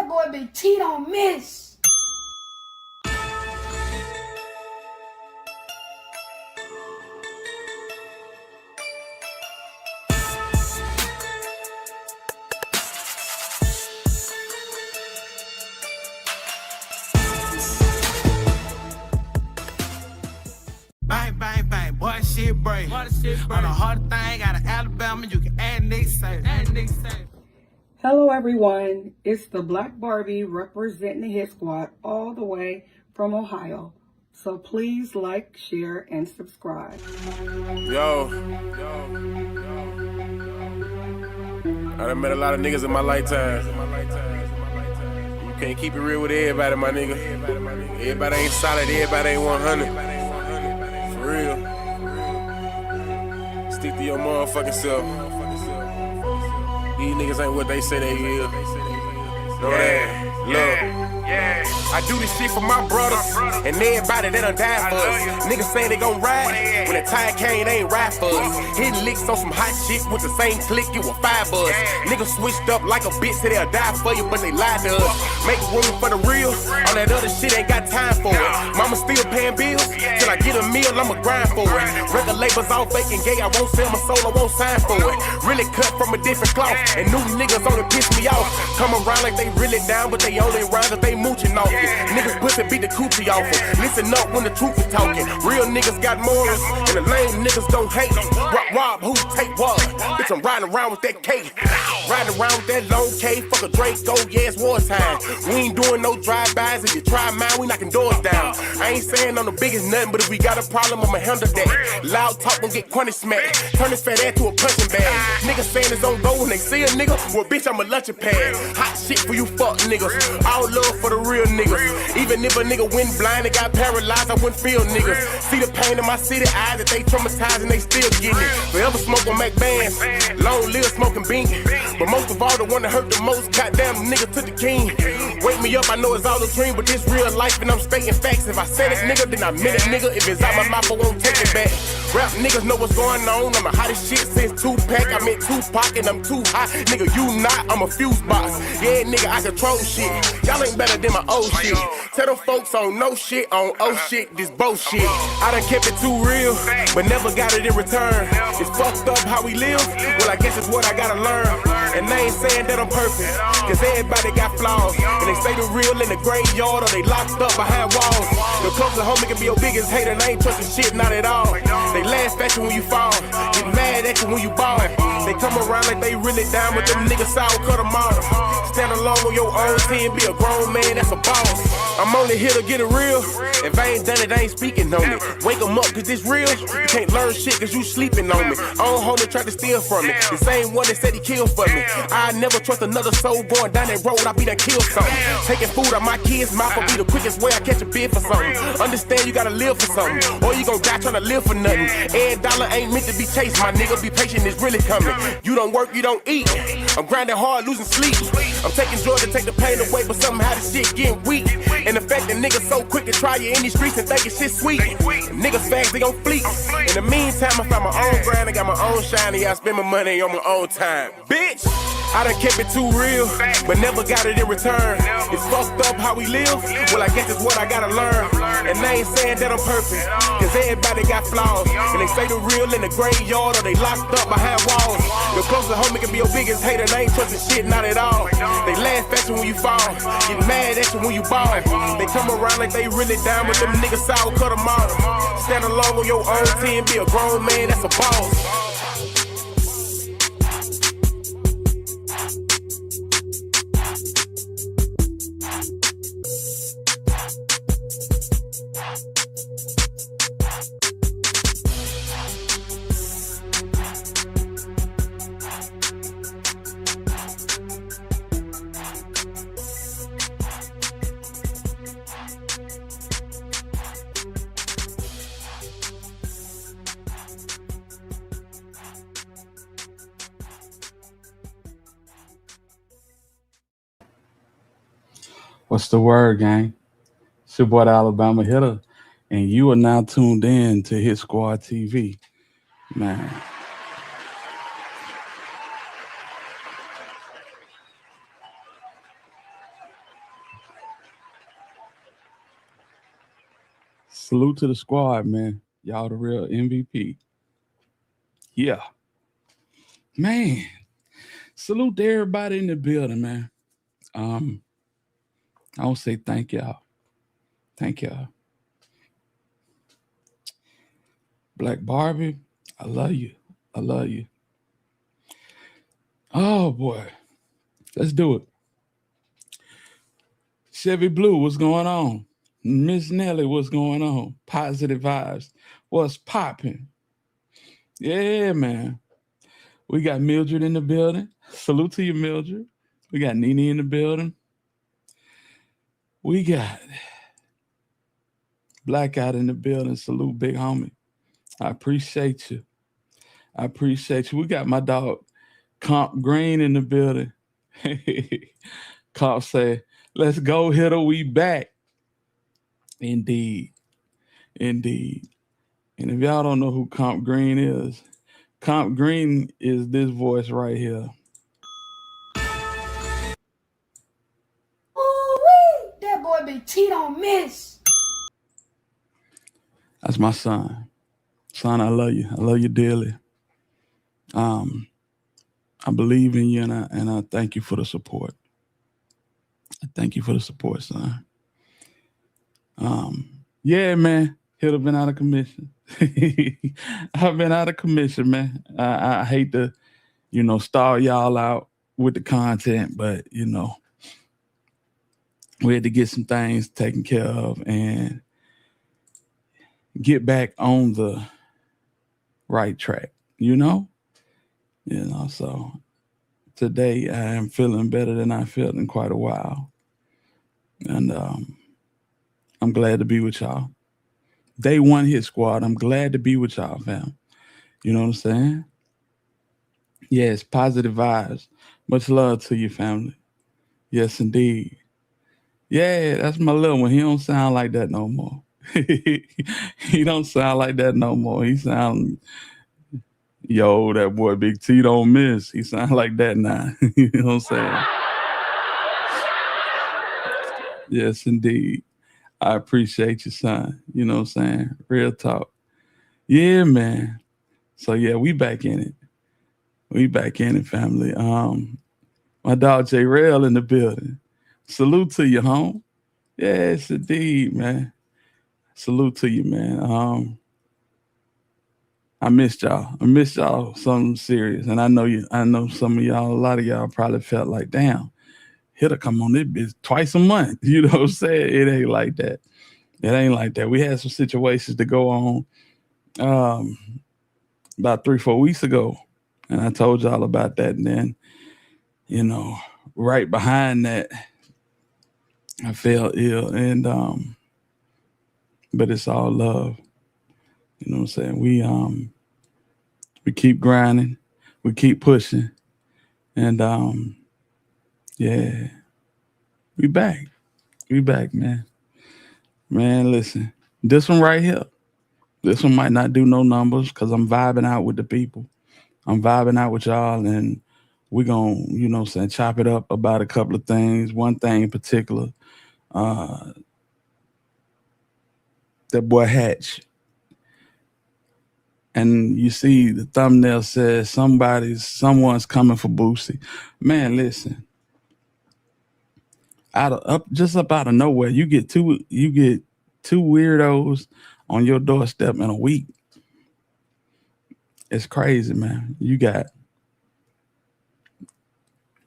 boy Big T don't miss. Bang, bang, bang, boy, shit break. On the hard thing, out of Alabama, you can add Nick say. Hello everyone, it's the Black Barbie representing the Hit Squad all the way from Ohio. So please like, share, and subscribe. Yo. I done met a lot of niggas in my lifetime. You can't keep it real with everybody, my nigga. Everybody ain't solid, everybody ain't 100. For real. Stick to your motherfucking self. These niggas ain't what they say they is. Know that? Look. I do this shit for my brothers and everybody that done died for us. Niggas say they gon' ride, when the time came, they ain't ride for us. Hitting licks on some hot shit with the same click, it was 5 buzz. Niggas switched up like a bitch, say they'll die for you, but they lied to us. Make room for the real, all that other shit ain't got time for it. Mama still paying bills, till I get a meal, I'ma grind for it. Record labels all fake and gay, I won't sell my soul, I won't sign for it. Really cut from a different cloth, and new niggas only piss me off. Come around like they really down, but they only rhyme if they mooching off it. Niggas pussy beat the coochie off it. Listen up when the truth is talking. Real niggas got morals, and the lame niggas don't hate. Rob who take what? Bitch, I'm riding around with that K. Riding around with that low K. Fuck a Draco, yeah, it's wartime. We ain't doing no drive-bys. If you try mine, we knocking doors down. I ain't saying I'm the biggest nothing, but if we got a problem, I'ma handle that. Loud talk gon' get crunny smacked. Turn this fat ass to a punching bag. Niggas saying it's on go when they see a nigga. Well, bitch, I'm a lunching pad. Hot shit for you fuck niggas. All love for the real niggas. Even if a nigga went blind and got paralyzed, I wouldn't feel niggas. See the pain in my city eyes that they traumatized and they still getting it. Forever smoke on Mac bands, long live smoking bean. But most of all, the one that hurt the most, goddamn nigga to the king. Wake me up, I know it's all a dream, but this real life and I'm stating facts. If I said it, nigga, then I meant it, nigga. If it's out my mouth, I won't take it back. Rap niggas know what's going on. I'm the hottest shit since Tupac. I meant Tupac and I'm too hot. Nigga, you not, I'm a fuse box. Yeah, nigga, I control shit. Y'all ain't better than my old shit. Tell them folks on no shit, on oh shit, this bullshit. I done kept it too real, but never got it in return. It's fucked up how we live, well I guess it's what I gotta learn. And they ain't saying that I'm perfect, cause everybody got flaws. And they say the real in the graveyard or they locked up behind walls. The closest homie can be your biggest hater and I ain't trusting shit, not at all. They laugh at you when you fall, get mad at you when you ball. They come around like they really down, but them niggas sour cut them off. Stand alone on your own team, be a grown man, that's a boss. I'm only here to get it real. If I ain't done it, I ain't speaking on it. Wake 'em up, cause this real. You can't learn shit cause you sleeping on me. Own homie tried to steal from me. The same one that said he killed for me. I never trust another soul going down that road, I be done kill something. Taking food out my kids' mouth will be the quickest way I catch a bid for something. Understand you gotta live for something, or you gon' die trying to live for nothing. Every dollar ain't meant to be chased, my nigga. Be patient, it's really coming. You don't work, you don't eat. I'm grinding hard, losing sleep. I'm taking drugs to take the pain away, but somehow this shit getting weak. And the fact that niggas so quick to try you in these streets and think it's shit sweet. Niggas fags, they gon' fleet. In the meantime, I found my own grind, I got my own shine, and I spend my money on my own time. Bitch! I done kept it too real, but never got it in return. It's fucked up how we live, well I guess it's what I gotta learn. And they ain't saying that I'm perfect, cause everybody got flaws. And they say the real in the graveyard or they locked up behind walls. Your closest homie can be your biggest hater and they ain't trusting shit, not at all. They laugh at you when you fall, get mad at you when you ball. They come around like they really down, but them niggas sour cut them off. Stand alone on your own team, be a grown man, that's a boss. What's the word, gang? It's your boy, the Alabama Hitter, and you are now tuned in to Hit Squad TV. Man. Salute to the squad, man. Y'all the real MVP. Yeah. Man. Salute to everybody in the building, man. I want to say thank y'all. Thank y'all. Black Barbie, I love you. I love you. Oh, boy. Let's do it. Chevy Blue, what's going on? Miss Nelly, what's going on? Positive vibes. What's popping? Yeah, man. We got Mildred in the building. Salute to you, Mildred. We got Nene in the building. We got Blackout in the building. Salute, big homie. I appreciate you. I appreciate you. We got my dog, Comp Green, in the building. Comp say, let's go, hitter, we back. Indeed. Indeed. And if y'all don't know who Comp Green is this voice right here. Ooh-wee. That boy be T don't miss. That's my son. Son, I love you. I love you dearly. I believe in you, and I thank you for the support. I thank you for the support, son. Yeah, man. He'd have been out of commission. I've been out of commission, man. I hate to, stall y'all out with the content, but, we had to get some things taken care of and get back on the right track, so today I am feeling better than I felt in quite a while. And I'm glad to be with y'all. Day one hit squad. I'm glad to be with y'all, fam. You know what I'm saying? Yes, positive vibes. Much love to you, family. Yes, indeed. Yeah, that's my little one. He don't sound like that no more. He don't sound like that no more. He sound, yo, that boy Big T don't miss. He sound like that now. You know what I'm saying? Yes, indeed. I appreciate you, son. You know what I'm saying? Real talk. Yeah, man. So yeah, we back in it. We back in it, family. My dog J Rail in the building. Salute to you, home. Yes, indeed, man. Salute to you, man. I missed y'all. I missed y'all something serious. And I know some of y'all, a lot of y'all probably felt like, damn, Hitter come on this bitch twice a month. You know what I'm saying? It ain't like that. It ain't like that. We had some situations to go on about 3-4 weeks ago. And I told y'all about that. And then, right behind that, I fell ill. And but it's all love. You know what I'm saying? We keep grinding, we keep pushing, and yeah, we back. We back, man. Man, listen, this one right here, this one might not do no numbers because I'm vibing out with the people. I'm vibing out with y'all, and we're gonna, chop it up about a couple of things. One thing in particular, that boy Hatch. And you see the thumbnail says someone's coming for Boosie. Man, listen. Just up out of nowhere, you get two weirdos on your doorstep in a week. It's crazy, man. You got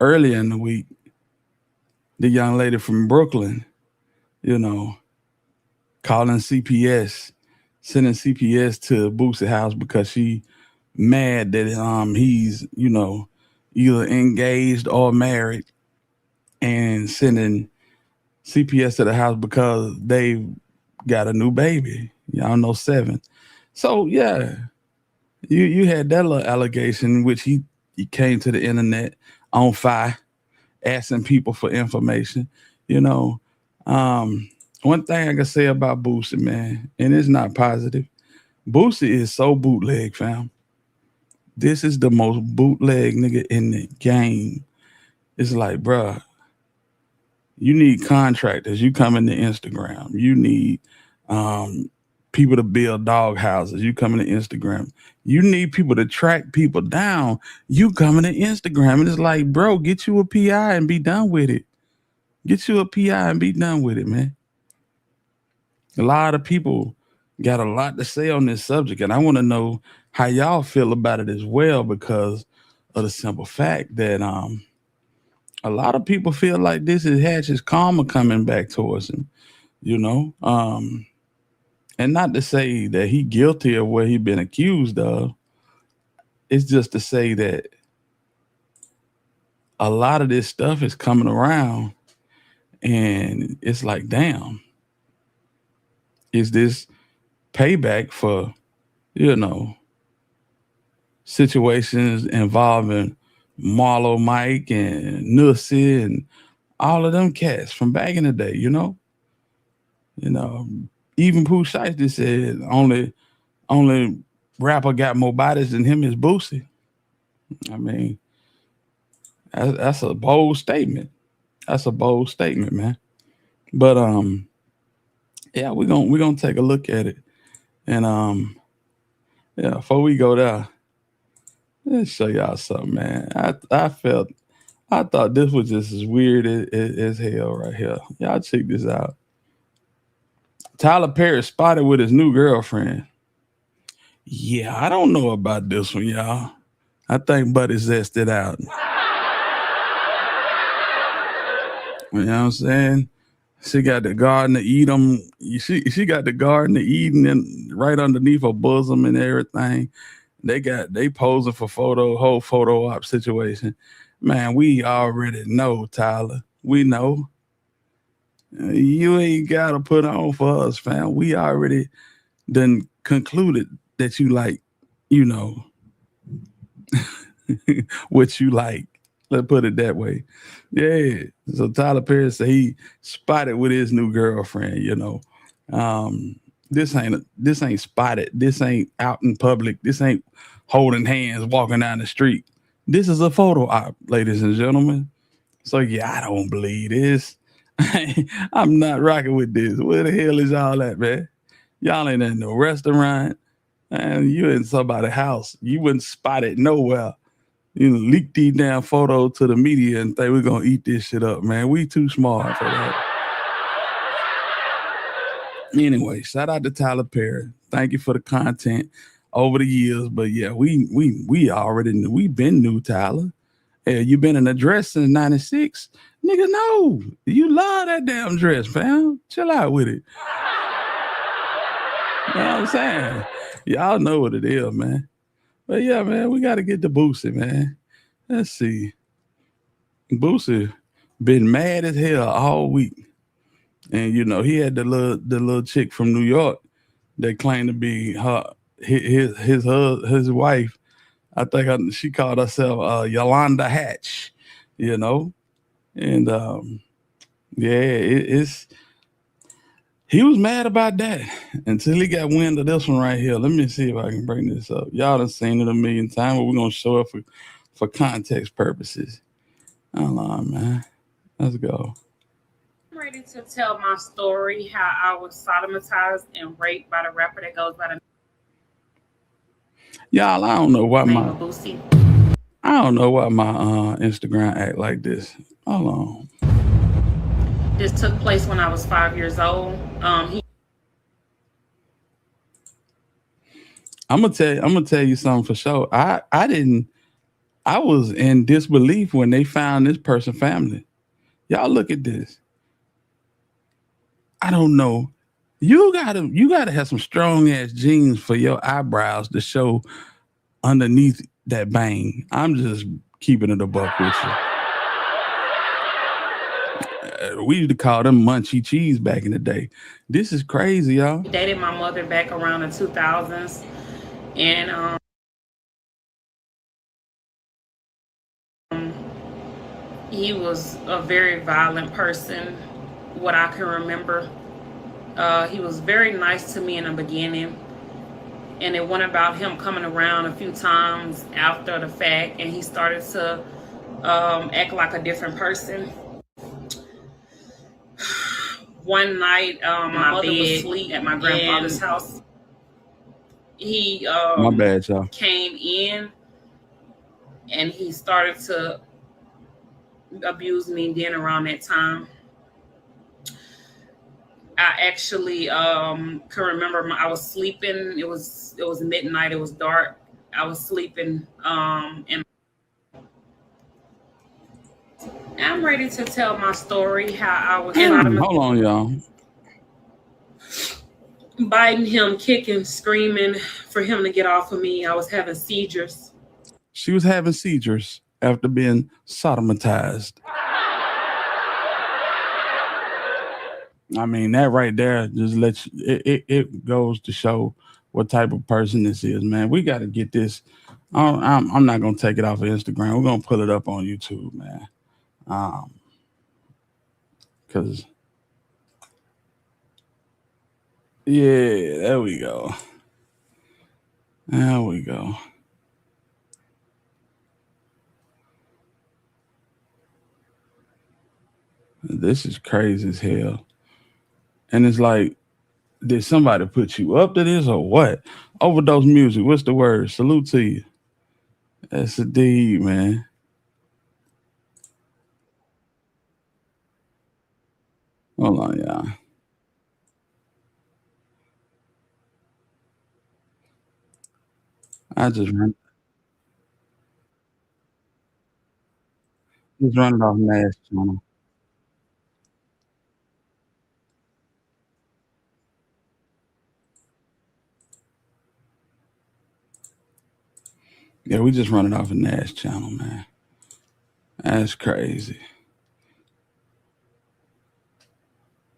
earlier in the week, the young lady from Brooklyn, calling CPS, sending CPS to Boosie house because she mad that he's, either engaged or married, and sending CPS to the house because they got a new baby. Y'all know 7. So yeah, you had that little allegation, which he came to the internet on fire, asking people for information. One thing I can say about Boosie, man, and it's not positive. Boosie is so bootleg, fam. This is the most bootleg nigga in the game. It's like, bruh, you need contractors. You come into Instagram. You need people to build dog houses. You coming to Instagram. You need people to track people down. You coming to Instagram. And it's like, bro, get you a PI and be done with it. Get you a PI and be done with it, man. A lot of people got a lot to say on this subject, and I want to know how y'all feel about it as well, because of the simple fact that a lot of people feel like this is Hatch's karma coming back towards him, you know. And not to say that he guilty of what he been accused of. It's just to say that a lot of this stuff is coming around, and it's like, damn, is this payback for, you know, situations involving Marlo Mike and Nussie and all of them cats from back in the day, you know? You know, even Pooh Shiesty said only rapper got more bodies than him is Boosie. I mean, that's a bold statement. That's a bold statement, man. But yeah, we're gonna take a look at it. And yeah, before we go there, let's show y'all something, man. I thought this was just as weird as hell right here. Y'all check this out. Tyler Perry spotted with his new girlfriend. Yeah, I don't know about this one, y'all. I think Buddy zested it out. You know what I'm saying? She got the Garden of Eden. She got the Garden of Eden and right underneath her bosom and everything. They posing for whole photo op situation. Man, we already know, Tyler. We know. You ain't gotta put on for us, fam. We already done concluded that you like, you know, what you like. Let's put it that way. Yeah. So Tyler Perry said he spotted with his new girlfriend, you know. This ain't spotted. This ain't out in public. This ain't holding hands walking down the street. This is a photo op, ladies and gentlemen. So yeah, I don't believe this. I'm not rocking with this. Where the hell is y'all at, man? Y'all ain't in no restaurant. And you in somebody's house. You wouldn't spot it nowhere. You know, leak these damn photos to the media and think we're gonna eat this shit up, man. We too smart for that. Anyway, shout out to Tyler Perry. Thank you for the content over the years. But yeah, we already knew. We been new, Tyler. Hey, you been in a dress since 96? Nigga, no. You love that damn dress, fam. Chill out with it. You know what I'm saying? Y'all know what it is, man. But yeah, man, we got to get to Boosie, man. Let's see. Boosie been mad as hell all week. And, you know, he had the little chick from New York that claimed to be his wife. I think she called herself Yolanda Hatch, you know. And, yeah, he was mad about that until he got wind of this one right here. Let me see if I can bring this up. Y'all done seen it a million times, but we're going to show it for context purposes. Hold on, man. Let's go. I'm ready to tell my story, how I was sodomized and raped by the rapper that goes by the Y'all, I don't know why name of Boosie. I don't know why my Instagram act like this. Hold on. This took place when I was 5 years old. I'm gonna tell you something for sure. I was in disbelief when they found this person's family. Y'all look at this. I don't know. You gotta have some strong ass genes for your eyebrows to show underneath that bang. I'm just keeping it a buck with you. We used to call them munchy cheese back in the day. This is crazy, y'all. Dated my mother back around the 2000s, and he was a very violent person, what I can remember. He was very nice to me in the beginning, and it went about him coming around a few times after the fact, and he started to act like a different person. One night, my mother was asleep at my grandfather's house. He My bad, y'all. came in and he started to abuse me. Then around that time, I actually can remember I was sleeping. It was midnight. It was dark. I was sleeping, and I'm ready to tell my story. How I was Hold on, y'all. biting him, kicking, screaming for him to get off of me. I was having seizures. She was having seizures after being sodomized. I mean, that right there just lets you, it goes to show what type of person this is, man. We got to get this. I'm not gonna take it off of Instagram. We're gonna put it up on YouTube, man. Cause yeah, there we go. There we go. This is crazy as hell. And it's like, did somebody put you up to this or what? Overdose music. What's the word? Salute to you. That's a deed, man. Hold on, y'all. I just run it off Nash channel. Yeah, we just run it off of Nash channel, man. That's crazy.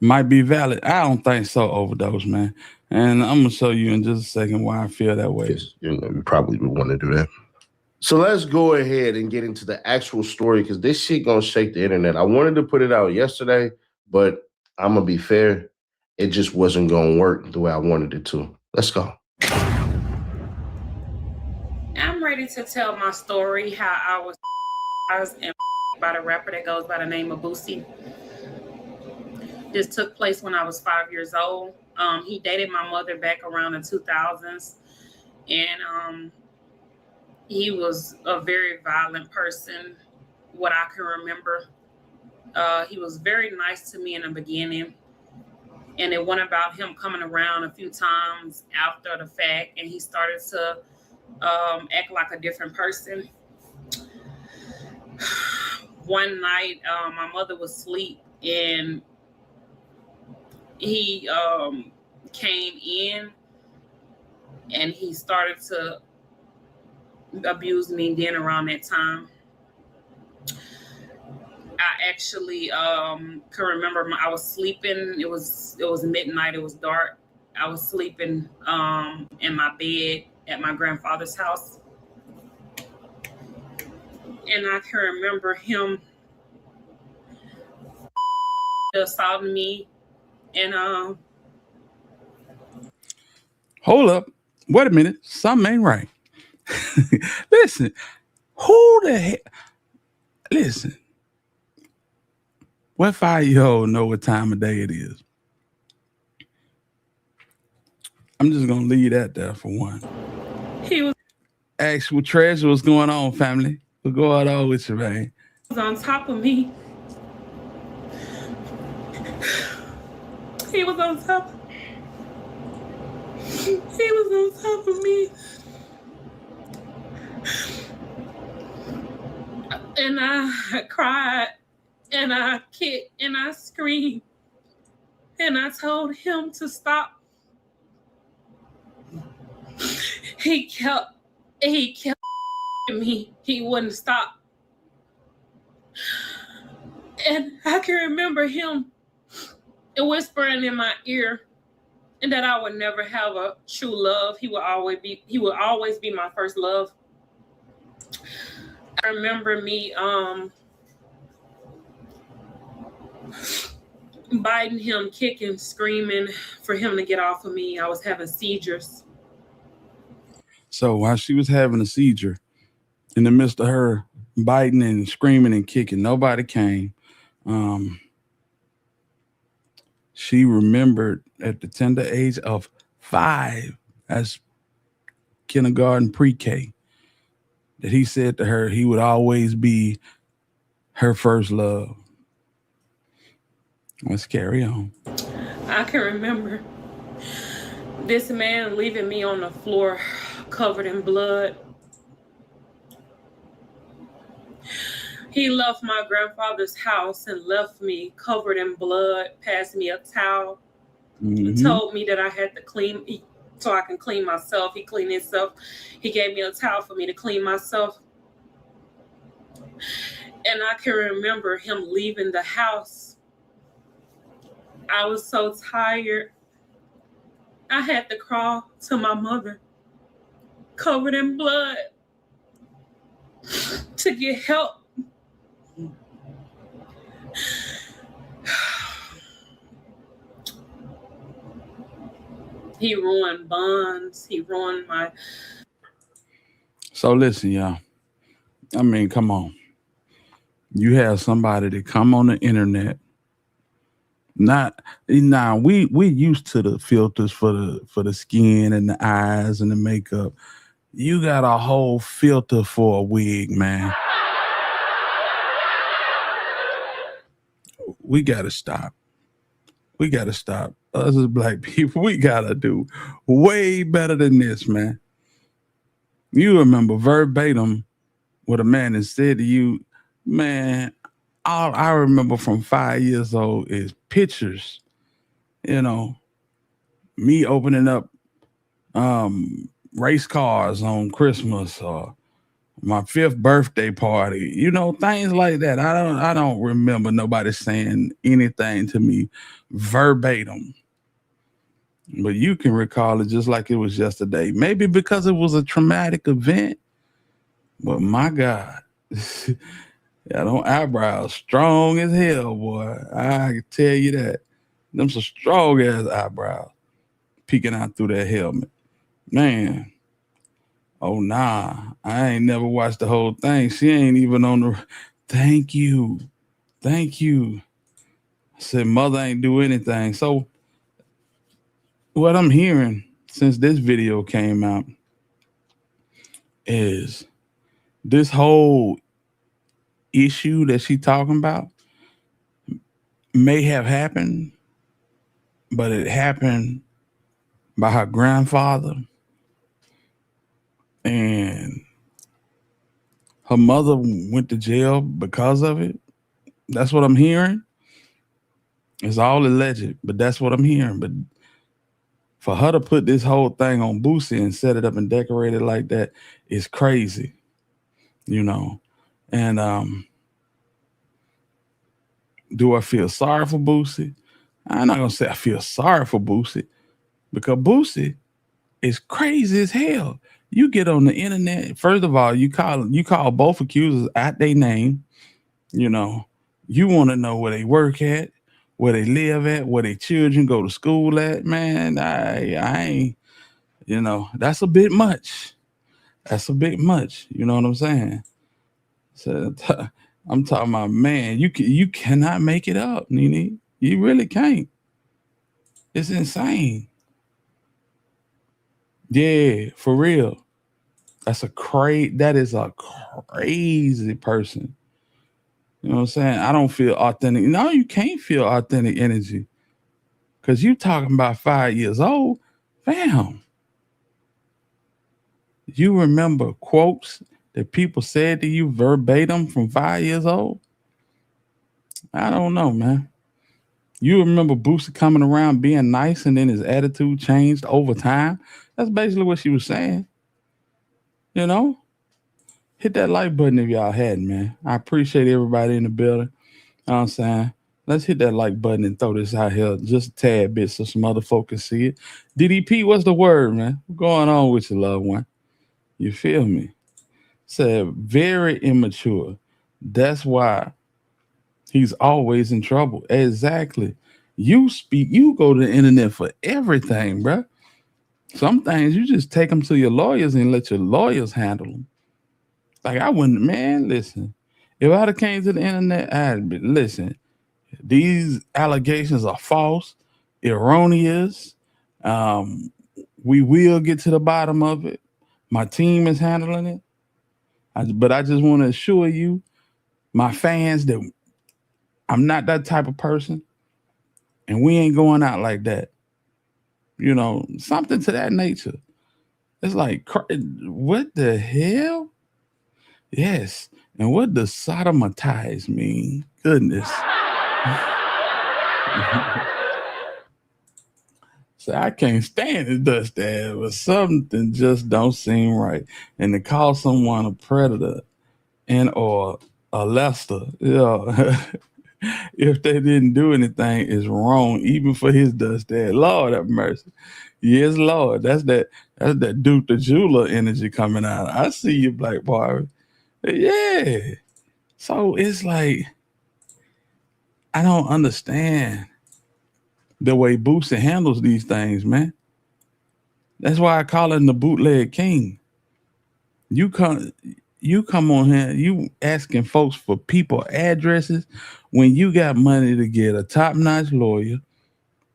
Might be valid. I don't think so, Overdose, man. And I'm gonna show you in just a second why I feel that way. You probably would want to do that. So let's go ahead and get into the actual story because this shit gonna shake the internet. I wanted to put it out yesterday, but I'm gonna be fair. It just wasn't gonna work the way I wanted it to. Let's go. I'm ready to tell my story. How I was by the rapper that goes by the name of Boosie. This took place when I was 5 years old. He dated my mother back around the 2000s, and he was a very violent person, what I can remember. He was very nice to me in the beginning, and it went about him coming around a few times after the fact, and he started to act like a different person. One night, my mother was asleep, and he came in and he started to abuse me. Then around that time, I actually can remember I was sleeping. It was midnight. It was dark. I was sleeping in my bed at my grandfather's house, and I can remember him assaulting me. And hold up. Wait a minute. Something ain't right. Listen, who the heck? Listen, what 5-year-old know what time of day it is? I'm just gonna leave that there for one. he was Actual treasure, what's going on, family? What's going on with you, man? on top of me. He was on top. He was on top of me. And I cried, and I kicked, and I screamed, and I told him to stop. He kept me. He wouldn't stop. And I can remember him whispering in my ear, and that I would never have a true love. He would always be my first love. I remember me biting him, kicking, screaming for him to get off of me. I was having seizures. So while she was having a seizure, in the midst of her biting and screaming and kicking, nobody came. she remembered at the tender age of 5, as kindergarten, pre-K, that he said to her he would always be her first love. Let's carry on. I can remember this man leaving me on the floor covered in blood. He left my grandfather's house and left me covered in blood, passed me a towel, told me that I had to clean so I can clean myself. He cleaned himself. He gave me a towel for me to clean myself. And I can remember him leaving the house. I was so tired. I had to crawl to my mother, covered in blood, to get help. He ruined bonds. He ruined my... So listen, y'all. I mean, come on. You have somebody that come on the internet. Now we used to the filters for the skin and the eyes and the makeup. You got a whole filter for a wig, man. We gotta stop. We gotta stop. Us as black people, we gotta do way better than this, man. You remember verbatim what a man has said to you, man. All I remember from 5 years old is pictures, me opening up race cars on Christmas or my 5th birthday party, things like that. I don't remember nobody saying anything to me verbatim. But you can recall it just like it was yesterday. Maybe because it was a traumatic event. But my God. Yeah, them eyebrows strong as hell, boy. I can tell you that. Them some strong ass eyebrows peeking out through that helmet. Man. Oh, nah. I ain't never watched the whole thing. She ain't even on the... Thank you. I said, mother ain't do anything. So what I'm hearing since this video came out is this whole issue that she talking about may have happened, but it happened by her grandfather, and her mother went to jail because of it. That's what I'm hearing. It's all alleged, but that's what I'm hearing. But for her to put this whole thing on Boosie and set it up and decorate it like that is crazy, And do I feel sorry for Boosie? I'm not gonna say I feel sorry for Boosie, because Boosie is crazy as hell. You get on the internet, first of all, you call both accusers at their name. You want to know where they work at, where they live at, where their children go to school at. Man, I ain't, that's a bit much. You know what I'm saying? So I'm talking about, man, you cannot make it up, Nene. You really can't. It's insane. Yeah, for real. That is a crazy person. You know what I'm saying? I don't feel authentic. No, you can't feel authentic energy. Because you talking about 5 years old. Fam. You remember quotes that people said to you verbatim from 5 years old? I don't know, man. You remember Boosie coming around being nice and then his attitude changed over time? That's basically what she was saying. Hit that like button if y'all hadn't, man. I appreciate everybody in the building. You know what I'm saying? Let's hit that like button and throw this out here just a tad bit so some other folk can see it. DDP, what's the word, man? What's going on with your loved one? You feel me? Said very immature. That's why he's always in trouble. Exactly. You go to the internet for everything, bro. Some things you just take them to your lawyers and let your lawyers handle them. Like I wouldn't, man, listen. If I'd have came to the internet, listen, these allegations are false. erroneous. We will get to the bottom of it. My team is handling it. But I just want to assure you, my fans, that I'm not that type of person. And we ain't going out like that. You know, something to that nature. It's like, what the hell? Yes. And what does sodomitize mean? Goodness. So I can't stand to dust that, but something just don't seem right. And to call someone a predator and or a Lester, if they didn't do anything, is wrong, even for his dust dad. Lord have mercy. Yes, Lord. That's that Duke the Jeweler energy coming out. I see you, Black Barbie. Yeah. So it's like, I don't understand the way Boosie handles these things, man. That's why I call him the bootleg king. You come on here, you asking folks for people addresses when you got money to get a top-notch lawyer,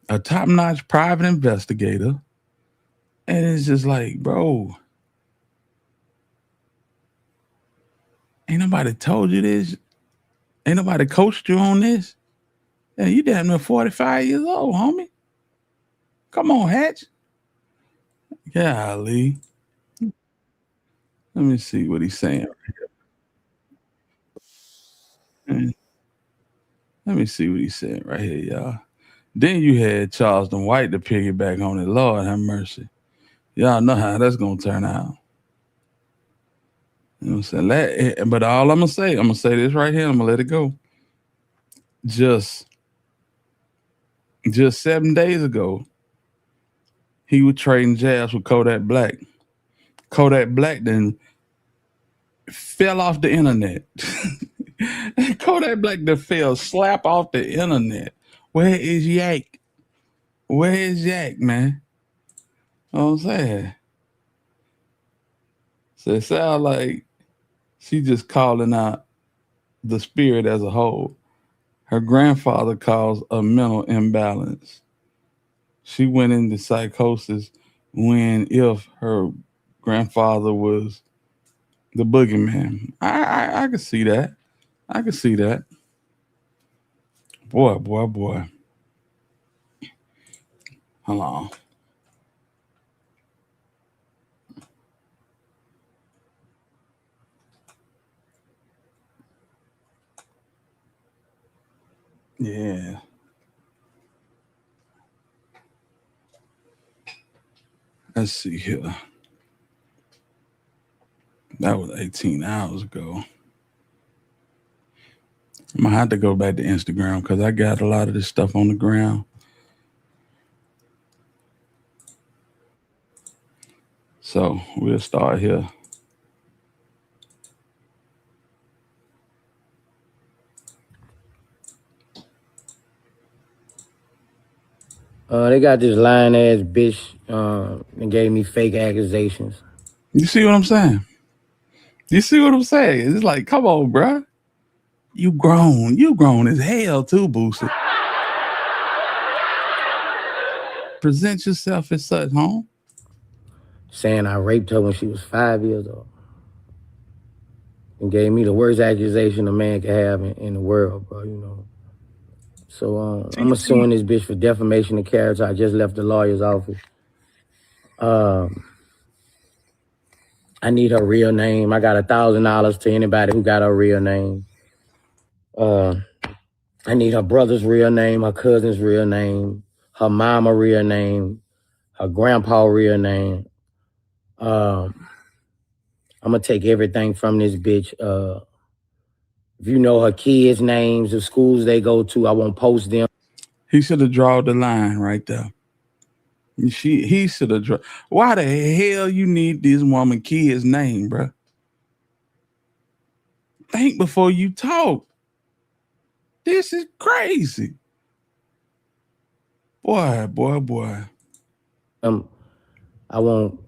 a top-notch private investigator, and it's just like, bro, ain't nobody told you this. Ain't nobody coached you on this. Yeah, you damn near 45 years old, homie. Come on, Hatch. Yeah, Ali. Let me see what he's saying. Let me see what he's saying right here, y'all. Then you had Charleston White to piggyback on it. Lord have mercy. Y'all know how that's going to turn out. You know what I'm saying? But all I'm going to say this right here. I'm going to let it go. Just 7 days ago, he was trading jabs with Kodak Black. Kodak Black then fell off the internet. Kodak Black then fell slap off the internet. Where is Yak? Where is Yak, man? You know what I'm saying? So it sounds like she just calling out the spirit as a whole. Her grandfather caused a mental imbalance. She went into psychosis if her grandfather was the boogeyman. I can see that. I can see that. Boy. Hold on. Yeah. Let's see here. That was 18 hours ago. I'm going to have to go back to Instagram because I got a lot of this stuff on the ground. So we'll start here. They got this lying ass bitch and gave me fake accusations. You see what I'm saying? It's like, come on, bruh. You grown as hell too, Boosie. Present yourself as such, home. Saying I raped her when she was 5 years old. And gave me the worst accusation a man could have in the world, bro, you know. So I'm suing this bitch for defamation of character. I just left the lawyer's office. I need her real name. I got $1,000 to anybody who got her real name. I need her brother's real name, her cousin's real name, her mama real name, her grandpa real name. I'm gonna take everything from this bitch. If you know her kids' names, the schools they go to, I won't post them. He should have drawn the line right there. He should have drawn. Why the hell you need this woman kid's name, bro? Think before you talk. This is crazy. Boy. I won't.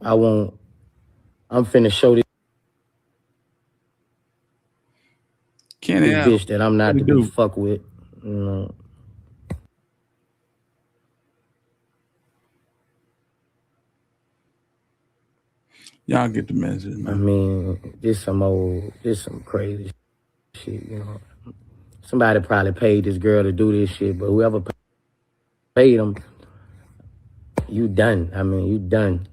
I'm finna show this bitch that I'm not to be fucked with. You know. Y'all get the message, I man. mean, this some crazy shit, you know. Somebody probably paid this girl to do this shit, but whoever paid them, you done. I mean, you done.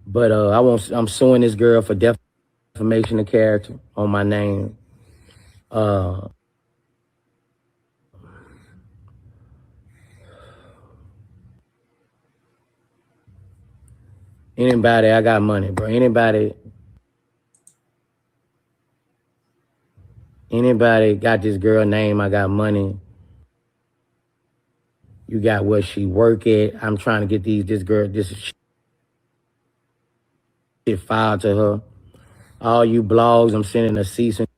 But I'm suing this girl for defamation of character on my name. Anybody, I got money, bro. Anybody got this girl name, I got money. You got where she work at. I'm trying to get this shit filed to her. All you blogs, I'm sending a cease and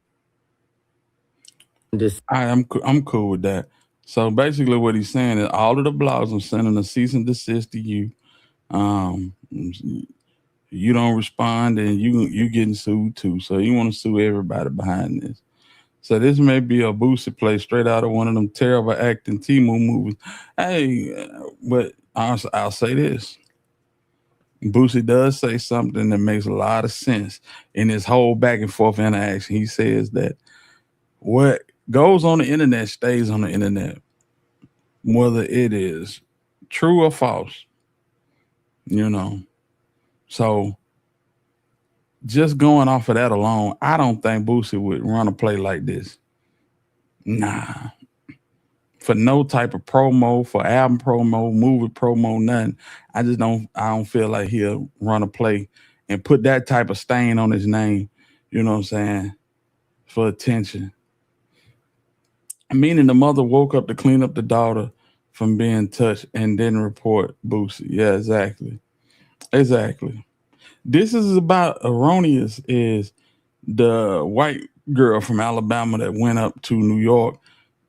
desist. I'm cool with that. So basically, what he's saying is all of the blogs I'm sending a cease and desist to you. You don't respond, and you getting sued too. So you want to sue everybody behind this. So this may be a Boosie play straight out of one of them terrible acting T-Move movies. Hey, but I'll say this. Boosie does say something that makes a lot of sense in his whole back and forth interaction. He says that what goes on the internet stays on the internet, whether it is true or false, you know. So just going off of that alone, I don't think Boosie would run a play like this. Nah. For no type of promo, for album promo, movie promo, nothing. I don't feel like he'll run a play and put that type of stain on his name, you know what I'm saying, for attention. Meaning the mother woke up to clean up the daughter from being touched and didn't report Boosie. Yeah, exactly. Exactly. This is about erroneous is the white girl from Alabama that went up to New York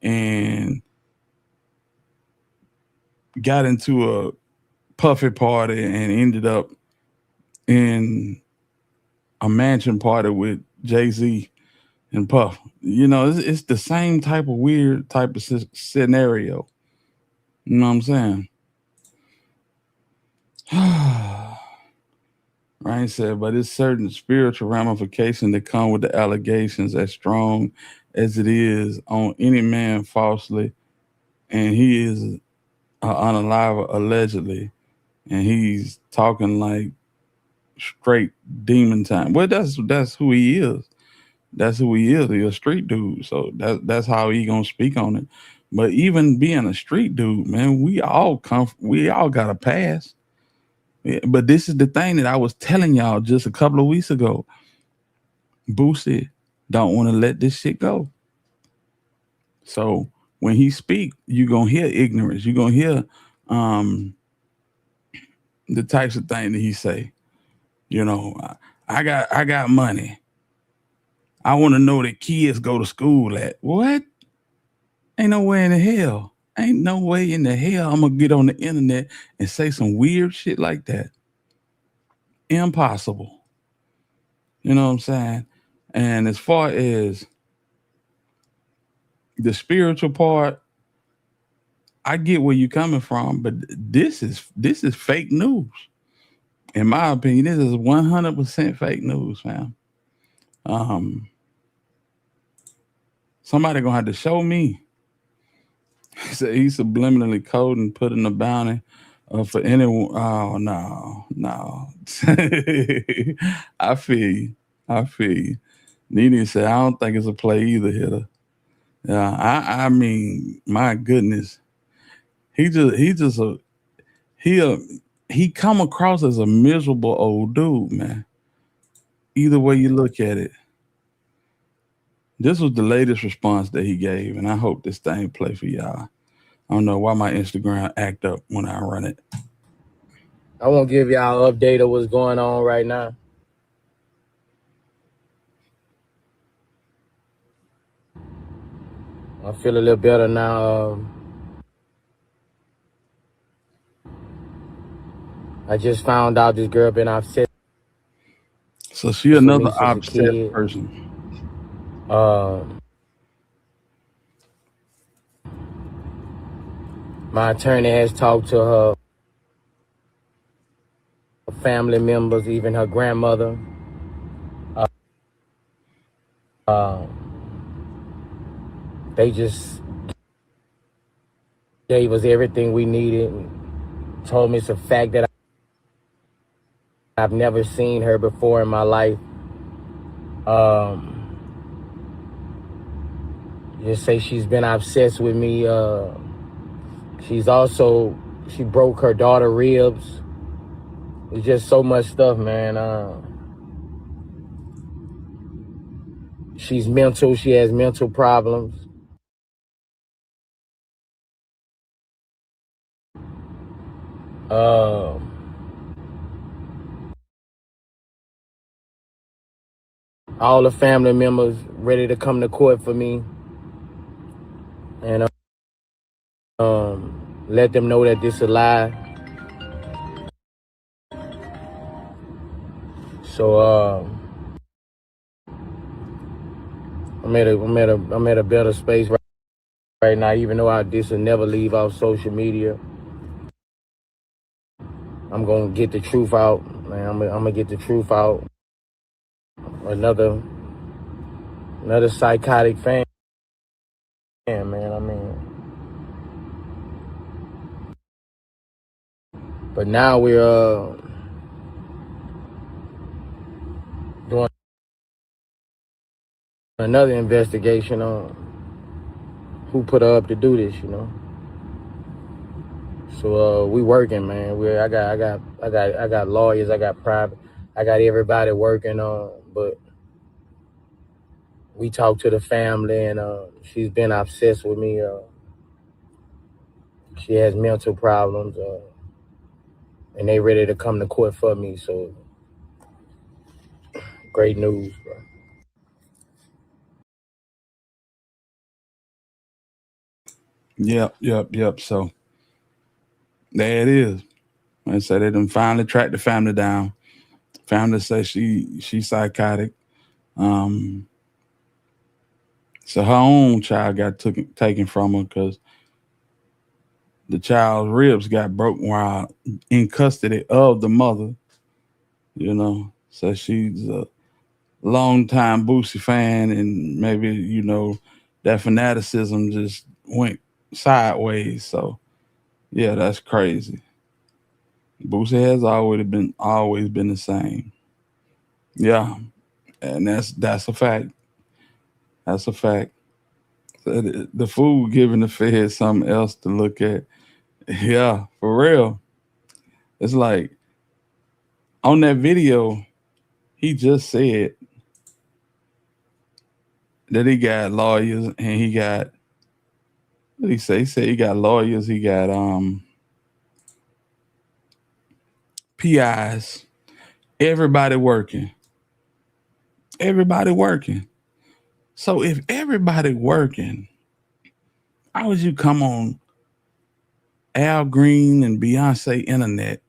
and got into a puffy party and ended up in a mansion party with Jay-Z and Puff. You know, it's the same type of weird type of scenario. You know what I'm saying? Ryan said, but it's certain spiritual ramifications that come with the allegations as strong as it is on any man falsely, and he is unalive allegedly, and he's talking like straight demon time. Well, that's who he is. That's who he is. He's a street dude, so that's how he gonna speak on it. But even being a street dude, man, we all got a past. Yeah, but this is the thing that I was telling y'all just a couple of weeks ago. Boosie don't want to let this shit go. So when he speak, you're gonna hear ignorance. You're gonna hear the types of things that he say. You know, I got money. I want to know that kids go to school at. What? Ain't no way in the hell. Ain't no way in the hell I'm gonna get on the internet and say some weird shit like that. Impossible. You know what I'm saying? And as far as the spiritual part, I get where you're coming from, but this is fake news. In my opinion, this is 100% fake news, fam. Somebody gonna have to show me. He said he's subliminally coding, putting a bounty for anyone. Oh no. I feel you. Nene said I don't think it's a play either, Hitter. Yeah, I mean, my goodness, he come across as a miserable old dude, man. Either way you look at it. This was the latest response that he gave, and I hope this thing play for y'all. I don't know why my Instagram act up when I run it. I won't give y'all an update of what's going on right now. I feel a little better now. I just found out this girl been upset. So she another upset person. My attorney has talked to her family members, even her grandmother. They just gave us everything we needed and told me it's a fact that I've never seen her before in my life. Just say she's been obsessed with me. She broke her daughter ribs. It's just so much stuff, man. She's mental. She has mental problems. All the family members ready to come to court for me and let them know that this is a lie. So I'm at a better space right now, even though this will never leave off social media. I'm gonna get the truth out, man. I'm gonna get the truth out. Another psychotic fan, man. I mean, but now we're doing another investigation on who put her up to do this, you know. So we working, man. I got lawyers, I got everybody working on, but we talked to the family and she's been obsessed with me. She has mental problems, and they ready to come to court for me. So great news, bro. Yep. So there it is. I said they done finally tracked the family down. Family says she's psychotic. So her own child got taken from her because the child's ribs got broken while in custody of the mother. You know, so she's a longtime Boosie fan, and maybe, you know, that fanaticism just went sideways. So yeah, that's crazy. Boosie has always been the same. Yeah, and that's a fact. That's a fact. So the fool giving the Fed something else to look at. Yeah, for real. It's like on that video, he just said that he got lawyers and he got, what did he say? He said he got lawyers, he got PIs, everybody working. Everybody working. So if everybody working, how would you come on Al Green and Beyonce internet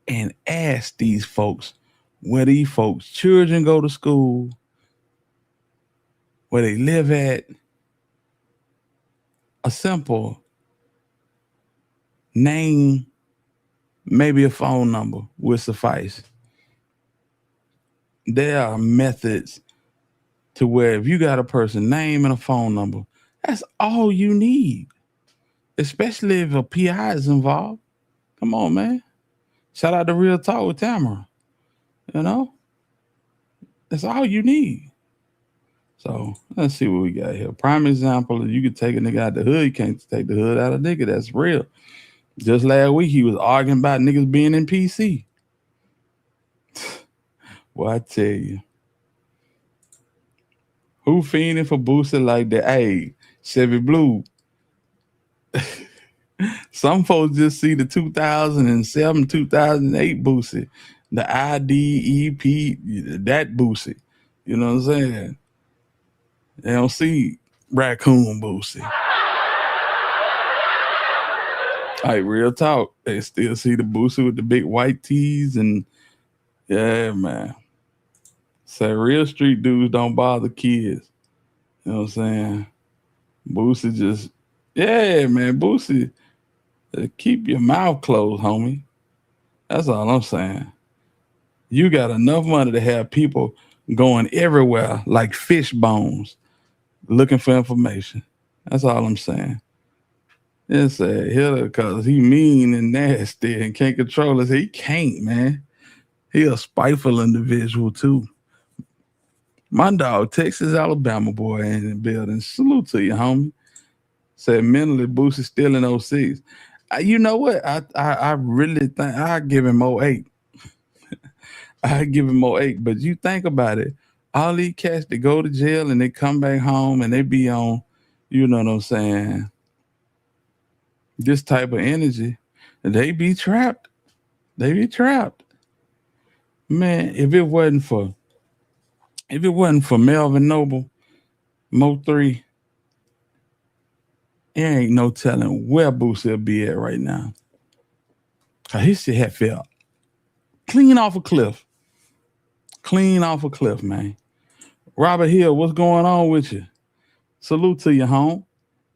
and ask these folks where these folks' children go to school, where they live at? A simple name, maybe a phone number would suffice. There are methods to where if you got a person's name and a phone number, that's all you need. Especially if a PI is involved. Come on, man. Shout out to Real Talk with Tamara. You know? That's all you need. So let's see what we got here. Prime example, you could take a nigga out the hood. You can't take the hood out of nigga. That's real. Just last week, he was arguing about niggas being in PC. Well, I tell you. Who fiending for Boosie like that? Hey, Chevy Blue. Some folks just see the 2007, 2008 Boosie, the IDEP, that Boosie. You know what I'm saying? They don't see Raccoon Boosie. Like, real talk. They still see the Boosie with the big white tees and, yeah, man. Say real street dudes don't bother kids. You know what I'm saying? Boosie just, yeah, man, Boosie, keep your mouth closed, homie. That's all I'm saying. You got enough money to have people going everywhere like fish bones looking for information. That's all I'm saying. It's a Hitler because he mean and nasty and can't control us. He can't, man. He a spiteful individual too. My dog, Texas, Alabama boy in the building. Salute to you, homie. Said mentally Boosie still in 06. You know what? I really think I give him 08. I give him 08. But you think about it. All these cats that go to jail and they come back home and they be on, you know what I'm saying, this type of energy, they be trapped. They be trapped. Man, if it wasn't for Melvin Noble, Mo 3, there ain't no telling where Boosie will be at right now. Cause his shit had fell clean off a cliff. Clean off a cliff, man. Robert Hill, what's going on with you? Salute to you, home.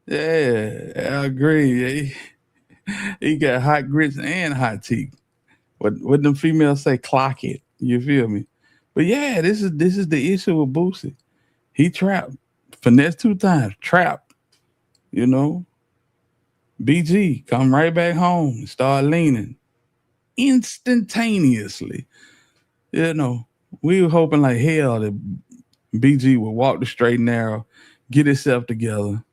Yeah, I agree. He got hot grits and hot teeth. What them females say, clock it. You feel me? But yeah, this is the issue with Boosie. He trapped. Finesse 2 times. Trapped. You know? BG, come right back home and start leaning. Instantaneously. You know, we were hoping like hell that BG would walk the straight and narrow, get himself together.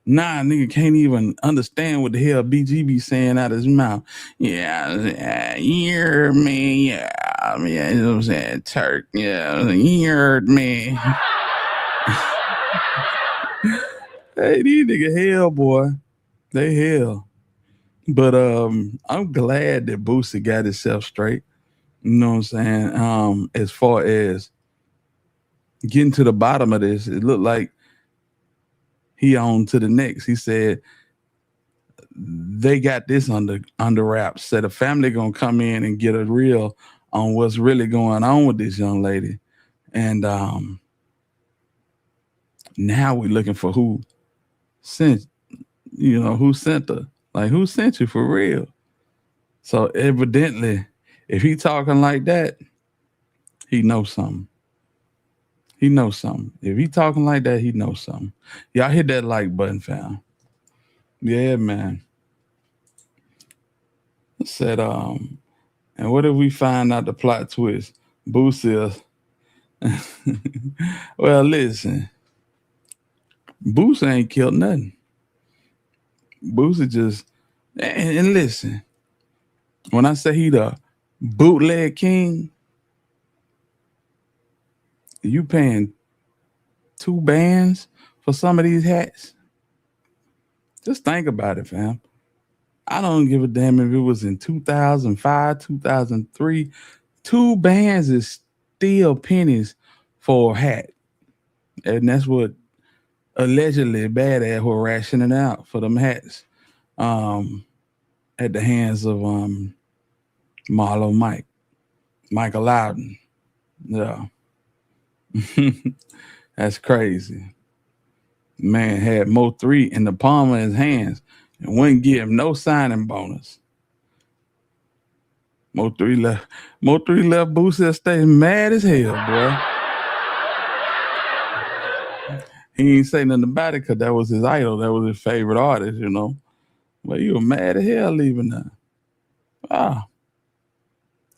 Nah, nigga can't even understand what the hell BG be saying out of his mouth. Yeah, you heard me. Yeah, you know what I'm saying? Turk, yeah, you heard me. Hey, these nigga hell, boy. They hell. But I'm glad that Boosie got himself straight. You know what I'm saying? As far as getting to the bottom of this, it looked like he on to the next. He said they got this under wraps. Said the family gonna come in and get a reel on what's really going on with this young lady. And now we're looking for who sent her. Like, who sent you for real? So evidently, if he talking like that, he knows something. He knows something. If he talking like that, he knows something. Y'all hit that like button, fam. Yeah, man. Said, and what if we find out the plot twist? Boosie. Well, listen. Boosie ain't killed nothing. Boosie just, and listen, when I say he the bootleg king, you paying 2 bands for some of these hats? Just think about it, fam. I don't give a damn if it was in 2005, 2003. 2 bands is still pennies for a hat. And that's what allegedly Badass were rationing out for them hats at the hands of Marlo Michael Loudon. Yeah. That's crazy. Man had Mo 3 in the palm of his hands and wouldn't give him no signing bonus. Mo 3 left Boosie State mad as hell, boy. He ain't say nothing about it because that was his idol. That was his favorite artist, you know. But he was mad as hell leaving that.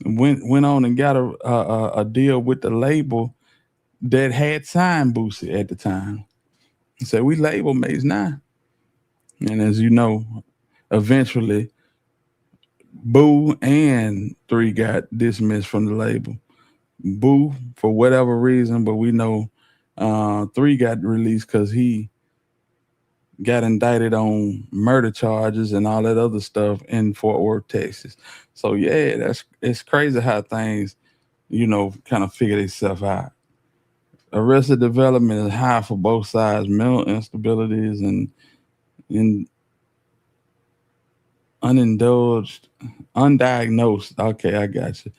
Went on and got a deal with the label that had signed Boosie at the time. He said, we label mates now. And as you know, eventually, Boo and 3 got dismissed from the label. Boo, for whatever reason, but we know 3 got released because he got indicted on murder charges and all that other stuff in Fort Worth, Texas. So yeah, it's crazy how things, you know, kind of figure themselves out. Arrested development is high for both sides. Mental instabilities and undiagnosed. Okay, I got you.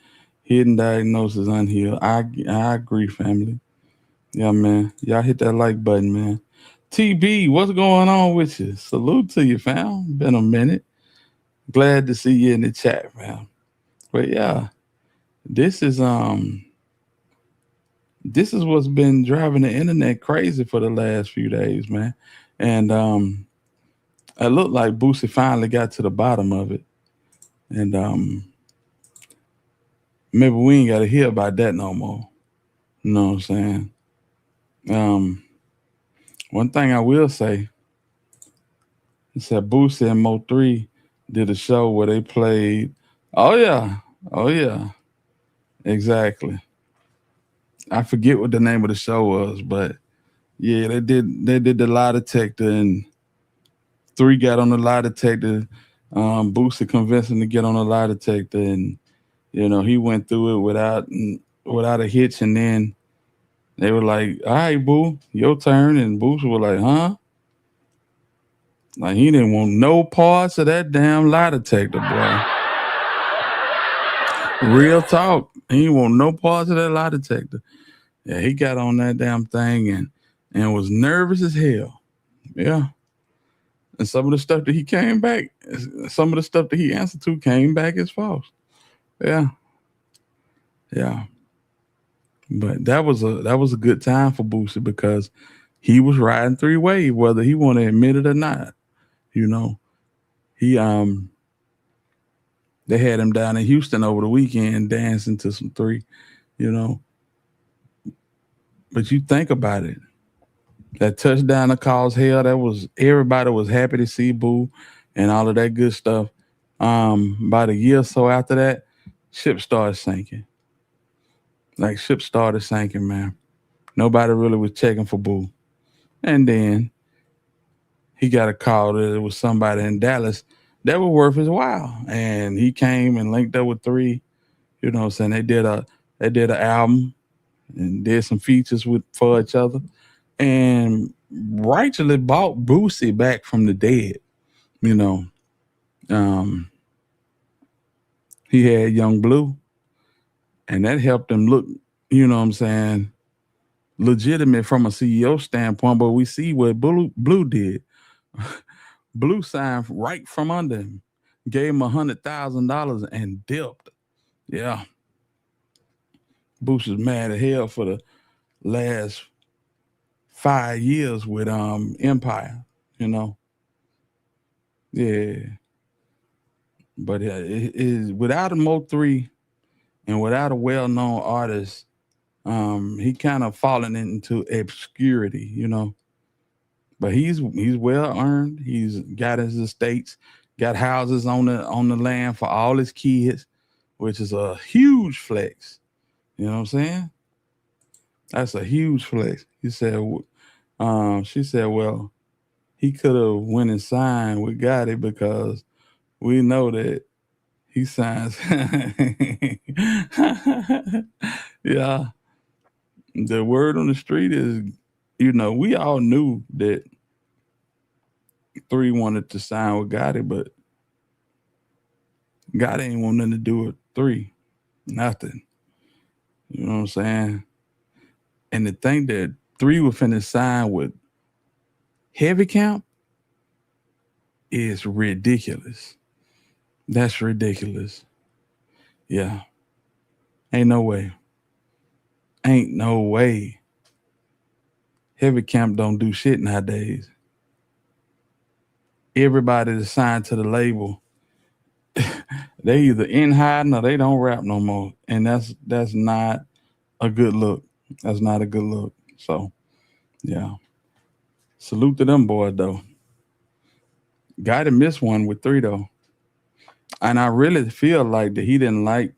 Hidden diagnosis, unhealed. I agree, family. Yeah, man. Y'all hit that like button, man. TB, what's going on with you? Salute to you, fam. Been a minute. Glad to see you in the chat, fam. But yeah, this is what's been driving the internet crazy for the last few days, man. And it looked like Boosie finally got to the bottom of it. And maybe we ain't got to hear about that no more. You know what I'm saying? One thing I will say is that Boosie and Mo3 did a show where they played. Oh yeah, exactly. I forget what the name of the show was, but yeah, they did the lie detector, and 3 got on the lie detector. Boosie convinced him to get on the lie detector, and he went through it without a hitch, and then they were like, "All right, Boo, your turn," and Boosie was like, "Huh?" Like he didn't want no parts of that damn lie detector, boy. Real talk. He didn't want no parts of that lie detector. Yeah, he got on that damn thing and was nervous as hell. Yeah. And some of the stuff that he came back, some of the stuff that he answered to came back as false. Yeah. Yeah. But that was a good time for Boosie because he was riding 3-way, whether he want to admit it or not. He they had him down in Houston over the weekend dancing to some 3, But you think about it. That touchdown that caused hell, everybody was happy to see Boo and all of that good stuff. About a year or so after that, ship started sinking. Like ship started sinking, man. Nobody really was checking for Boo. And then he got a call that it was somebody in Dallas that was worth his while. And he came and linked up with 3. You know what I'm saying? They did an album and did some features for each other. And rightfully bought Boosie back from the dead. He had Young Blue, and that helped him look, legitimate from a CEO standpoint. But we see what Blue did. Blue signed right from under him, gave him $100,000 and dipped. Yeah. Boosie's mad as hell for the last 5 years with Empire, Yeah. But it is without a Mo3 and without a well-known artist, he kind of fallen into obscurity, But he's well earned. He's got his estates, got houses on the land for all his kids, which is a huge flex. You know what I'm saying? That's a huge flex. She said, well, he could have went and signed with Gotti because we know that he signs. Yeah. The word on the street is, we all knew that 3 wanted to sign with Gotti, but Gotti ain't want nothing to do with 3. Nothing. You know what I'm saying? And to think that 3 was finna sign with Heavy Camp is ridiculous. That's ridiculous. Yeah. Ain't no way. Ain't no way. Heavy Camp don't do shit nowadays. Everybody that's signed to the label, they either in hiding or they don't rap no more. And that's not a good look. That's not a good look. So, yeah. Salute to them boys, though. Gotta miss one with 3, though. And I really feel like that he didn't like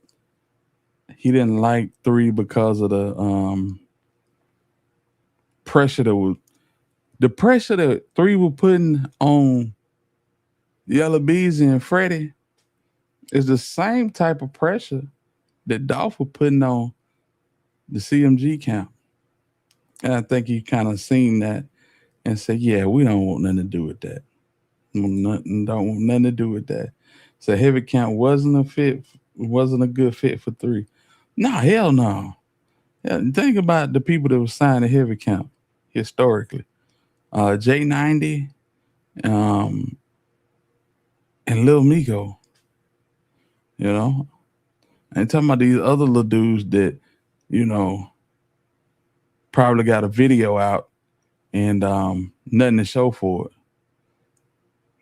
3 because of the pressure that 3 were putting on Yellow Beezy and Freddie is the same type of pressure that Dolph was putting on the CMG camp. And I think he kind of seen that and said, yeah, we don't want nothing to do with that. Don't want nothing to do with that. So Heavy Camp wasn't a good fit for 3. No, hell no. Yeah, think about the people that were signed to Heavy Camp historically. J90, and Lil Miko, I ain't talking about these other little dudes that, you know, probably got a video out and nothing to show for it.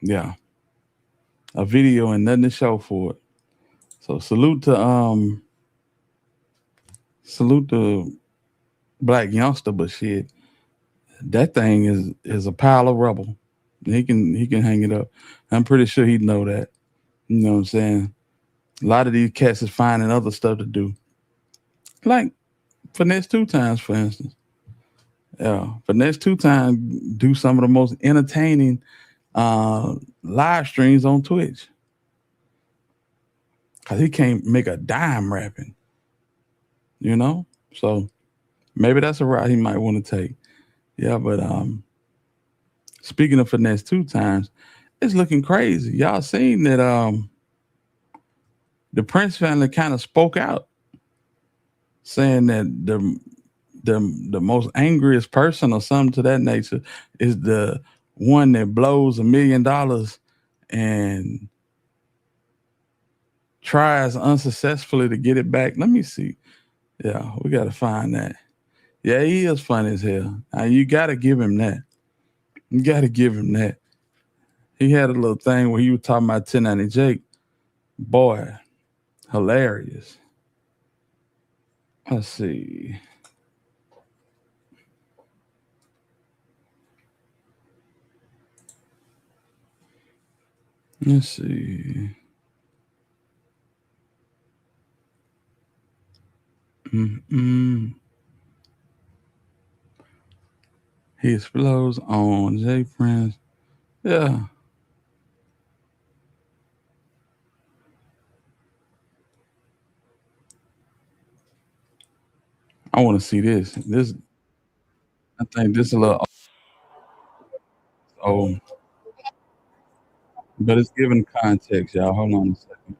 Yeah. A video and nothing to show for it. So salute to Black Youngster, but shit, that thing is a pile of rubble. He can hang it up. I'm pretty sure he'd know that. You know what I'm saying? A lot of these cats is finding other stuff to do. Like Finesse 2 Times, for instance. Yeah. Finesse 2 Times do some of the most entertaining live streams on Twitch. Cause he can't make a dime rapping. You know? So maybe that's a route he might want to take. Yeah, but speaking of Finesse 2 Times, it's looking crazy. Y'all seen that the Prince family kind of spoke out, saying that the most angriest person or something to that nature is the one that blows $1 million and tries unsuccessfully to get it back. Let me see. Yeah, we got to find that. Yeah, he is funny as hell. You got to give him that. You got to give him that. He had a little thing where he was talking about 1090 Jake. Boy, hilarious. Let's see. Let's see. He explodes on J Prince. Yeah. I want to see this. I think this is a little old, but it's giving context, y'all. Hold on a second.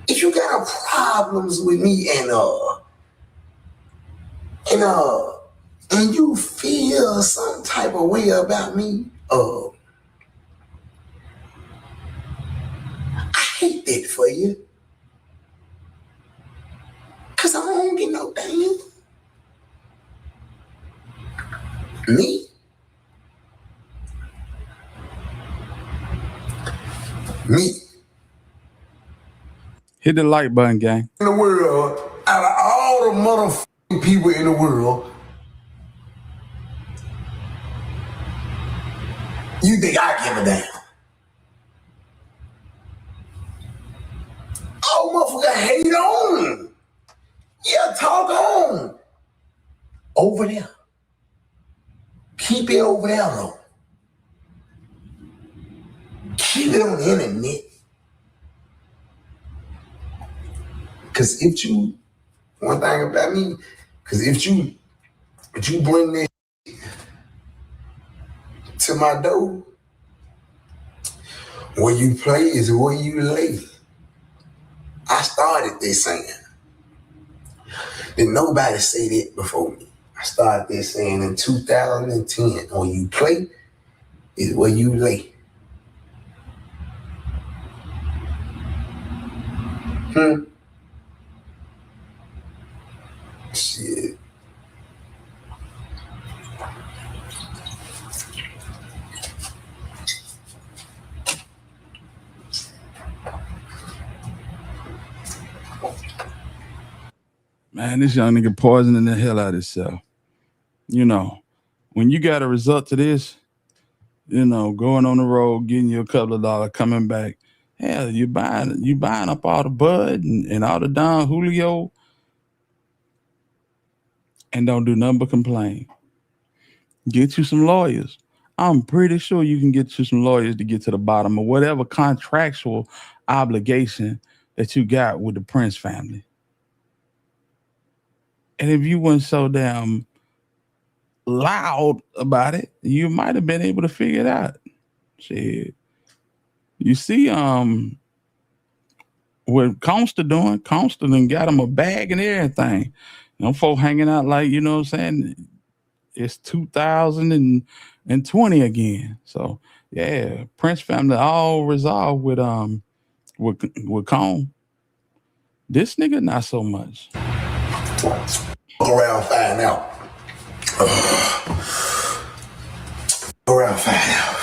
If you got problems with me and you feel some type of way about me, I hate that for you. Cause I don't get no damn. Me? Hit the like button, gang. In the world, out of all the motherfucking people in the world, you think I give a damn? Oh, motherfucker, hate on. Yeah, talk on. Over there. Keep it over there, though. Keep it on the internet. Cause if you, one thing about me, cause if you bring this to my door, where you play is where you lay. I started this saying. Didn't nobody say that before me. I started this saying in 2010. Where you play is where you lay. Shit. Man, this young nigga poisoning the hell out of himself. You know, when you got a result to this, you know, going on the road, getting you a couple of dollars, coming back, hell, you buying up all the bud and all the Don Julio and don't do nothing but complain. Get you some lawyers. I'm pretty sure you can get you some lawyers to get to the bottom of whatever contractual obligation that you got with the Prince family. And if you weren't so damn loud about it, you might have been able to figure it out. Shit. You see, what Consta doing, Consta done got him a bag and everything. Them folk hanging out like, you know what I'm saying? It's 2020 again. So yeah, Prince family all resolved with Comb. This nigga not so much. Go around, find out. Go around, find out.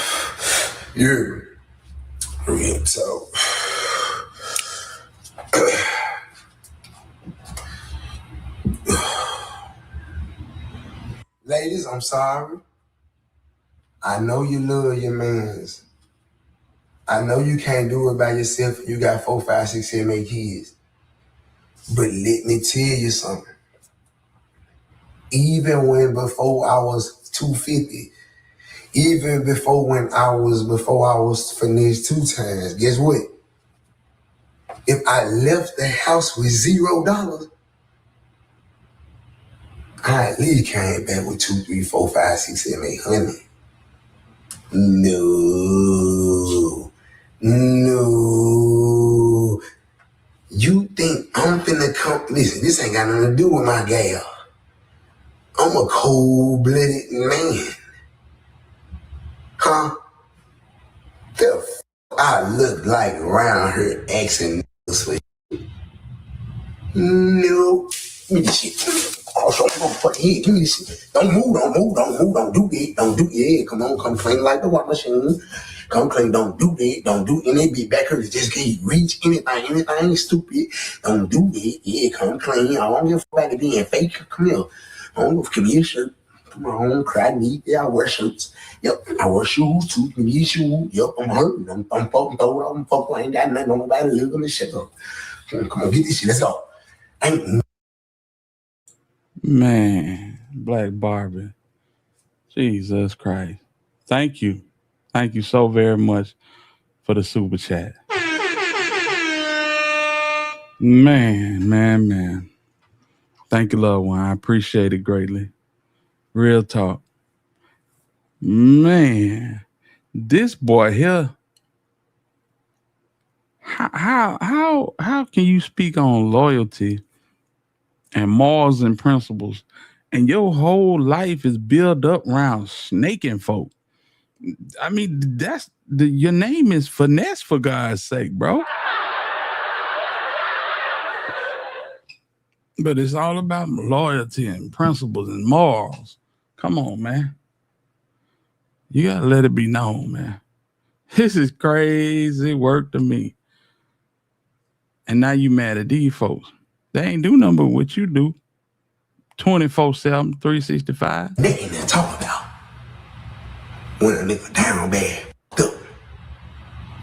Yeah. So, ladies, I'm sorry. I know you love your mans. I know you can't do it by yourself. You got 4, 5, 6, 7, 8 kids. But let me tell you something. Even when before I was 250, even before I was finished 2 times, guess what? If I left the house with $0, I at least came back with 2, 3, 4, 5, 6, 7, 800. No. You think I'm finna come? Listen, this ain't got nothing to do with my gal. I'm a cold-blooded man. Huh? The f I look like around here asking niggas for shit. No. Give me this shit. Oh, so I'm gonna put here. Give me this shit. Don't move. Don't do that. Don't do that. Come on, come clean like the wash machine. Come clean. Don't do that. Don't do and they be back here to just can't reach anything stupid. Don't do that. Yeah, come clean. I don't give a fuck about it being fake. Come here. I don't give me a shirt. Come on, cry me. Yeah, I wear shirts. Yep, I wear shoes too. Give me a shoe. Yep, I'm hurting. I'm fucking throw it on. I ain't got nothing on nobody. Look at me. Shut up. Come on, get this shit. Let's go. Man, Black Barbie. Jesus Christ. Thank you. Thank you so very much for the super chat. Man. Thank you, loved one. I appreciate it greatly. Real talk. Man, this boy here. How can you speak on loyalty and morals and principles, and your whole life is built up around snaking folk? I mean, your name is Finesse, for God's sake, bro. But it's all about loyalty and principles and morals. Come on, man. You gotta let it be known, man. This is crazy work to me. And now you mad at these folks. They ain't do nothing but what you do. 24/7, 365. They ain't that talk about. When a nigga down bad, though.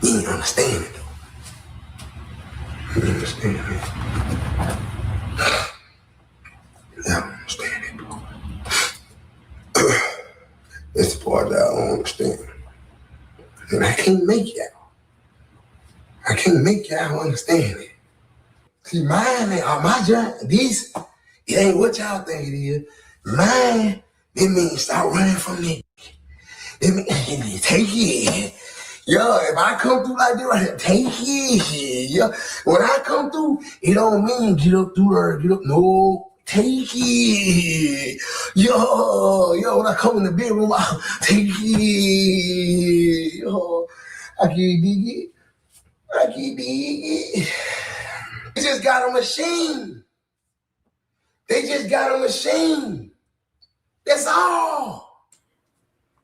You ain't understand it, though. You understand it. I don't understand it, bro. That's the part that I don't understand. And I can't make y'all understand it. See, mine ain't my job. This, it ain't what y'all think it is. Mine, it means stop running from me. It means take it. Yo, if I come through like this right here, take it. Yo, when I come through, it don't mean get up through her, get up. No, take it. Yo, when I come in the bedroom, I'll take it. Yo, I can't dig it. They just got a machine. That's all.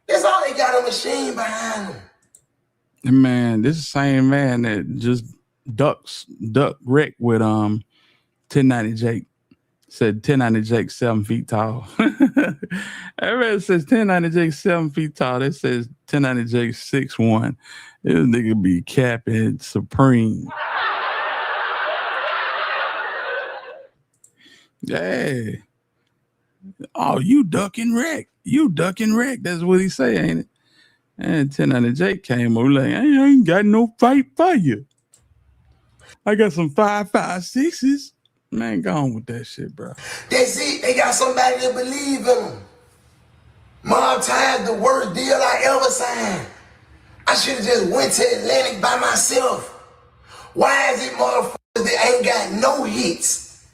That's all. They got a machine behind them. Man, this is the same man that just duck wreck with 1090 Jake. Said 1090 Jake 7 feet tall. Everybody says 1090 Jake 7 feet tall. That says 1090 Jake 6'1". This nigga be capping supreme. Hey. Oh, you duck and wreck. That's what he say, ain't it? And 1090 Jake came over like, I ain't got no fight for you. I got some 5.56s. Man, go on with that shit, bro. That's it. They got somebody that believe in them. Mob times the worst deal I ever signed. I should have just went to Atlantic by myself. Why is it motherfuckers that ain't got no hits?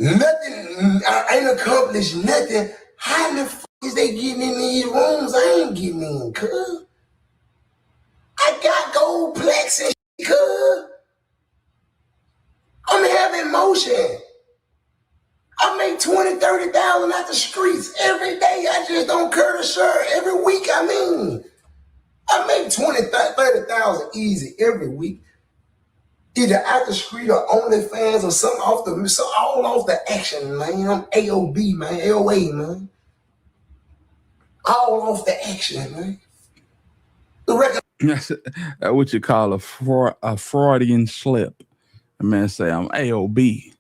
Nothing, I ain't accomplished nothing. How the fuck is they getting in these rooms? I ain't getting in, cuz. I got gold plaques and shit, cuz. I'm having motion. I make 20, 30,000 out the streets every day. I just don't care to share every week. I make 20, 30,000 easy every week. Either out the street or OnlyFans or something all off the action, man. I'm AOB, man, AOA, man. All off the action, man. The record. That's what you call a Freudian slip. A man say I'm AOB.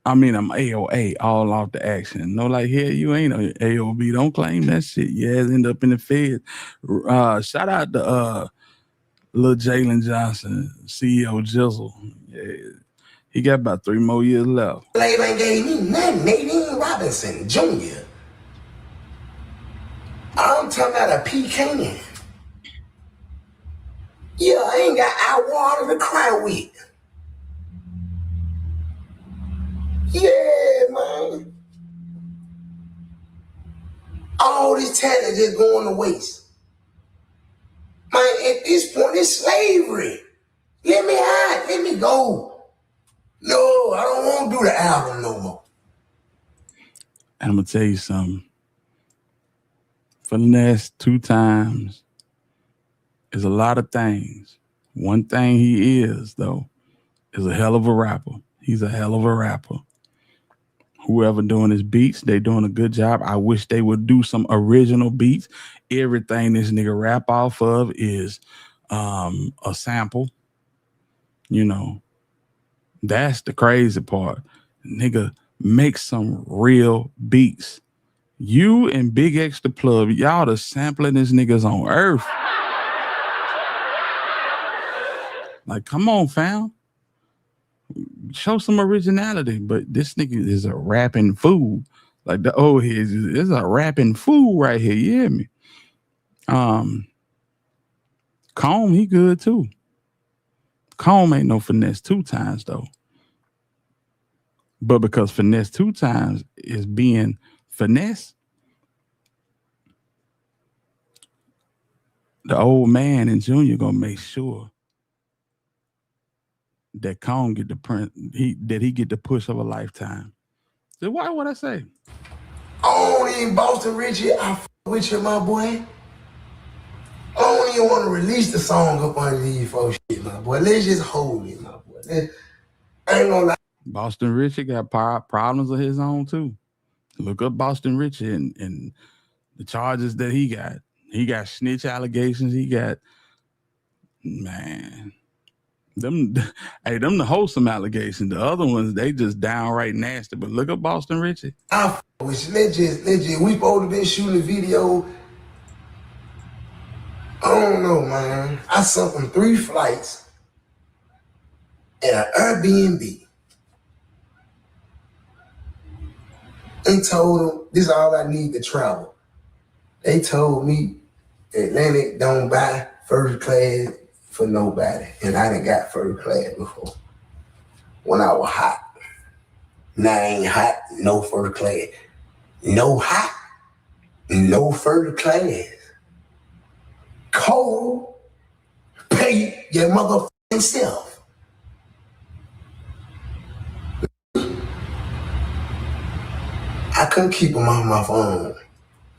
I'm AOA, all off the action. No, like, here, you ain't a AOB. Don't claim that shit. Yeah, end up in the feds. Shout out to Lil Jalen Johnson, CEO Jizzle. Yeah, he got about 3 more years left. Slave ain't gave me nothing. Nadine Robinson Jr. I'm talking about a pecan. Yeah, I ain't got our water to cry with. Yeah, man. All this talent just going to waste. Man, at this point, it's slavery. Let me hide. Let me go. No, I don't want to do the album no more. And I'm going to tell you something. For the next 2 times, there's a lot of things. One thing he is, though, is a hell of a rapper. He's a hell of a rapper. Whoever doing his beats, they doing a good job. I wish they would do some original beats. Everything this nigga rap off of is a sample. You know, that's the crazy part. Nigga, make some real beats. You and Big X the Plug, y'all the samplingest niggas on earth. Like, come on, fam. Show some originality, but this nigga is a rapping fool. Like the old heads is a rapping fool right here. You hear me? Comb, he good too. Comb ain't no finesse 2 times though. But because finesse 2 times is being finesse, the old man and Junior gonna make sure that Comb get the print, that he get the push of a lifetime. So why would I say? Oh, in Boston Richie, I f with you, my boy. I don't even want to release the song up under these folks shit, my boy. Let's just hold it, my boy. I ain't gonna lie. Boston Richie got problems of his own too. Look up Boston Richie and the charges that he got. He got snitch allegations. He got, man. Them the wholesome allegations. The other ones, they just downright nasty. But look up Boston Richie. I wish let's just we supposed to been shooting a video. I don't know, man. I sent them 3 flights and an Airbnb and told them this is all I need to travel. They told me Atlantic don't buy first class for nobody. And I done got first class before. When I was hot. Now I ain't hot, no first class. No hot, no first class. Cold, pay your motherfucking self. I couldn't keep them on my phone.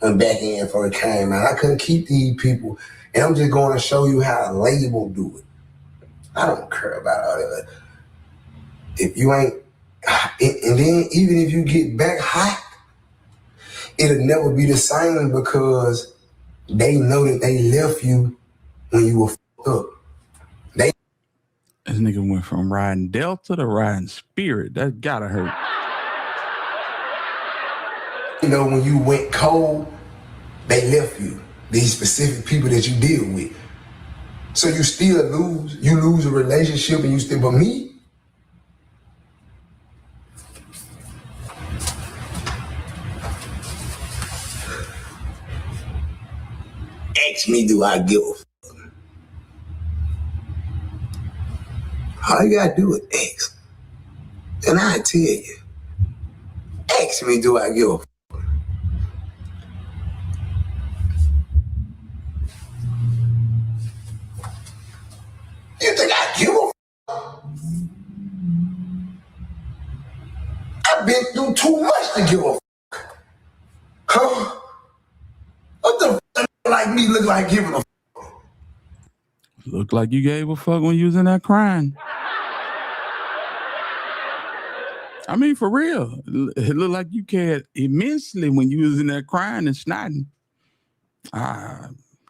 And back in for it came out. I couldn't keep these people. And I'm just going to show you how a label do it. I don't care about all that. If you ain't, and then even if you get back hot, it'll never be the same because they know that they left you when you were fucked up. This nigga went from riding Delta to riding Spirit. That gotta hurt. You know, when you went cold, they left you. These specific people that you deal with. So you still lose. You lose a relationship and you still, but me, ask me, do I give a fuck? All you gotta do is ask. And I tell you. ask me, do I give a fuck? You think I give a fuck? I've been through too much to give a fuck. Huh? What the fuck like me look like giving a fuck? Looked like you gave a fuck when you was in that crying. I mean, for real. It looked like you cared immensely when you was in there crying and snotting.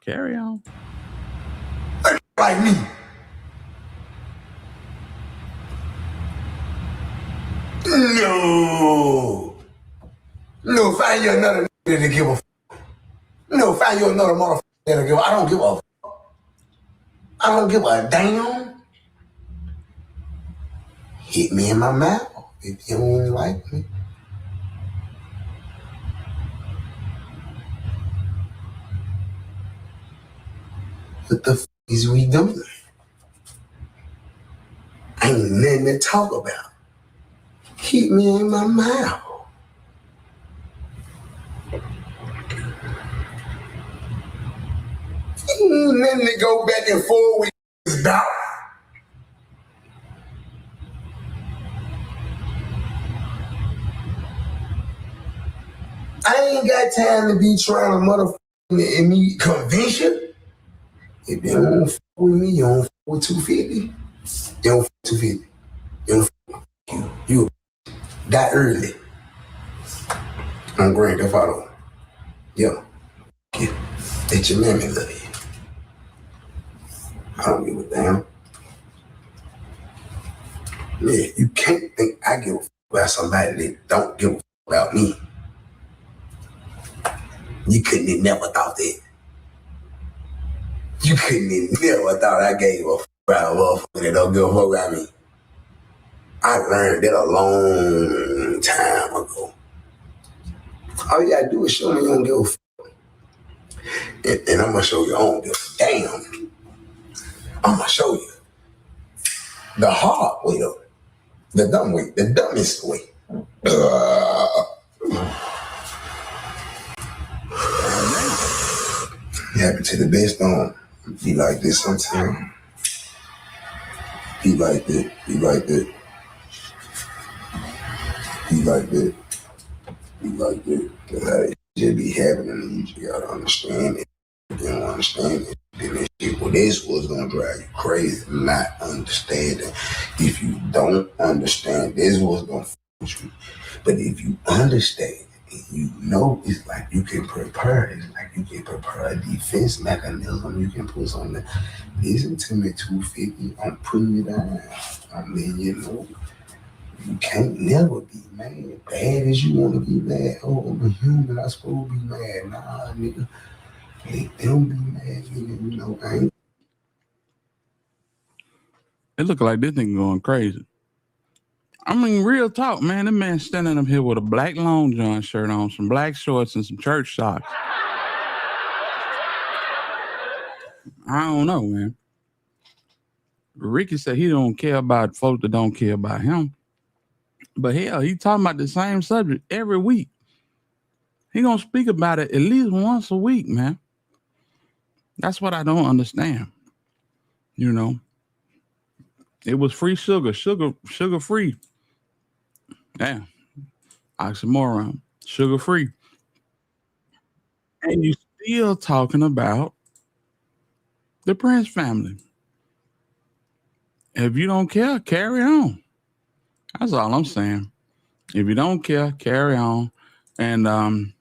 Carry on. Like me. No, find you another nigga to give a fuck. No, find you another motherfucker that'll give a fuck. I don't give a fuck. I don't give a damn. Hit me in my mouth if you don't like me. What the fuck is we doing? Ain't nothing to talk about. Hit me in my mouth. Ain't nothing to go back and forth with about. I ain't got time to be trying to motherfucker and me convince you. If you don't fuck with me, you don't fuck with 250. You don't fuck 250. You don't fuck with you. You die early. I'm Grand Theft Auto. Yeah. Let your mammy love you. I don't give a damn. Yeah, you can't think I give a fuck about somebody that don't give a fuck about me. You couldn't have never thought that. You couldn't have never thought I gave a fuck about a motherfucker that don't give a fuck about me. I learned that a long time ago. All you gotta do is show me you don't give a fuck. And I'm gonna show you I don't give a damn. I'm gonna show you the hard way though. The dumb way. The dumbest way. It happen to the best on. Be like this sometimes. Be like that. Be like that. Be like that. Be like that. Cause just be happening and you just gotta understand it. If you don't understand it, then this shit, well, this was gonna drive you crazy, not understanding. If you don't understand, this was gonna fuck with you. But if you understand, and you know, it's like you can prepare. It's like you can prepare a defense mechanism. You can put something. Listen to me, 250. I'm putting you down. I mean, you know, you can't never be mad. Bad as you want to be mad. Oh, I'm a human. I'm supposed to be mad. Nah, nigga. Let them be mad, nigga. You know, I ain't. It look like this nigga going crazy. I mean, real talk, man. The man standing up here with a black long john shirt on, some black shorts, and some church socks. I don't know, man. Ricky said he don't care about folks that don't care about him. But hell, he talking about the same subject every week. He gonna speak about it at least once a week, man. That's what I don't understand. You know, it was free sugar free. Damn, oxymoron, sugar free. And you still talking about the Prince family. If you don't care, carry on. That's all I'm saying. If you don't care, carry on. And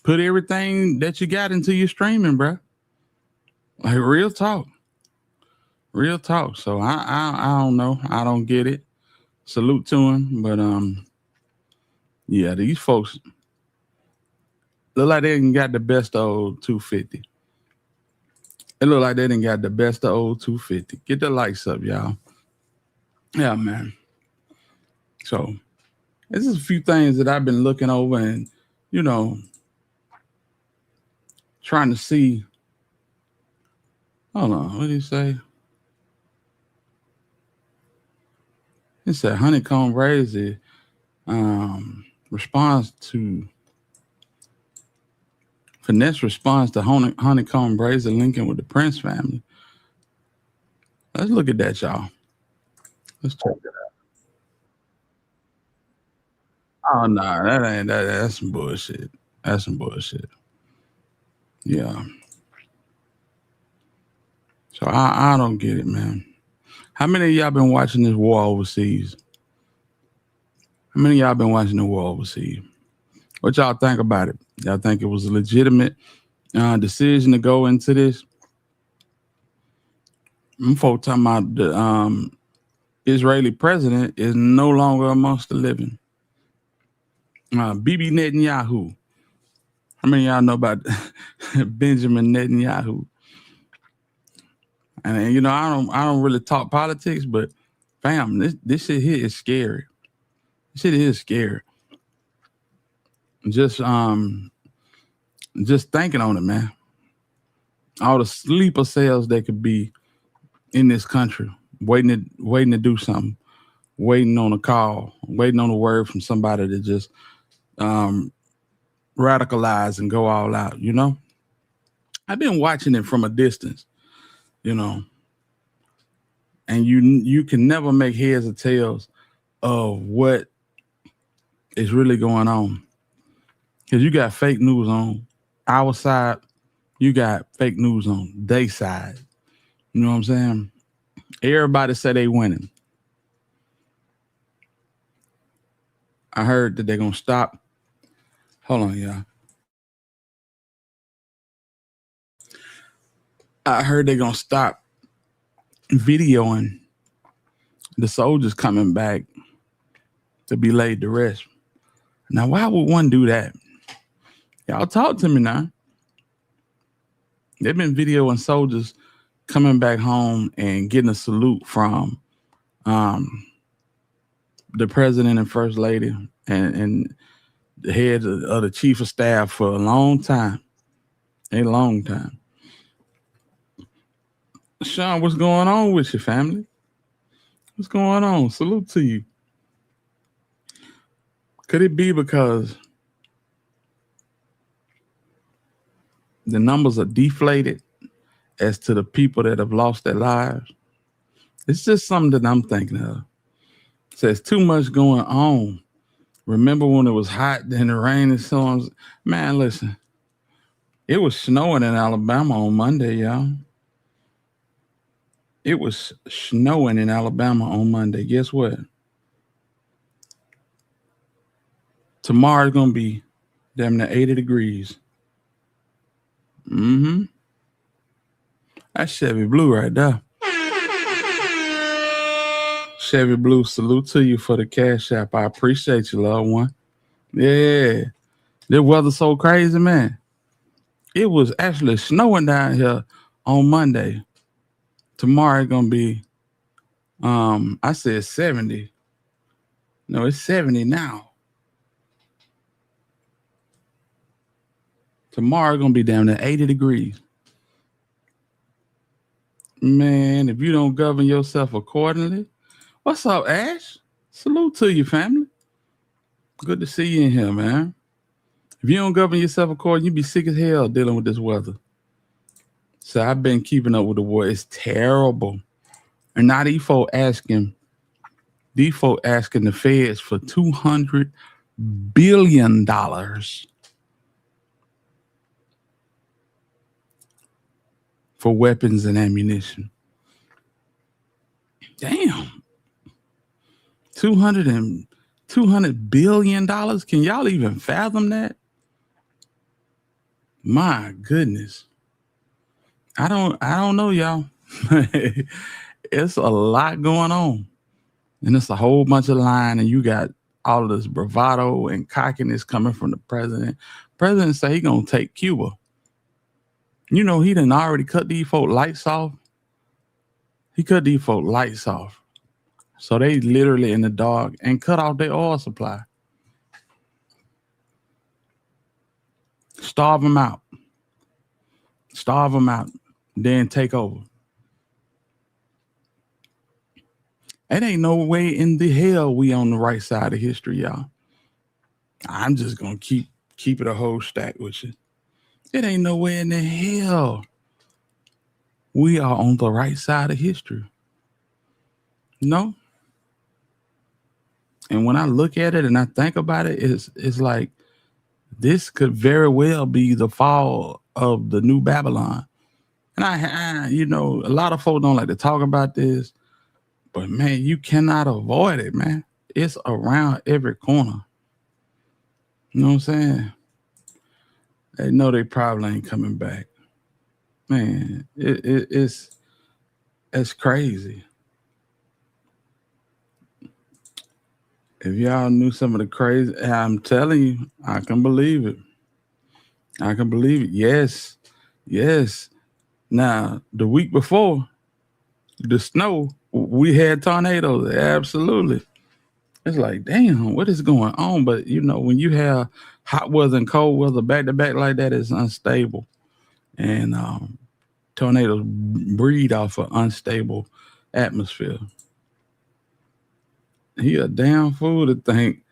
put everything that you got into your streaming, bro. Like real talk. Real talk. So I don't know. I don't get it. Salute to him. But yeah, these folks look like they didn't got the best of old 250. It look like they didn't got the best of old 250. Get the likes up, y'all. Yeah, man. So this is a few things that I've been looking over and, you know, trying to see. Hold on, what did he say? He said Honeycomb Brazy Finesse responds to Honeycomb Brazy linking with the Prince family. Let's look at that, y'all. Let's check it out. Oh no, that ain't that. That's some bullshit. That's some bullshit. Yeah. So I don't get it, man. How many of y'all been watching this war overseas? How many of y'all been watching the war overseas? What y'all think about it? Y'all think it was a legitimate decision to go into this? I'm folk talking about the Israeli president is no longer amongst the living. Bibi Netanyahu. How many of y'all know about Benjamin Netanyahu? And you know, I don't really talk politics, but fam, this shit here is scary. This shit is scary. Just thinking on it, man. All the sleeper cells that could be in this country, waiting to do something, waiting on a call, waiting on a word from somebody to just radicalize and go all out, you know? I've been watching it from a distance, you know, and you can never make heads or tails of what is really going on. Because you got fake news on our side, you got fake news on their side. You know what I'm saying? Everybody say they winning. I heard that they're going to stop. Hold on, y'all. I heard they're going to stop videoing the soldiers coming back to be laid to rest. Now, why would one do that? Y'all talk to me now. They've been videoing soldiers coming back home and getting a salute from the president and first lady and the head of the chief of staff for a long time. A long time. Sean, what's going on with your family? What's going on? Salute to you. Could it be because the numbers are deflated as to the people that have lost their lives? It's just something that I'm thinking of. So there's too much going on. Remember when it was hot, then the rain and so on? Man, listen. It was snowing in Alabama on Monday, y'all. It was snowing in Alabama on Monday. Guess what? Tomorrow's going to be damn near 80 degrees. Mm-hmm. That's Chevy Blue right there. Chevy Blue, salute to you for the Cash App. I appreciate you, loved one. Yeah. The weather's so crazy, man. It was actually snowing down here on Monday. Tomorrow it's gonna be I said 70. No, it's 70 now. Tomorrow it's gonna be down to 80 degrees. Man, if you don't govern yourself accordingly. What's up, Ash? Salute to you, family. Good to see you in here, man. If you don't govern yourself accordingly, you be sick as hell dealing with this weather. So I've been keeping up with the war. It's terrible. And now default asking the feds for $200 billion for weapons and ammunition. Damn. $200 billion? Can y'all even fathom that? My goodness. I don't know, y'all. It's a lot going on. And it's a whole bunch of lying, and you got all this bravado and cockiness coming from the president. President say he gonna take Cuba. You know, he done already cut these folk lights off. He cut these folk lights off. So they literally in the dark and cut off their oil supply. Starve them out. Starve them out. Then take over. It ain't no way in the hell we on the right side of history, y'all. I'm just gonna keep it a whole stack with you. It ain't nowhere in the hell we are on the right side of history. No. And when I look at it and I think about it, it's like this could very well be the fall of the new Babylon. And I you know, a lot of folks don't like to talk about this, but man, you cannot avoid it, man. It's around every corner. You know what I'm saying? They know they probably ain't coming back. Man, it's crazy. If y'all knew some of the crazy, I'm telling you, I can believe it. I can believe it. Yes. Yes. Now, the week before, the snow, we had tornadoes. Absolutely. It's like, damn, what is going on? But, you know, when you have hot weather and cold weather back to back like that, it's unstable. And tornadoes breed off an unstable atmosphere. He a damn fool to think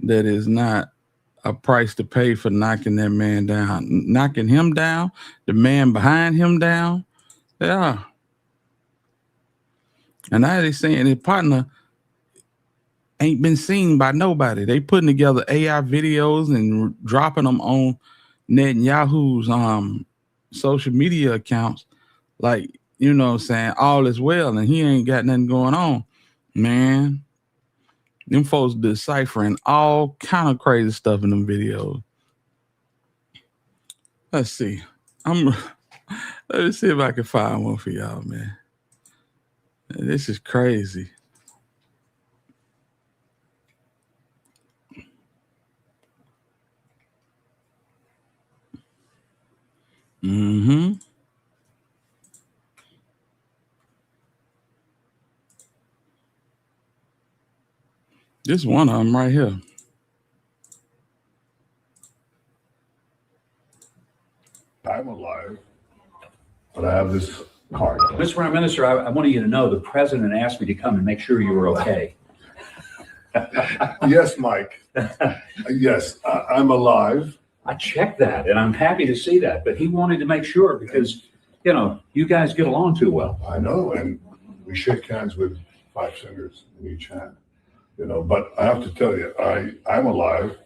that is not a price to pay for knocking that man down. Knocking him down, the man behind him down. Yeah. And now they saying his partner ain't been seen by nobody. They putting together AI videos and dropping them on Netanyahu's social media accounts. Like, you know what I'm saying, all is well and he ain't got nothing going on. Man, them folks deciphering all kind of crazy stuff in them videos. Let's see. Let's see if I can find one for y'all, man. This is crazy. Mm-hmm. This one of them right here. I'm alive, but I have this card. Mr. Prime Minister, I wanted you to know the president asked me to come and make sure you were okay. Yes, Mike. Yes, I'm alive. I checked that, and I'm happy to see that. But he wanted to make sure because, you know, you guys get along too well. I know, and we shake hands with 5 fingers in each hand. You know, but I have to tell you, I'm alive,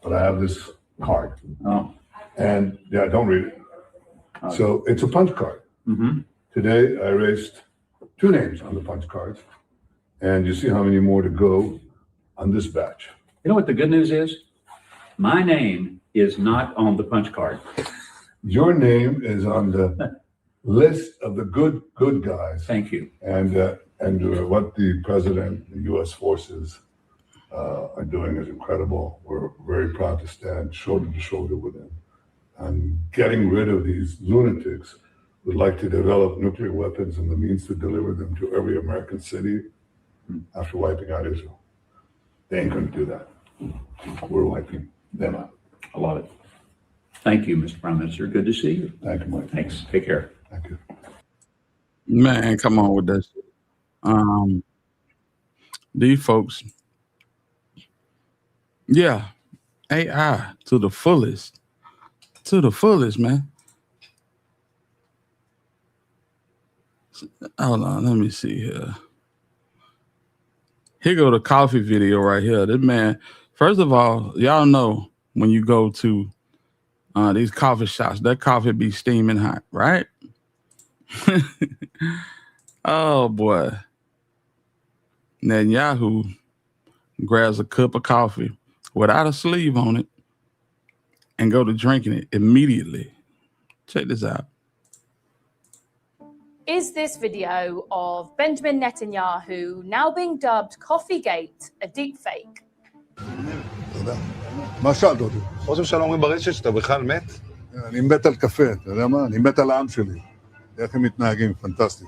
but I have this card. Oh. And yeah, don't read it. So it's a punch card. Mm-hmm. Today I erased 2 names on the punch cards, and you see how many more to go on this batch. You know what the good news is? My name is not on the punch card. Your name is on the list of the good guys. Thank you. And what the president, the U.S. forces are doing is incredible. We're very proud to stand shoulder to shoulder with them. And getting rid of these lunatics who would like to develop nuclear weapons and the means to deliver them to every American city after wiping out Israel. They ain't going to do that. We're wiping them out. I love it. Thank you, Mr. Prime Minister. Good to see you. Thank you, Mike. Thanks. Take care. Thank you. Man, come on with that shit. These folks, yeah, AI to the fullest. To the fullest, man. Hold on, let me see here. Here go the coffee video right here. This man, first of all, y'all know when you go to these coffee shops, that coffee be steaming hot, right? Oh boy. Netanyahu grabs a cup of coffee without a sleeve on it and go to drinking it immediately. Check this out. Is this video of Benjamin Netanyahu, now being dubbed Coffeegate, a deepfake? מה שאלת אותי? ראש הממשלה אומרים ברשת שאתה בכלל מת? אני מת על קפה, אתה יודע מה? אני מת על העם שלי. איך הם מתנהגים, פנטסטי.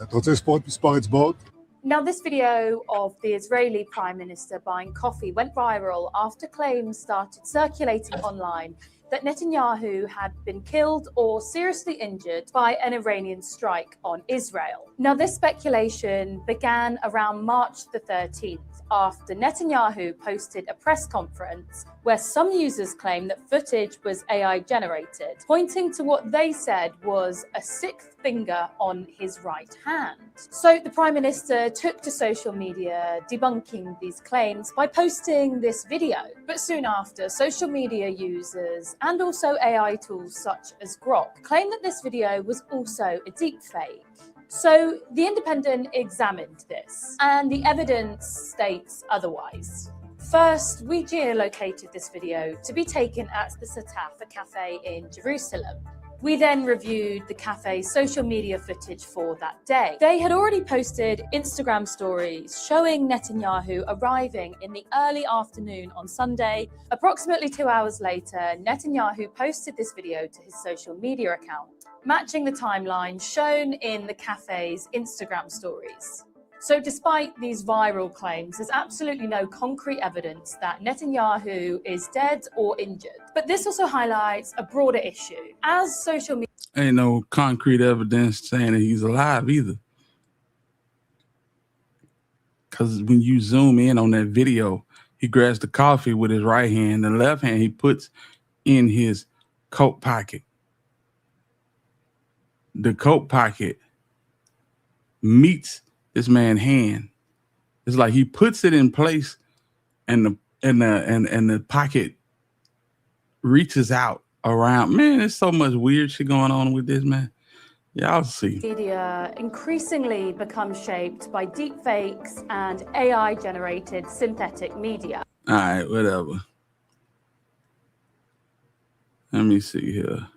אתה רוצה לספור את מספר אצבעות? Now, this video of the Israeli Prime Minister buying coffee went viral after claims started circulating online that Netanyahu had been killed or seriously injured by an Iranian strike on Israel. Now, this speculation began around March the 13th, after Netanyahu posted a press conference where some users claim that footage was AI generated, pointing to what they said was a sixth finger on his right hand. So the Prime Minister took to social media debunking these claims by posting this video. But soon after, social media users and also AI tools such as Grok claimed that this video was also a deepfake. So The Independent examined this, and the evidence states otherwise. First, we geolocated this video to be taken at the Sataf, a cafe in Jerusalem. We then reviewed the cafe's social media footage for that day. They had already posted Instagram stories showing Netanyahu arriving in the early afternoon on Sunday. Approximately 2 hours later, Netanyahu posted this video to his social media account, matching the timeline shown in the cafe's Instagram stories. So despite these viral claims, there's absolutely no concrete evidence that Netanyahu is dead or injured. But this also highlights a broader issue. As social media... Ain't no concrete evidence saying that he's alive either. Because when you zoom in on that video, he grabs the coffee with his right hand. The left hand he puts in his coat pocket. The coat pocket meets this man's hand. It's like he puts it in place, and the pocket reaches out around. Man, there's so much weird shit going on with this, man. Y'all see. Media increasingly becomes shaped by deepfakes and AI-generated synthetic media. All right, whatever. Let me see here.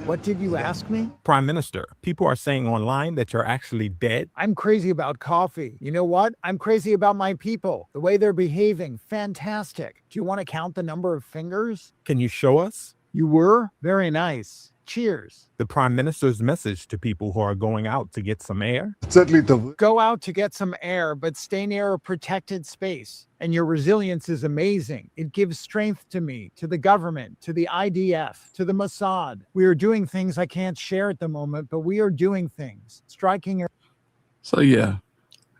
What did you ask me? Prime Minister, people are saying online that you're actually dead. I'm crazy about coffee. You know what? I'm crazy about my people. The way they're behaving. Fantastic. Do you want to count the number of fingers? Can you show us? You were? Very nice. Cheers. The Prime Minister's message to people who are going out to get some air? Go out to get some air, but stay near a protected space. And your resilience is amazing. It gives strength to me, to the government, to the IDF, to the Mossad. We are doing things I can't share at the moment, but we are doing things. Striking. So yeah,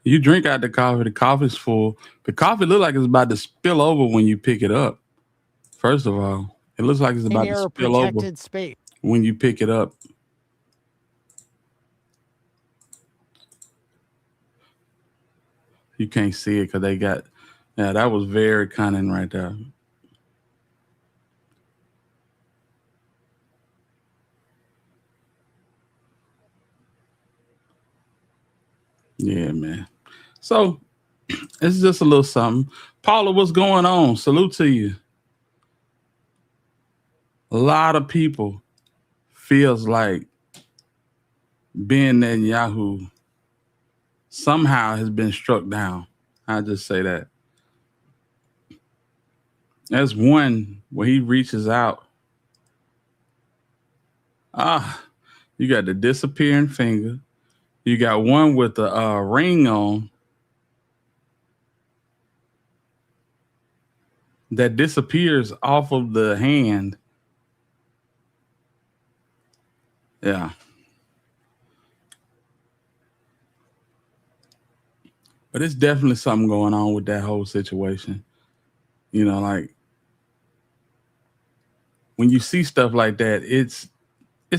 you drink out the coffee's full. The coffee looks like it's about to spill over when you pick it up. First of all, it looks like it's about to spill over space. When you pick it up. You can't see it because they got, yeah, that was very cunning right there. Yeah, man. So it's just a little something. Paula, what's going on? Salute to you. A lot of people feels like Ben Netanyahu somehow has been struck down. I'll just say that. There's one where he reaches out. You got the disappearing finger. You got one with the ring on that disappears off of the hand. Yeah. But it's definitely something going on with that whole situation. You know, like when you see stuff like that, it's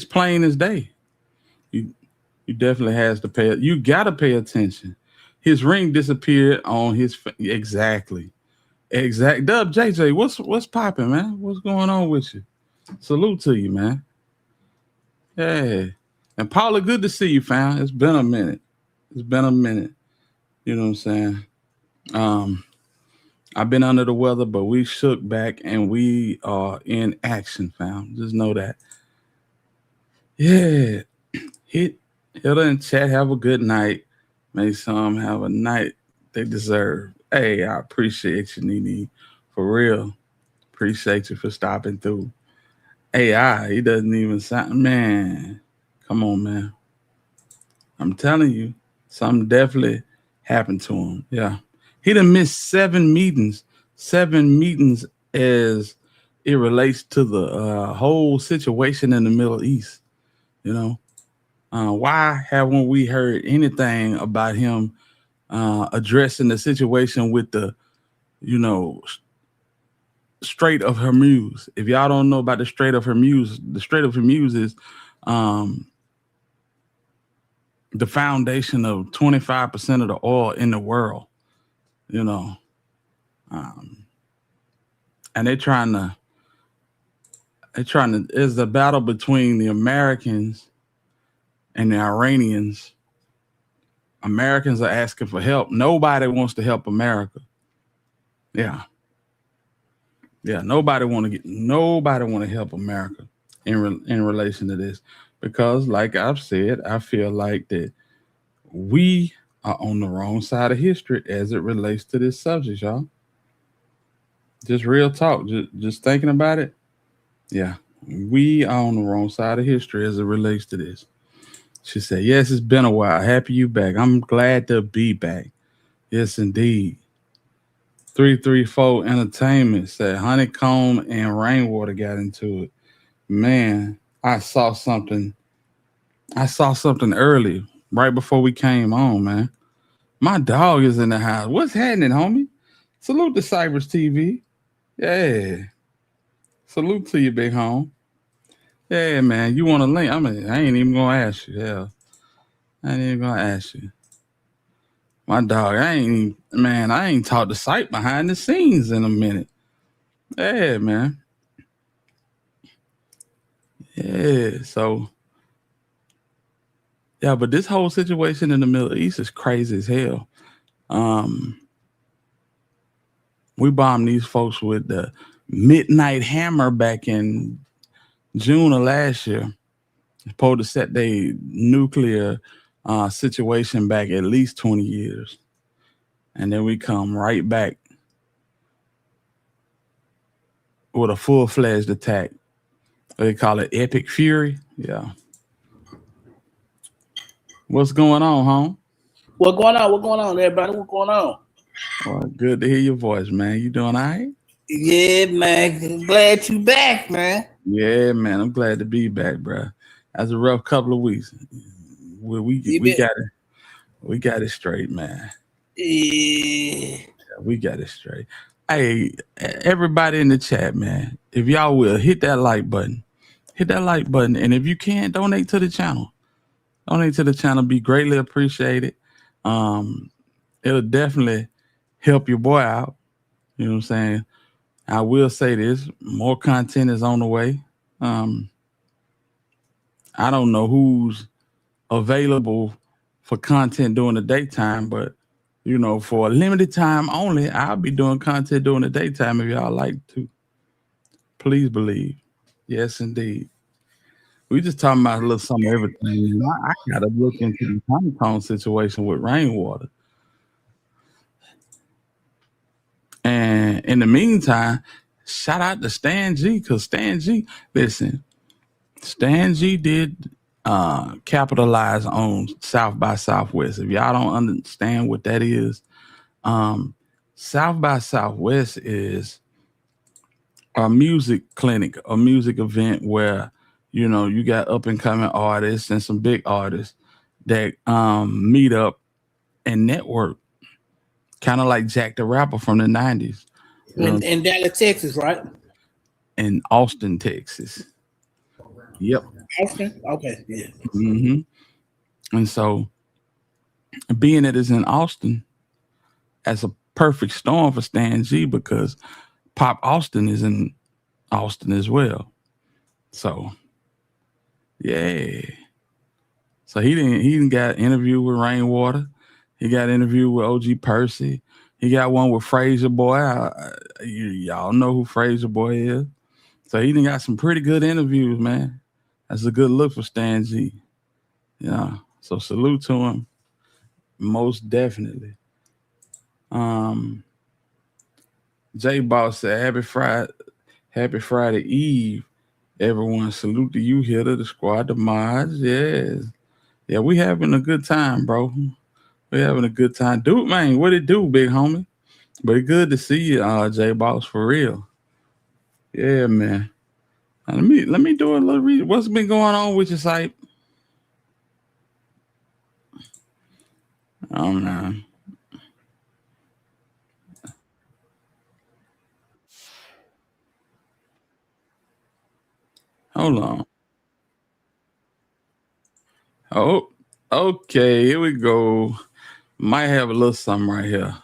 plain as day. You definitely has to pay. You got to pay attention. His ring disappeared on his exactly. Dub JJ, what's popping, man? What's going on with you? Salute to you, man. Yeah. And Paula, good to see you, fam. It's been a minute. You know what I'm saying? I've been under the weather, but we shook back and we are in action, fam. Just know that. Yeah. Hit her in chat. Have a good night. May some have a night they deserve. Hey, I appreciate you, Nene. For real. Appreciate you for stopping through. AI, he doesn't even sound, man. Come on, man. I'm telling you, something definitely happened to him. Yeah. He done missed 7 meetings as it relates to the whole situation in the Middle East. You know, why haven't we heard anything about him addressing the situation with the, Strait of Hormuz? If y'all don't know about the Strait of Hormuz, the Strait of Hormuz is the foundation of 25% of the oil in the world, and they're trying to, it's a battle between the Americans and the Iranians. Americans are asking for help. Nobody wants to help America. Yeah. Nobody want to help America in relation to this, because, like I've said, I feel like that we are on the wrong side of history as it relates to this subject, y'all. Just real talk. Just thinking about it. Yeah, we are on the wrong side of history as it relates to this. She said, yes, it's been a while. Happy you back. I'm glad to be back. Yes, indeed. 334 Entertainment said Honeycomb and Rainwater got into it. Man, I saw something early, right before we came on, man. My dog is in the house. What's happening, homie? Salute to Cybers TV. Yeah. Salute to you, big home. Yeah, man. You want a link? I ain't even gonna ask you. Yeah. I ain't even gonna ask you. My dog, I ain't talked to Sight behind the scenes in a minute. Yeah, man. Yeah, so yeah, but this whole situation in the Middle East is crazy as hell. We bombed these folks with the Midnight Hammer back in June of last year. Supposed to set their nuclear situation back at least 20 years. And then we come right back with a full-fledged attack. They call it Epic Fury. Yeah. What's going on, home? What's going on, everybody? What's going on? Well, good to hear your voice, man. You doing all right? Yeah, man. Glad you back, man. Yeah, man. I'm glad to be back, bro. That's a rough couple of weeks. We got it straight, man. Yeah, we got it straight. Hey, everybody in the chat, man, if y'all will hit that like button, and if you can, donate to the channel. Be greatly appreciated. It'll definitely help your boy out. You know what I'm saying? I will say this: more content is on the way. I don't know who's available for content during the daytime, but for a limited time only, I'll be doing content during the daytime if y'all like to. Please believe. Yes, indeed. We just talking about a little something, everything. I gotta look into the Honeycomb situation with Rainwater. And in the meantime, shout out to Stan G, because Stan G did capitalize on South by Southwest. If y'all don't understand what that is, South by Southwest is a music clinic, a music event where you got up and coming artists and some big artists that meet up and network, kind of like Jack the Rapper from the 90s. In Dallas, Texas, right? In Austin, Texas. Yep. Austin? Okay, yeah. Mm-hmm. And so, being that it's in Austin, that's a perfect storm for Stan G, because Pop Austin is in Austin as well. So, yeah. So he didn't got interview with Rainwater. He got interview with OG Percy. He got one with Fraser Boy. Y'all know who Fraser Boy is. So he done got some pretty good interviews, man. That's a good look for Stan G. Yeah. So salute to him. Most definitely. J Boss said, Happy Friday Eve. Everyone, salute to you here to the squad, the mods. Yes. Yeah, we having a good time, bro. We having a good time. Dude, man, what it do, big homie? But it's good to see you, J Boss, for real. Yeah, man. Let me do a little read. What's been going on with your site? Oh man. Hold on. Oh, okay. Here we go. Might have a little something right here.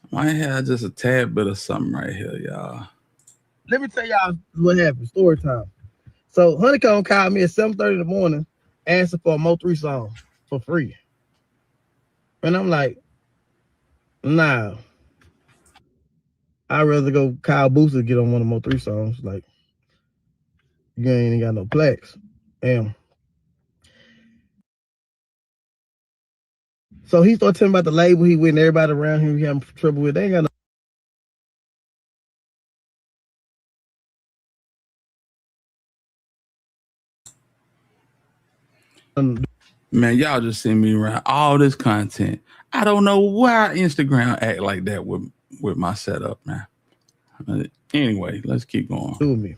Might have just a tad bit of something right here, y'all. Let me tell y'all what happened. Story time. So Honeycomb called me at 7:30 in the morning, asking for a Mo3 song for free. And I'm like, nah. I'd rather go call Boosie to get on one of Mo3 songs. Like, you ain't got no plaques. Damn. So he started telling me about the label he with and everybody around him he having trouble with. They ain't got no. Man, y'all just send me around all this content. I don't know why Instagram act like that with my setup, man. Anyway, let's keep going. Do with me.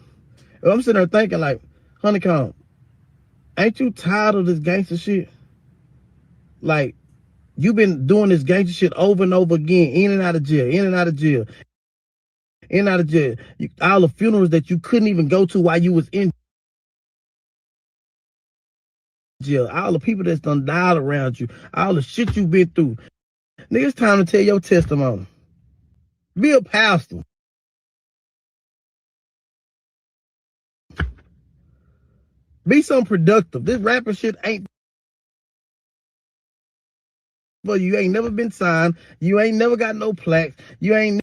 I'm sitting there thinking like, Honeycomb, ain't you tired of this gangster shit? Like, you've been doing this gangster shit over and over again, in and out of jail, in and out of jail, in and out of jail. All the funerals that you couldn't even go to while you was in jail, all the people that's done died around you, all the shit you've been through. Nigga, it's time to tell your testimony. Be a pastor. Be something productive. This rapping shit ain't for you. You ain't never been signed. You ain't never got no plaques. You ain't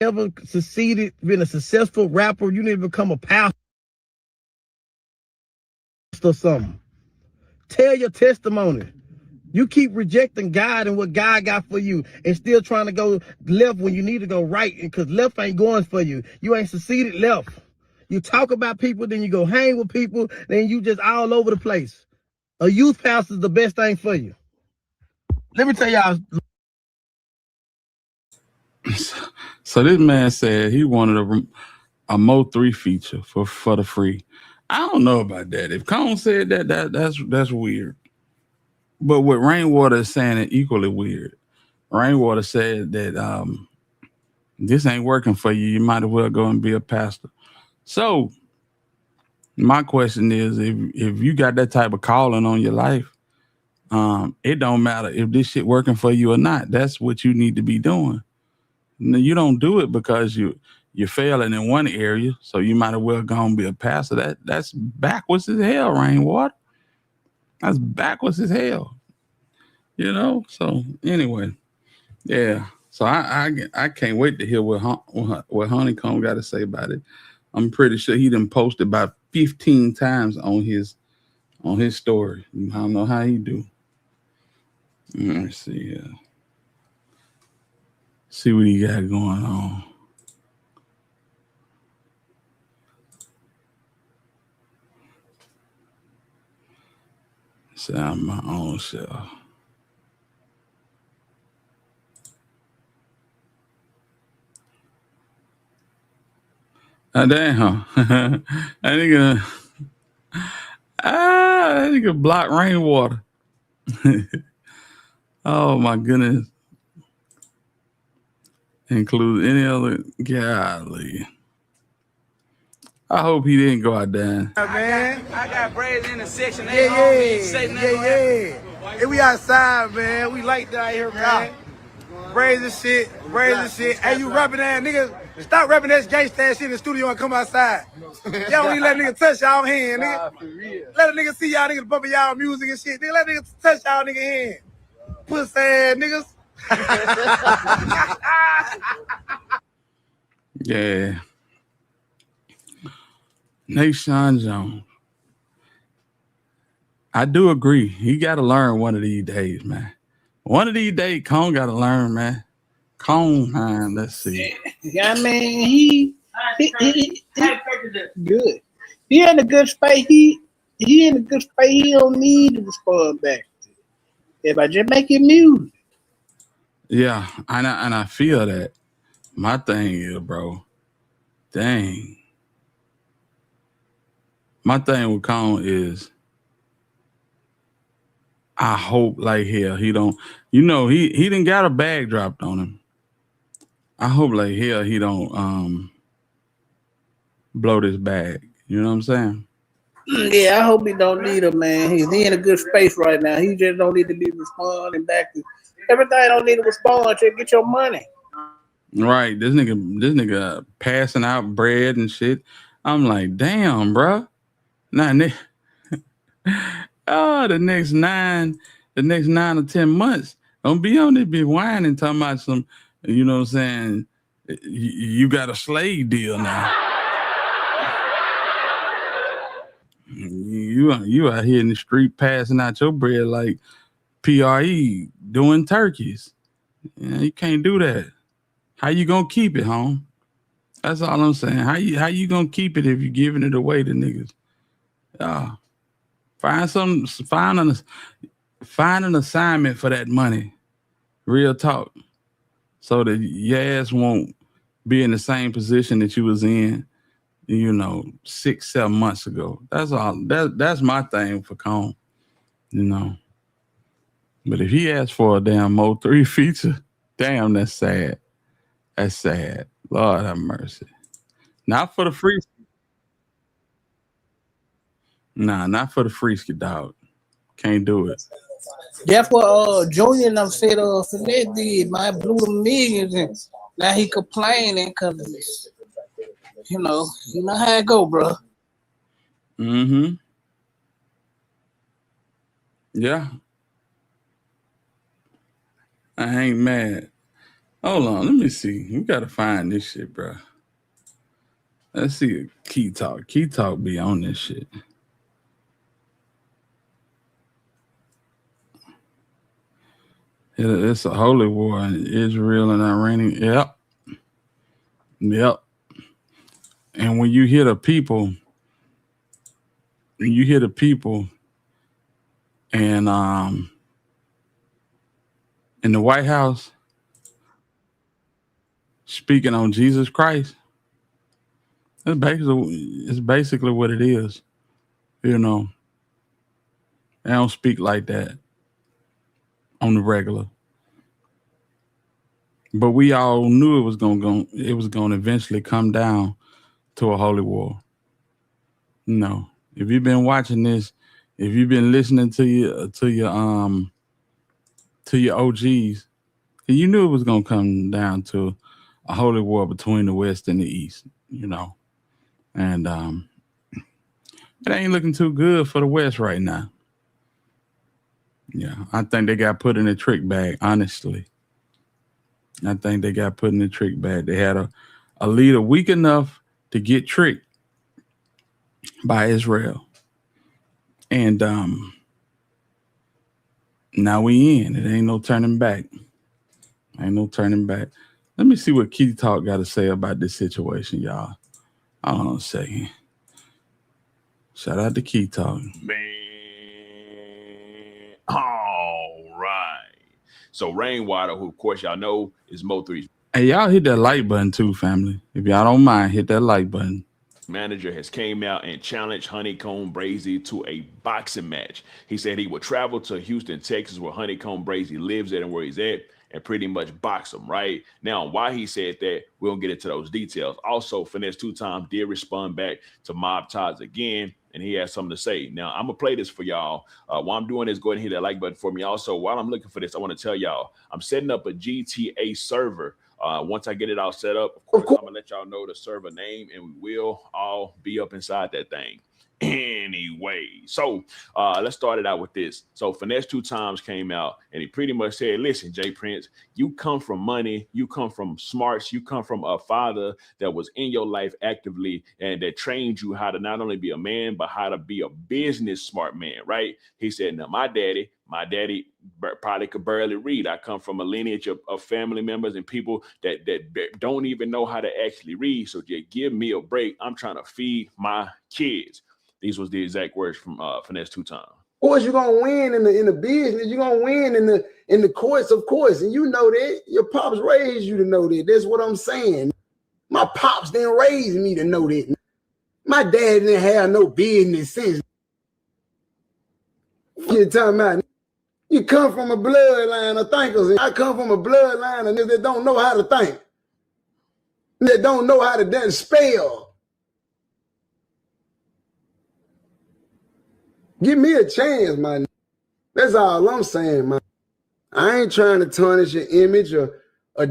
never succeeded, been a successful rapper. You need to become a pastor or something. Tell your testimony. You keep rejecting God and what God got for you and still trying to go left when you need to go right because left ain't going for you. You ain't succeeded left. You talk about people, then you go hang with people, then you just all over the place. A youth pastor is the best thing for you. Let me tell y'all. So this man said he wanted a Mo3 feature for the free. I don't know about that. If Cone said that's weird. But what Rainwater is saying is equally weird. Rainwater said that this ain't working for you. You might as well go and be a pastor. So my question is, if you got that type of calling on your life, it don't matter if this shit working for you or not. That's what you need to be doing. You don't do it because you're failing in one area, so you might as well go and be a pastor. That's backwards as hell, Rainwater. That's backwards as hell. You know. So anyway, yeah. So I can't wait to hear what Honeycomb got to say about it. I'm pretty sure he done posted about 15 times on his story. I don't know how he do. Let me see here. See what he got going on. Sound my own self. Damn. that nigga block Rainwater. Oh my goodness. Include any other golly. I hope he didn't go out there. Man, I got Brazy in the section. Yeah. And we outside, man. We like that here, man. Brazy shit. Hey, you rapping that nigga? Stop rapping that gangsta ass shit in the studio and come outside. Y'all don't even let nigga touch y'all hand, nigga. Let a nigga see y'all niggas bumping y'all music and shit. Nigga, let nigga touch y'all nigga hand. Pussy ass niggas. Yeah. Nation Jones. I do agree. He got to learn one of these days, man. One of these days, Cone got to learn, man. Cone, man, let's see. Yeah, man, he good. He in a good space. He in a good space. He don't need to respond back. If I just make it music. Yeah, and I feel that. My thing is, bro, dang. My thing with Cone is, I hope like hell he don't, he didn't got a bag dropped on him. I hope like hell he don't blow this bag. You know what I'm saying? Yeah, I hope he don't need him, man. He in a good space right now. He just don't need to be responding back to everything. Don't need to respond. Just get your money. Right. This nigga passing out bread and shit. I'm like, damn, bro. Now, the next 9 or 10 months, don't be on this be whining, talking about some, you know what I'm saying? You got a slave deal now. You out here in the street passing out your bread like PRE doing turkeys. You can't do that. How you gonna keep it, home? That's all I'm saying. How you gonna keep it if you giving it away to niggas? Find an assignment for that money. Real talk. So that your ass won't be in the same position that you was in, 6-7 months ago. That's all. That's my thing for Cone, But if he asked for a damn Mo 3 feature, damn, that's sad. That's sad. Lord have mercy. Not for the free. Nah, not for the freaky dog. Can't do it. That's what Junior and them said Finesse did, man. Blew the millions and now he complaining because you know how it go, bro. Mm-hmm. Yeah. I ain't mad. Hold on, let me see. We gotta find this shit, bro. Let's see Key Talk. Key Talk be on this shit. It's a holy war in Israel and Iran. Yep. And when you hear the people, and in the White House speaking on Jesus Christ, it's basically what it is. They don't speak like that on the regular. But we all knew it was gonna eventually come down to a holy war. If you've been watching this, if you've been listening to your OGs, you knew it was gonna come down to a holy war between the West and the East, and it ain't looking too good for the West right now. Yeah, I think they got put in a trick bag, honestly. I think they got put in a trick bag. They had a leader weak enough to get tricked by Israel. And now we in. It ain't no turning back. Let me see what Key Talk got to say about this situation, y'all. Hold on a second. Shout out to Key Talk. All right. So Rainwater, who of course y'all know is Mo 3's Hey, y'all hit that like button too, family. If y'all don't mind, hit that like button. manager has came out and challenged Honeycomb Brazy to a boxing match. He said he would travel to Houston, Texas, where Honeycomb Brazy lives at and where he's at, and pretty much box him, right? Now, why he said that, we'll get into those details. Also, Finesse 2 Times did respond back to Mob Tods again, and he has something to say. Now, I'm going to play this for y'all. While I'm doing this, go ahead and hit that like button for me. Also, while I'm looking for this, I want to tell y'all, I'm setting up a GTA server. Once I get it all set up, of course, I'm going to let y'all know the server name, and we will all be up inside that thing. Anyway, so let's start it out with this. So Finesse 2 Times came out and he pretty much said, listen, Jay Prince, you come from money, you come from smarts, you come from a father that was in your life actively and that trained you how to not only be a man, but how to be a business smart man, right? He said, now my daddy probably could barely read. I come from a lineage of family members and people that don't even know how to actually read. So just give me a break. I'm trying to feed my kids. These was the exact words from Finesse 2 Times. Of course, you're gonna win in the business. You're gonna win in in the courts, of course, and you know that. Your pops raised you to know that. That's what I'm saying. My pops didn't raise me to know that. My dad didn't have no business sense. You're talking about, you come from a bloodline of thinkers. I come from a bloodline of niggas that don't know how to think. That don't know how to spell. Give me a chance, man. That's all I'm saying, man. I ain't trying to tarnish your image or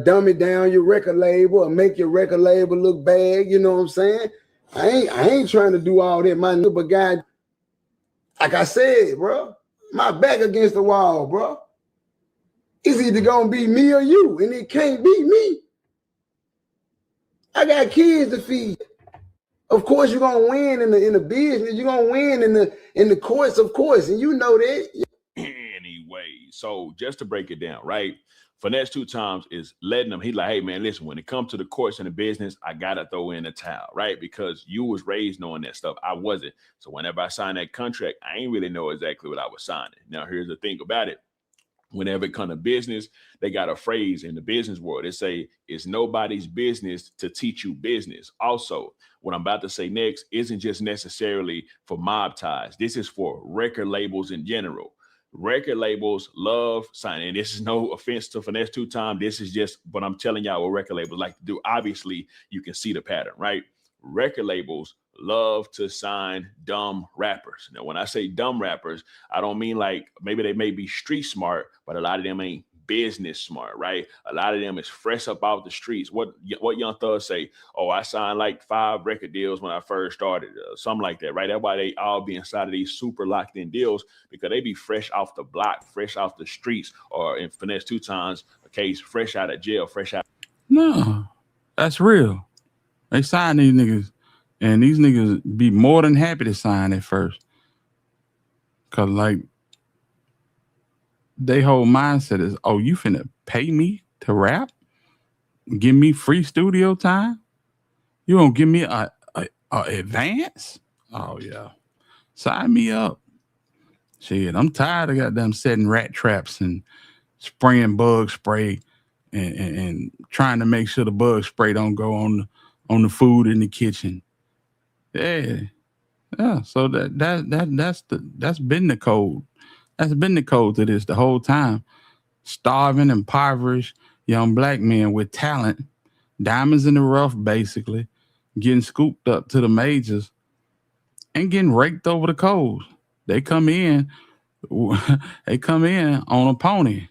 dumb it down your record label or make your record label look bad. You know what I'm saying? I ain't trying to do all that, my nigga. But God, like I said, bro, my back against the wall, bro. It's either gonna be me or you, and it can't be me. I got kids to feed. Of course, you're gonna win in the business. You're gonna win in the courts, of course, and you know that. Anyway, so just to break it down, right? Finesse 2 Times is letting them. He's like, hey man, listen, when it comes to the courts and the business, I gotta throw in the towel, right? Because you was raised knowing that stuff. I wasn't. So whenever I signed that contract, I ain't really know exactly what I was signing. Now, here's the thing about it. Whenever it comes to business, they got a phrase in the business world. They say, it's nobody's business to teach you business. Also, what I'm about to say next isn't just necessarily for mob ties. This is for record labels in general. Record labels love signing. And this is no offense to Finesse 2 Times. This is just what I'm telling y'all what record labels like to do. Obviously, you can see the pattern, right? Record labels love to sign dumb rappers. Now, when I say dumb rappers, I don't mean like maybe they may be street smart, but a lot of them ain't business smart, right? A lot of them is fresh up off the streets. What Young Thug say? Oh, I signed like 5 record deals when I first started, something like that, right? That's why they all be inside of these super locked in deals, because they be fresh off the block, fresh off the streets, or in Finesse 2 Times a case, fresh out of jail, fresh out. No, that's real. They sign these niggas, and these niggas be more than happy to sign at first. Cause like they whole mindset is, oh, you finna pay me to rap? Give me free studio time? You gonna give me a advance? Oh yeah. Sign me up. Shit, I'm tired of goddamn setting rat traps and spraying bug spray and trying to make sure the bug spray don't go on the food in the kitchen. Yeah. So that's been the code. That's been the code to this the whole time. Starving, impoverished young black men with talent, diamonds in the rough, basically, getting scooped up to the majors and getting raked over the coals. They come in on a pony,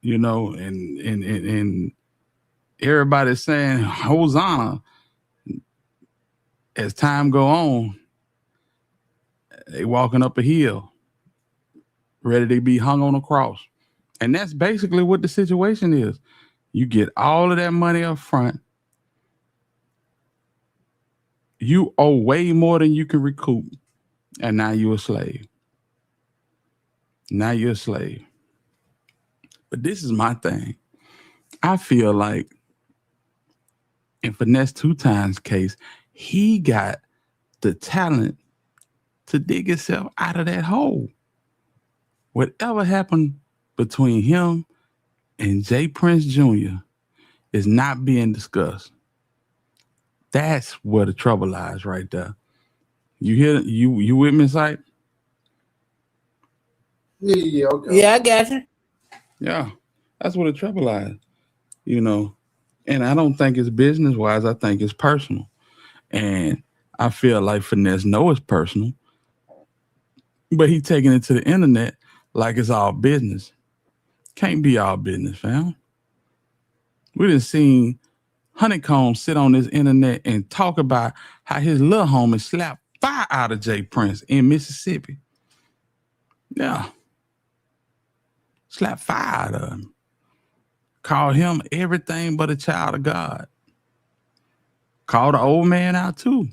you know, and everybody's saying Hosanna. As time go on, they walking up a hill, ready to be hung on a cross. And that's basically what the situation is. You get all of that money up front. You owe way more than you can recoup. And now you're a slave. Now you're a slave. But this is my thing. I feel like in Finesse 2 Times case, he got the talent to dig himself out of that hole. Whatever happened between him and J. Prince Jr. is not being discussed. That's where the trouble lies right there. You hear you with me, Sight? Yeah, okay. Yeah, I got you. Yeah, that's where the trouble lies, you know. And I don't think it's business-wise. I think it's personal. And I feel like Finesse knows it's personal, but he taking it to the internet like it's all business. Can't be all business, fam. We done seen Honeycomb sit on this internet and talk about how his little homie slapped fire out of J. Prince in Mississippi. Yeah. Slapped fire out of him. Called him everything but a child of God. Called the old man out too.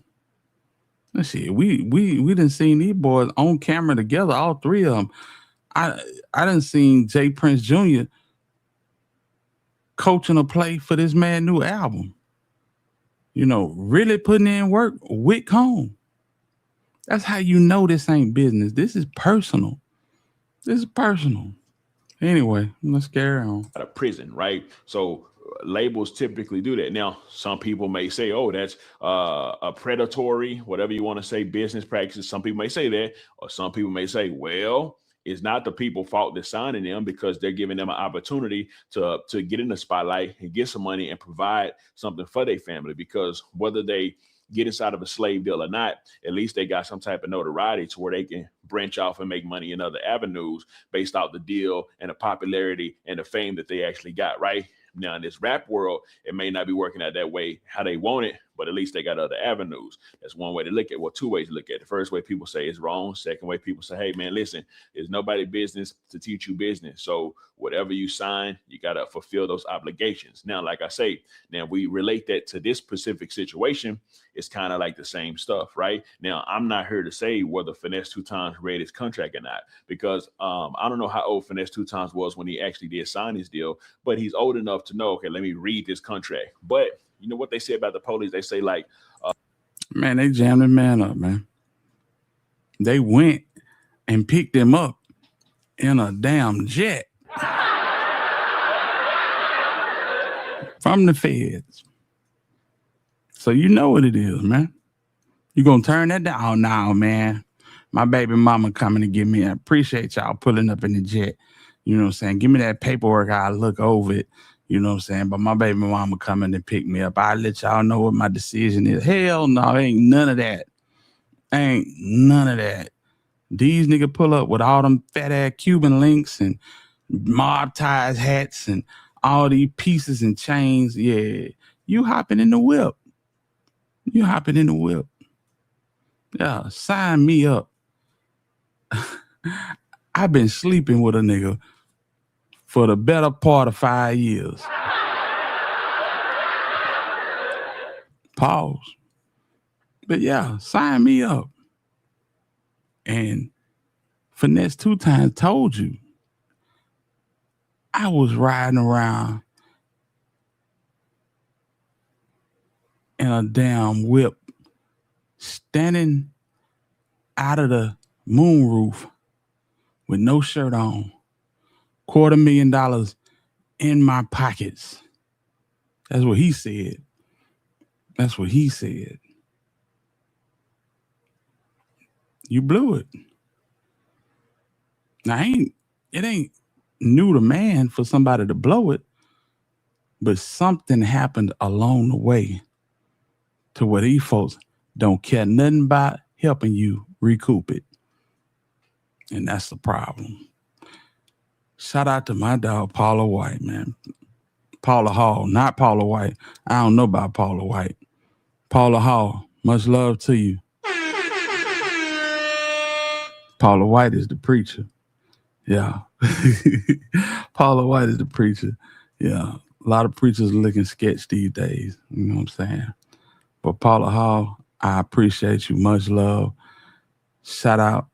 Let's see, we done seen these boys on camera together, all 3 of them. I done seen J. Prince Jr. coaching a play for this man new album. You know, really putting in work with Cone. That's how you know this ain't business. This is personal. This is personal. Anyway, let's carry on. Out of prison, right? So labels typically do that. Now, some people may say, oh, that's a predatory, whatever you want to say, business practices. Some people may say that, or some people may say, well, it's not the people's fault that's signing them because they're giving them an opportunity to get in the spotlight and get some money and provide something for their family. Because whether they get inside of a slave deal or not, at least they got some type of notoriety to where they can branch off and make money in other avenues based off the deal and the popularity and the fame that they actually got, right? Now in this rap world, it may not be working out that way how they want it, but at least they got other avenues. That's one way to look at it. Well, two ways to look at it. The first way people say it's wrong. Second way people say, hey man, listen, it's nobody's business to teach you business. So whatever you sign, you got to fulfill those obligations. Now, like I say, now we relate that to this specific situation. It's kind of like the same stuff, right? Now, I'm not here to say whether Finesse 2 Times read his contract or not, because I don't know how old Finesse 2 Times was when he actually did sign his deal, but he's old enough to know, okay, let me read this contract. But you know what they say about the police? They say like, man, they jammed the man up, man. They went and picked him up in a damn jet from the feds. So you know what it is, man. You gonna turn that down? Oh, no, man. My baby mama coming to get me. I appreciate y'all pulling up in the jet. You know what I'm saying? Give me that paperwork. I'll look over it. You know what I'm saying? But my baby mama coming to pick me up. I'll let y'all know what my decision is. Hell no, ain't none of that. Ain't none of that. These niggas pull up with all them fat ass Cuban links and mob ties hats and all these pieces and chains. Yeah, you hopping in the whip. You hopping in the whip. Yeah, sign me up. I've been sleeping with a nigga for the better part of 5 years. Pause. But yeah, sign me up. And Finesse 2 Times told you I was riding around in a damn whip, standing out of the moonroof with no shirt on, $250,000 in my pockets. That's what he said. That's what he said. You blew it. Now, it ain't new to man for somebody to blow it, but something happened along the way to where these folks don't care nothing about helping you recoup it. And that's the problem. Shout out to my dog, Paula White, man. Paula Hall, not Paula White. I don't know about Paula White. Paula Hall, much love to you. Paula White is the preacher. Yeah. Paula White is the preacher. Yeah. A lot of preachers looking sketch these days. You know what I'm saying? But Paula Hall, I appreciate you. Much love. Shout out.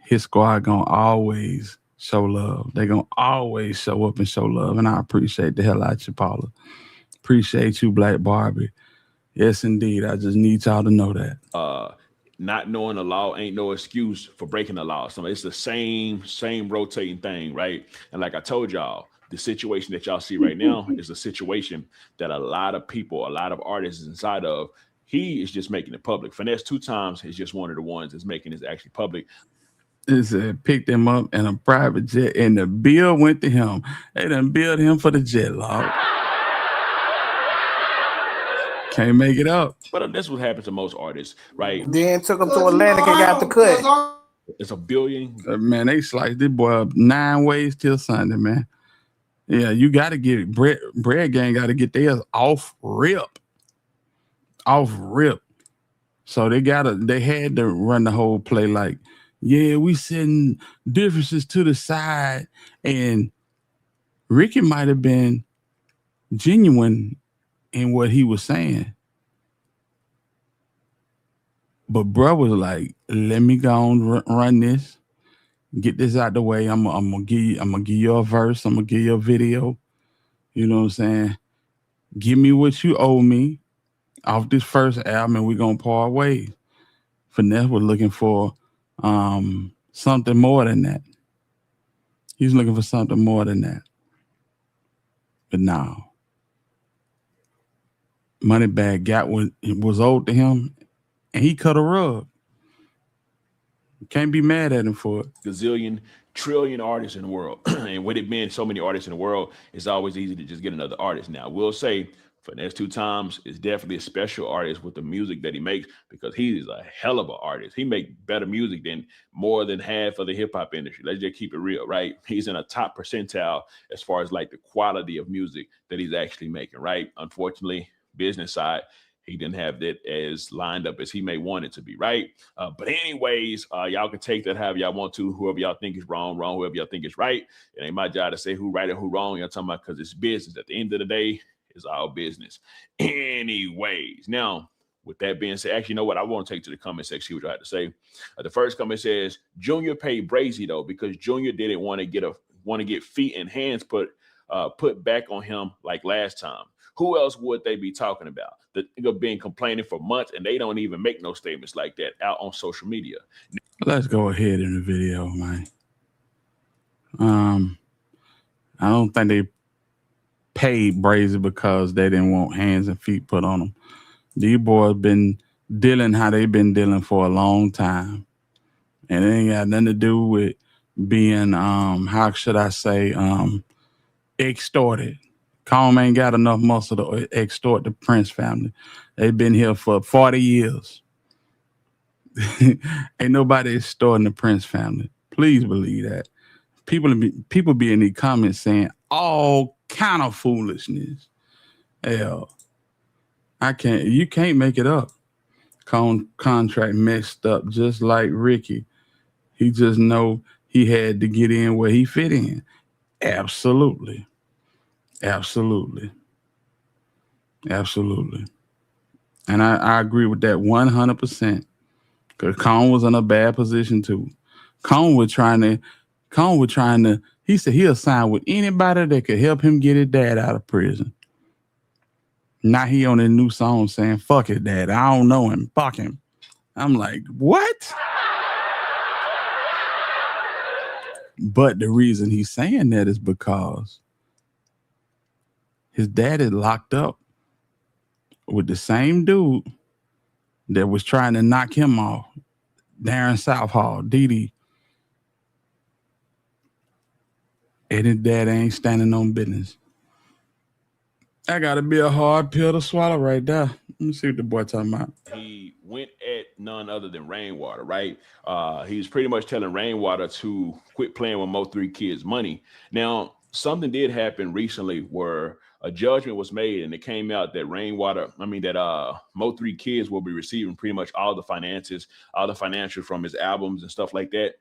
His squad gonna always show love. They gonna always show up and show love. And I appreciate the hell out you, Paula. Appreciate you, Black Barbie. Yes, indeed. I just need y'all to know that. Not knowing the law ain't no excuse for breaking the law. So it's the same rotating thing, right? And like I told y'all, the situation that y'all see right now is a situation that a lot of people, a lot of artists is inside of. He is just making it public. Finesse 2 Times is just one of the ones that's making this actually public. It picked him up in a private jet, and the bill went to him. They done billed him for the jet log. Can't make it up. But that's what happens to most artists, right? Then took him to Atlantic and got the cut. It's $1 billion. Man, they sliced this boy up 9 ways till Sunday, man. Yeah, you got to get it. Bread Gang got to get theirs off rip. Off rip. So they had to run the whole play like, yeah, we setting differences to the side. And Ricky might have been genuine in what he was saying. But bro was like, let me go on run this. Get this out the way. I'm gonna give you a verse. I'm gonna give you a video. You know what I'm saying? Give me what you owe me off this first album, and we're gonna part ways. Finesse was looking for something more than that. He's looking for something more than that. But no. Moneybagg got what was owed to him, and he cut a rug. Can't be mad at him for it. Gazillion, trillion artists in the world. And with it being so many artists in the world, it's always easy to just get another artist. Now, we'll say Finesse 2 Times is definitely a special artist with the music that he makes because he is a hell of an artist. He makes better music than more than half of the hip hop industry. Let's just keep it real, right? He's in a top percentile as far as like the quality of music that he's actually making, right? Unfortunately, business side, he didn't have that as lined up as he may want it to be, right? But anyways, y'all can take that however y'all want to. Whoever y'all think is wrong, whoever y'all think is right. It ain't my job to say who right and who wrong. Y'all talking about because it's business. At the end of the day, it's all business. Anyways, now, with that being said, actually, you know what? I want to take to the comment section, see what I had to say. The first comment says, Junior paid Brazy, though, because Junior didn't want to get feet and hands put back on him like last time. Who else would they be talking about? The nigga been complaining for months and they don't even make no statements like that out on social media. Let's go ahead in the video, man. I don't think they paid Brazy because they didn't want hands and feet put on them. These boys been dealing how they been dealing for a long time. And it ain't got nothing to do with being, how should I say, extorted. Comb ain't got enough muscle to extort the Prince family. They've been here for 40 years. Ain't nobody extorting the Prince family. Please believe that. People be in the comments saying all kind of foolishness. Hell, you can't make it up. Contract messed up just like Ricky. He just know he had to get in where he fit in. Absolutely. Absolutely. Absolutely. And I agree with that 100%. Because Cone was in a bad position too. Cone was trying to, he said he'll sign with anybody that could help him get his dad out of prison. Now he on a new song saying, fuck his dad. I don't know him. Fuck him. I'm like, what? But the reason he's saying that is because his dad is locked up with the same dude that was trying to knock him off, Darren Southall, Didi. And his dad ain't standing on business. That gotta be a hard pill to swallow right there. Let me see what the boy talking about. He went at none other than Rainwater, right? He's pretty much telling Rainwater to quit playing with Mo3 kids' money. Now, something did happen recently where a judgment was made and it came out that Mo3 kids will be receiving pretty much all the financials from his albums and stuff like that.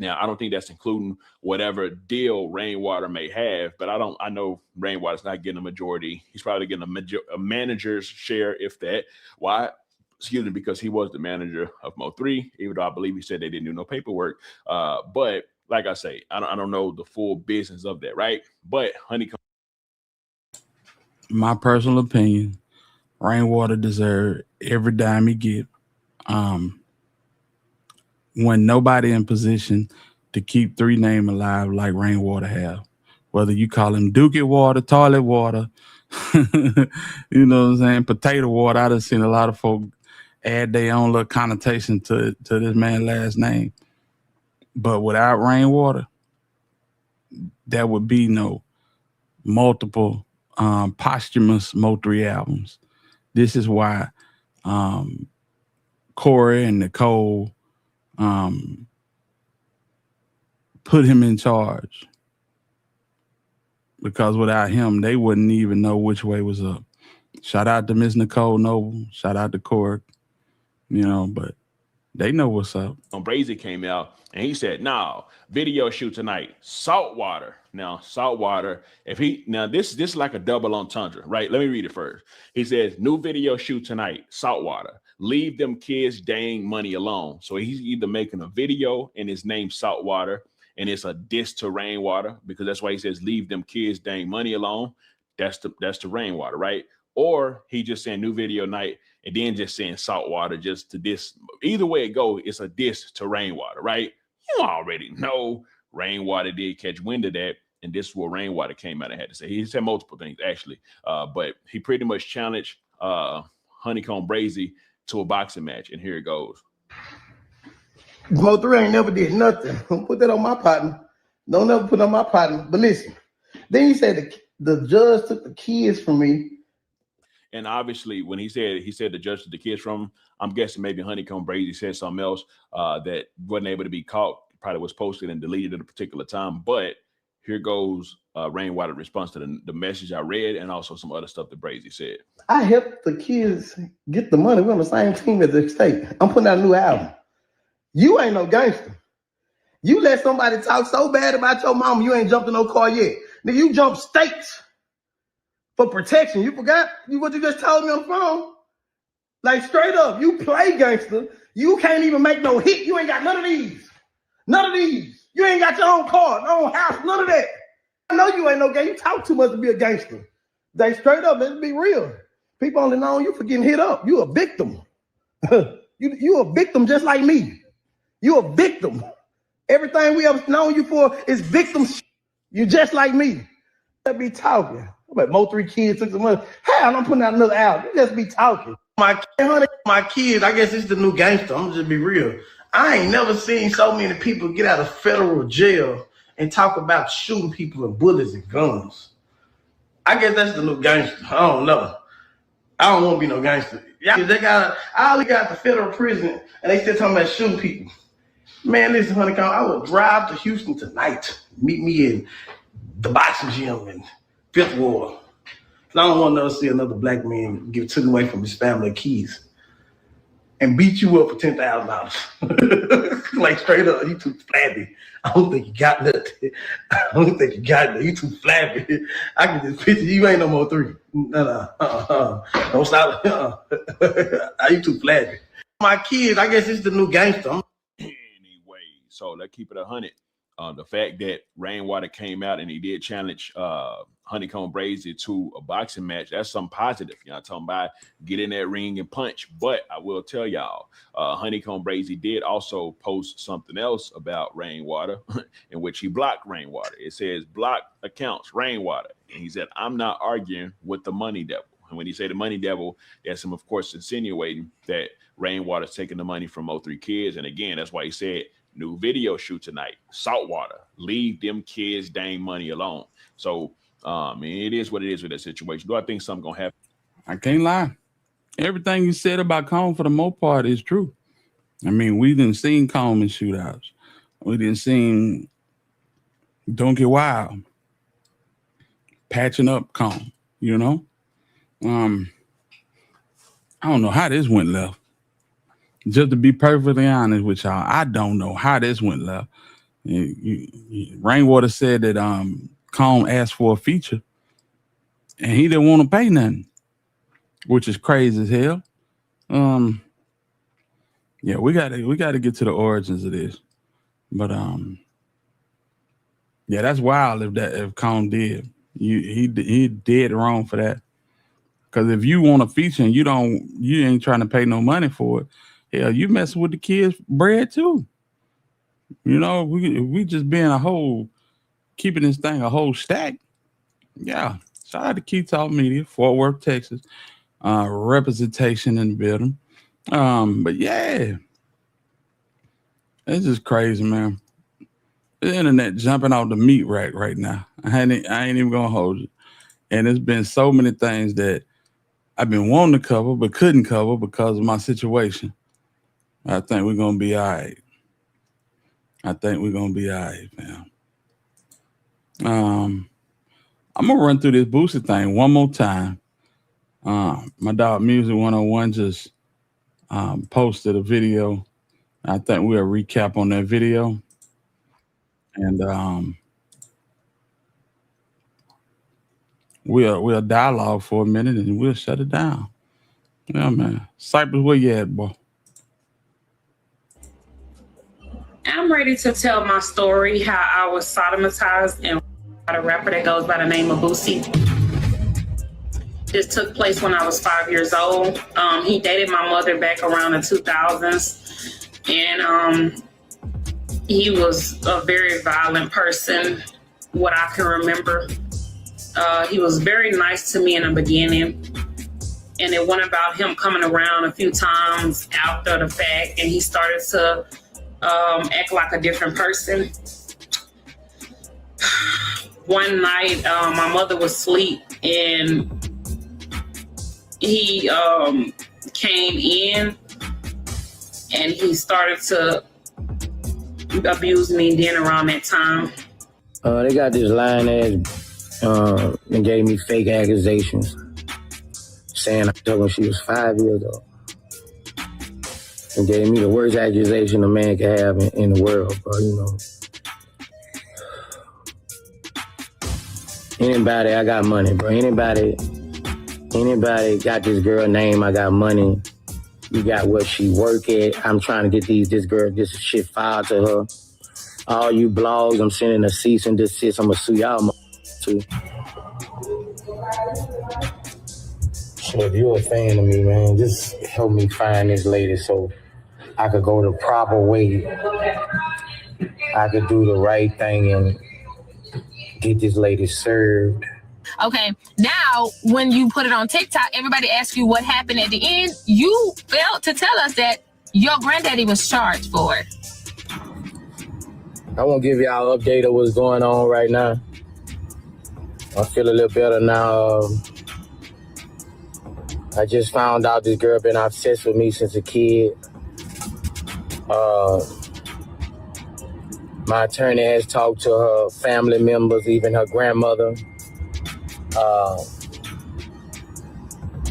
Now, I don't think that's including whatever deal Rainwater may have, but I know Rainwater's not getting a majority. He's probably getting a manager's share, if that. Why? Excuse me, because he was the manager of Mo3, even though I believe he said they didn't do no paperwork. But like I say, I don't know the full business of that, right? But Honeycomb. My personal opinion, Rainwater deserved every dime he get. When nobody in position to keep 3 names alive like Rainwater have. Whether you call him Dookie Water, Toilet Water, you know what I'm saying, Potato Water. I done seen a lot of folk add their own little connotation to this man's last name. But without Rainwater, there would be no multiple posthumous Mo3 albums. This is why Corey and Nicole put him in charge, because without him, they wouldn't even know which way was up. Shout out to Miss Nicole Noble. Shout out to Corey. But they know what's up. Brazy came out and he said, "No, video shoot tonight, Saltwater." Now, Saltwater, this is like a double entendre, right? Let me read it first. He says, "New video shoot tonight, Saltwater. Leave them kids dang money alone." So he's either making a video and his name Saltwater and it's a diss to Rainwater, because that's why he says leave them kids dang money alone. That's the Rainwater, right? Or he just saying new video night and then just saying Saltwater just to diss. Either way it go, it's a diss to Rainwater, right? You already know. Rainwater did catch wind of that, and this is what Rainwater came out and had to say. He said multiple things, actually, but he pretty much challenged Honeycomb Brazy to a boxing match, and here it goes. Mo3 ain't never did nothing. Don't put that on my partner. Don't ever put it on my partner. But listen, then he said the judge took the kids from me. And obviously, when he said the judge took the kids from him, I'm guessing maybe Honeycomb Brazy said something else that wasn't able to be caught. Probably was posted and deleted at a particular time. But here goes Rainwater response to the message I read, and also some other stuff that Brazy said. I helped the kids get the money. We're on the same team as the state. I'm putting out a new album. You ain't no gangster. You let somebody talk so bad about your mama, you ain't jumped in no car yet. Nigga, you jumped states for protection. You forgot what you just told me on the phone? Like, straight up, you play gangster. You can't even make no hit. You ain't got none of these. None of these. You ain't got your own car, no own house, none of that. I know you ain't no gangster. You talk too much to be a gangster. They straight up, let's be real. People only know you for getting hit up. You a victim. you a victim just like me. You a victim. Everything we ever known you for is victims. You just like me. Let be talking. But Mo3 kids took some money. Hell, I'm putting out another album. You just be talking. My kids, I guess it's the new gangster. I'm just be real. I ain't never seen so many people get out of federal jail and talk about shooting people with bullets and guns. I guess that's the new gangster. I don't know. I don't want to be no gangster. I only got the federal prison and they still talking about shooting people. Man, listen, Honeycomb, I will drive to Houston tonight. Meet me in the boxing gym in Fifth Ward. I don't want to see another black man get took away from his family keys and beat you up for $10,000. Like, straight up, you too flabby. I don't think you got nothing. I don't think you got nothing. You too flabby. I can just picture you ain't no more 3. No. Don't stop. You too flabby. My kids, I guess it's the new gangster. So let's keep it 100. The fact that Rainwater came out and he did challenge Honeycomb Brazy to a boxing match, that's something positive. You know, I'm talking about get in that ring and punch. But I will tell y'all, Honeycomb Brazy did also post something else about Rainwater in which he blocked Rainwater. It says block accounts, Rainwater. And he said, I'm not arguing with the money devil. And when he say the money devil, that's him, of course, insinuating that Rainwater's taking the money from Mo3 kids. And again, that's why he said, new video shoot tonight, Saltwater, leave them kids dang money alone. So it is what it is with that situation. Do I think something gonna happen? I can't lie. Everything you said about Comb for the most part is true. I mean, we didn't seen Comb in shootouts. We didn't seen Don't Get Wild patching up Comb, you know? I don't know how this went left. Just to be perfectly honest with y'all, I don't know how this went left. Rainwater said that Comb asked for a feature and he didn't want to pay nothing, which is crazy as hell. Yeah, we gotta get to the origins of this. But yeah, that's wild if Comb did. He did wrong for that. Because if you want a feature and you ain't trying to pay no money for it, hell, you messing with the kids' bread too. You know, we just being keeping this thing a whole stack. Yeah. Shout out to Key Talk Media, Fort Worth, Texas. Representation in the building. But yeah. It's just crazy, man. The internet jumping off the meat rack right now. I ain't even gonna hold it. And there's been so many things that I've been wanting to cover but couldn't cover because of my situation. I think we're gonna be all right. I'm gonna run through this Boosie thing one more time. My dog Music 101 just posted a video. I think we'll recap on that video. And we'll dialogue for a minute and we'll shut it down. Yeah, man. Cypress, where you at, boy? I'm ready to tell my story, how I was sodomized and a rapper that goes by the name of Boosie. This took place when I was 5 years old. He dated my mother back around the 2000s. And He was a very violent person, what I can remember. He was very nice to me in the beginning. And it went about him coming around a few times after the fact, and he started to act like a different person. One night, my mother was asleep, and he came in, and he started to abuse me then around that time. They got this lying ass and gave me fake accusations, saying I told her when she was 5 years old. And gave me the worst accusation a man can have in the world, bro, you know. Anybody, I got money, bro. Anybody got this girl name, I got money. You got what she work at. I'm trying to get this shit filed to her. All you blogs, I'm sending a cease and desist. I'm gonna sue y'all too. So if you're a fan of me, man, just help me find this lady so I could go the proper way. I could do the right thing and get this lady served. Okay, now when you put it on TikTok, everybody asks you what happened at the end. You failed to tell us that your granddaddy was charged for it. I won't give y'all an update of what's going on right now. I feel a little better now. I just found out this girl been obsessed with me since a kid. My attorney has talked to her family members, even her grandmother.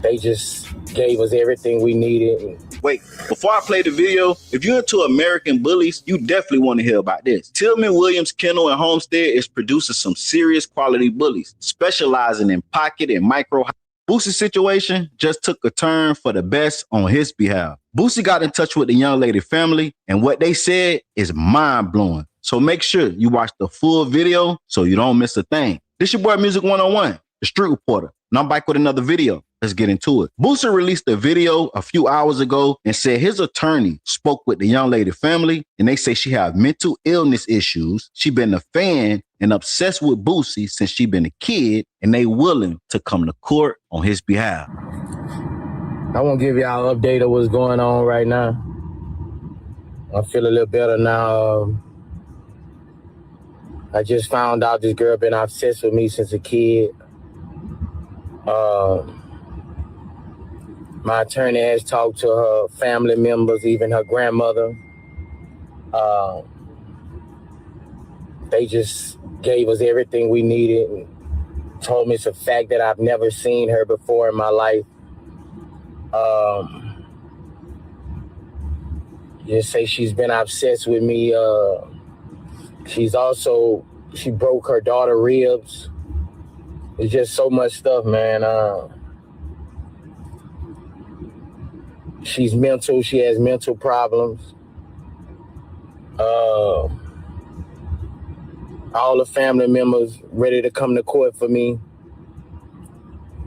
They just gave us everything we needed. Wait, before I play the video, if you're into American bullies, you definitely want to hear about this. Tillman Williams Kennel and Homestead is producing some serious quality bullies, specializing in pocket and micro. Boosie's situation just took a turn for the best on his behalf. Boosie got in touch with the young lady family, and what they said is mind-blowing. So make sure you watch the full video so you don't miss a thing. This your boy Music 101, the Street Reporter, and I'm back with another video. Let's get into it. Boosie released a video a few hours ago and said his attorney spoke with the young lady family, and they say she have mental illness issues. She been a fan and obsessed with Boosie since she been a kid, and they willing to come to court on his behalf. I won't give y'all an update of what's going on right now. I feel a little better now. I just found out this girl been obsessed with me since a kid. My attorney has talked to her family members, even her grandmother. They just gave us everything we needed and told me it's a fact that I've never seen her before in my life. Just say she's been obsessed with me. She broke her daughter ribs. It's just so much stuff, man. She's mental. She has mental problems. All the family members ready to come to court for me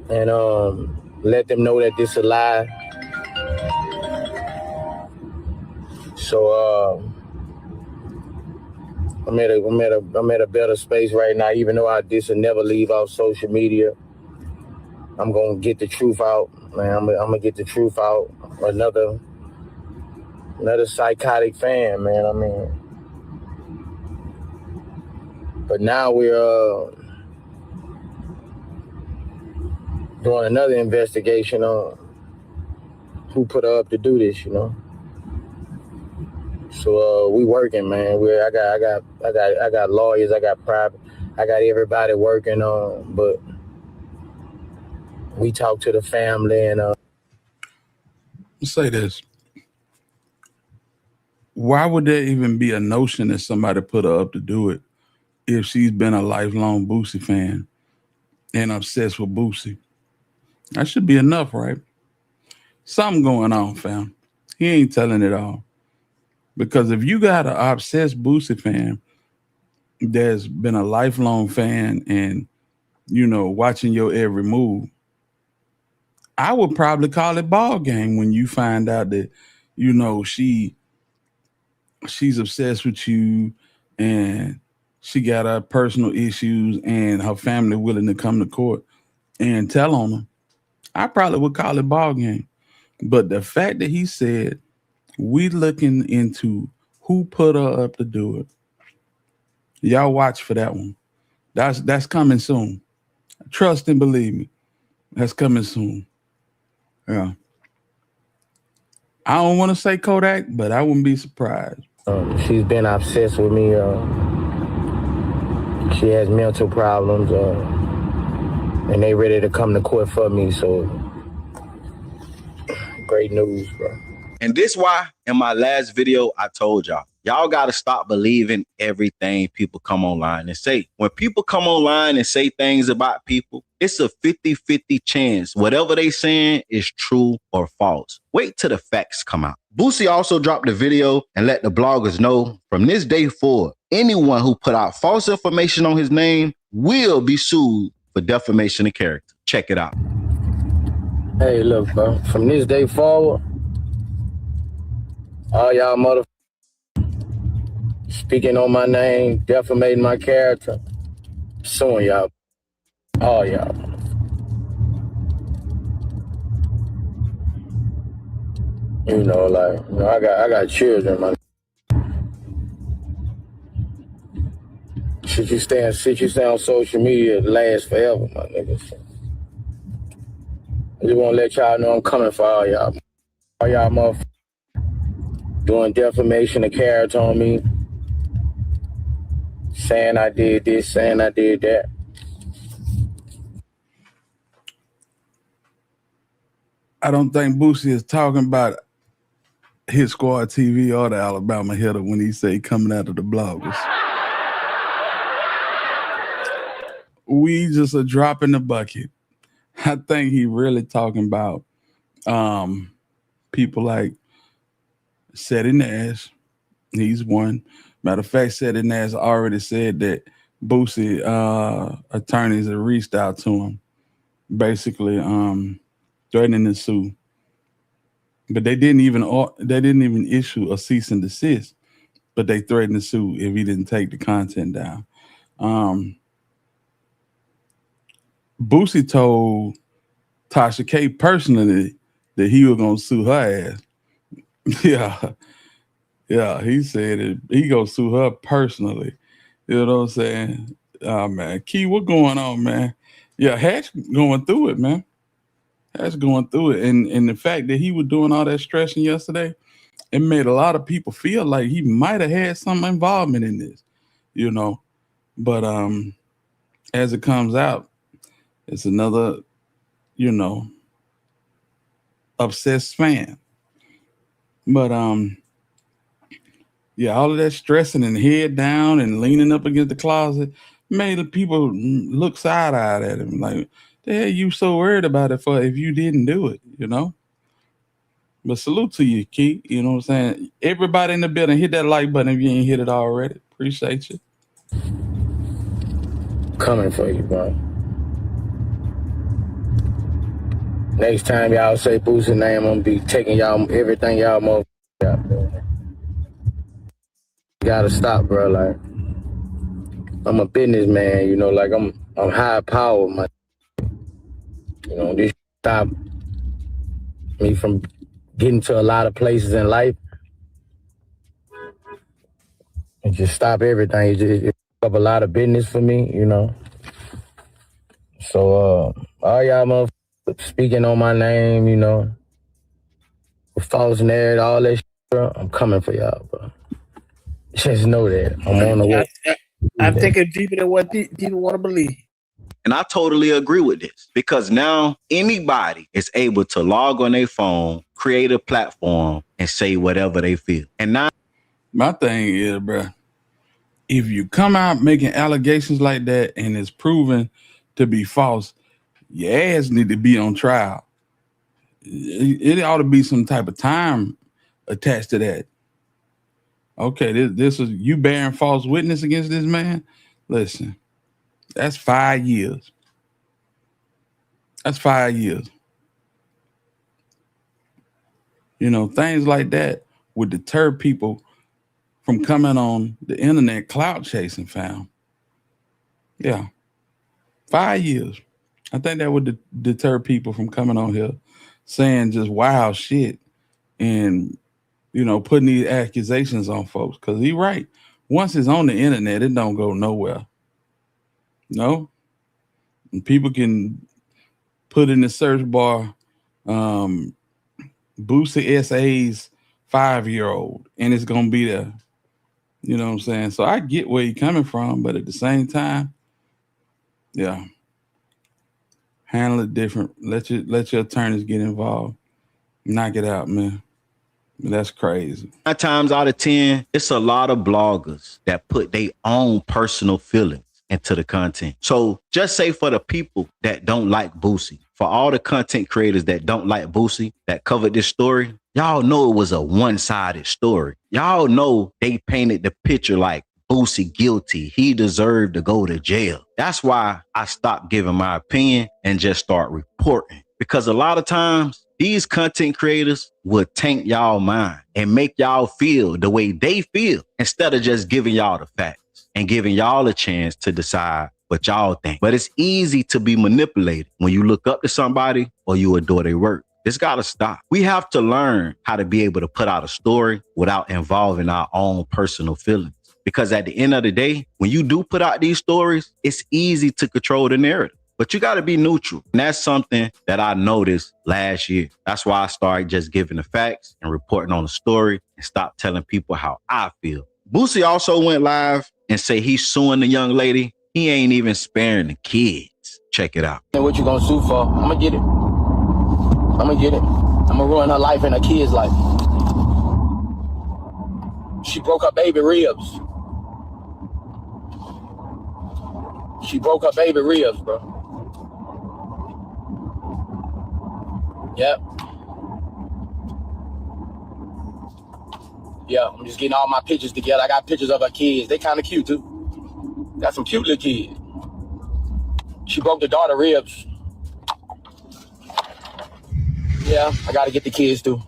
and let them know that this is a lie. So I'm at a better space right now, even though this will never leave off social media. I'm gonna get the truth out, man. I'm gonna get the truth out. Another psychotic fan, man. I mean, but now we're doing another investigation on who put her up to do this, you know. So we working, man. I got lawyers, I got everybody working on, but we talk to the family and say this. Why would there even be a notion that somebody put her up to do it if she's been a lifelong Boosie fan and obsessed with Boosie? That should be enough, right? Something going on, fam. He ain't telling it all. Because if you got an obsessed Boosie fan that's been a lifelong fan and, you know, watching your every move, I would probably call it ball game when you find out that, you know, she she's obsessed with you and she got her personal issues and her family willing to come to court and tell on her, I probably would call it ball game. But the fact that he said, we looking into who put her up to do it. Y'all watch for that one. That's coming soon. Trust and believe me. That's coming soon. Yeah. I don't want to say Kodak, but I wouldn't be surprised. She's been obsessed with me. She has mental problems, and they ready to come to court for me. So, great news, bro. And this why in my last video, I told y'all got to stop believing everything people come online and say. When people come online and say things about people, it's a 50-50 chance. Whatever they saying is true or false. Wait till the facts come out. Boosie also dropped a video and let the bloggers know from this day forward, anyone who put out false information on his name will be sued for defamation of character. Check it out. Hey, look, bro. From this day forward, all y'all motherfuckers speaking on my name, defamating my character, suing y'all. All y'all. You know, like, you know, I got children, man. Shit you stay on social media, it lasts forever, my niggas. I just want to let y'all know I'm coming for all y'all. All y'all motherfuckers doing defamation of character on me. Saying I did this, saying I did that. I don't think Boosie is talking about Hit Squad TV or the Alabama hitter when he say coming out of the bloggers. We just a drop in the bucket. I think he really talking about people like Seti Nash. He's one. Matter of fact, Seti Nash already said that Boosie attorneys have reached out to him, basically threatening to sue. But they didn't even issue a cease and desist, but they threatened to sue if he didn't take the content down. Boosie told Tasha K personally that he was gonna sue her ass. Yeah, he said it. He gonna sue her personally. You know what I'm saying? Oh man, Key, what going on, man? Yeah, Hatch going through it, man. Hatch going through it, and the fact that he was doing all that stressing yesterday, it made a lot of people feel like he might have had some involvement in this, you know. But as it comes out, it's another, you know, obsessed fan. But yeah, all of that stressing and head down and leaning up against the closet made the people look side-eyed at him. Like, the hell you so worried about it for if you didn't do it, you know? But salute to you, Keith. You know what I'm saying? Everybody in the building, hit that like button if you ain't hit it already. Appreciate you. Coming for you, bro. Next time y'all say Boosie name, I'm gonna be taking y'all everything y'all motherfuckers got, bro. You gotta stop, bro. Like, I'm a businessman, you know, like I'm high power, my. You know, this stop me from getting to a lot of places in life. And just stop everything. It up a lot of business for me, you know. So all y'all motherfuckers speaking on my name, you know, with false narrative, all that shit, bro, I'm coming for y'all, bro. Just know that. I'm on the way. I think it's deeper than what people want to believe. And I totally agree with this because now anybody is able to log on their phone, create a platform, and say whatever they feel. And now my thing is, bro, if you come out making allegations like that and it's proven to be false, your ass need to be on trial. It ought to be some type of time attached to that. Okay, this is you bearing false witness against this man. Listen, that's 5 years. That's 5 years. You know, things like that would deter people from coming on the internet clout chasing, fam. Yeah. 5 years. I think that would deter people from coming on here saying just wild shit and, you know, putting these accusations on folks. Because he's right. Once it's on the internet, it don't go nowhere. No? And people can put in the search bar Boosie SA's 5-year-old, and it's going to be there. You know what I'm saying? So I get where you're coming from, but at the same time, yeah. Handle it different. Let your attorneys get involved. Knock it out, man. That's crazy. 9 times out of 10, it's a lot of bloggers that put their own personal feelings into the content. So just say for the people that don't like Boosie, for all the content creators that don't like Boosie that covered this story, y'all know it was a one-sided story. Y'all know they painted the picture like Boosie guilty. He deserved to go to jail. That's why I stopped giving my opinion and just start reporting. Because a lot of times, these content creators will tank y'all mind and make y'all feel the way they feel instead of just giving y'all the facts and giving y'all a chance to decide what y'all think. But it's easy to be manipulated when you look up to somebody or you adore their work. It's got to stop. We have to learn how to be able to put out a story without involving our own personal feelings. Because at the end of the day, when you do put out these stories, it's easy to control the narrative. But you got to be neutral. And that's something that I noticed last year. That's why I started just giving the facts and reporting on the story and stopped telling people how I feel. Boosie also went live and say he's suing the young lady. He ain't even sparing the kids. Check it out. And what you gonna sue for? I'm gonna get it. I'm gonna get it. I'm gonna ruin her life and her kids' life. She broke her baby ribs. She broke her baby ribs, bro. Yep. Yeah, I'm just getting all my pictures together. I got pictures of her kids. They kind of cute, too. Got some cute little kids. She broke the daughter ribs. Yeah, I got to get the kids, too.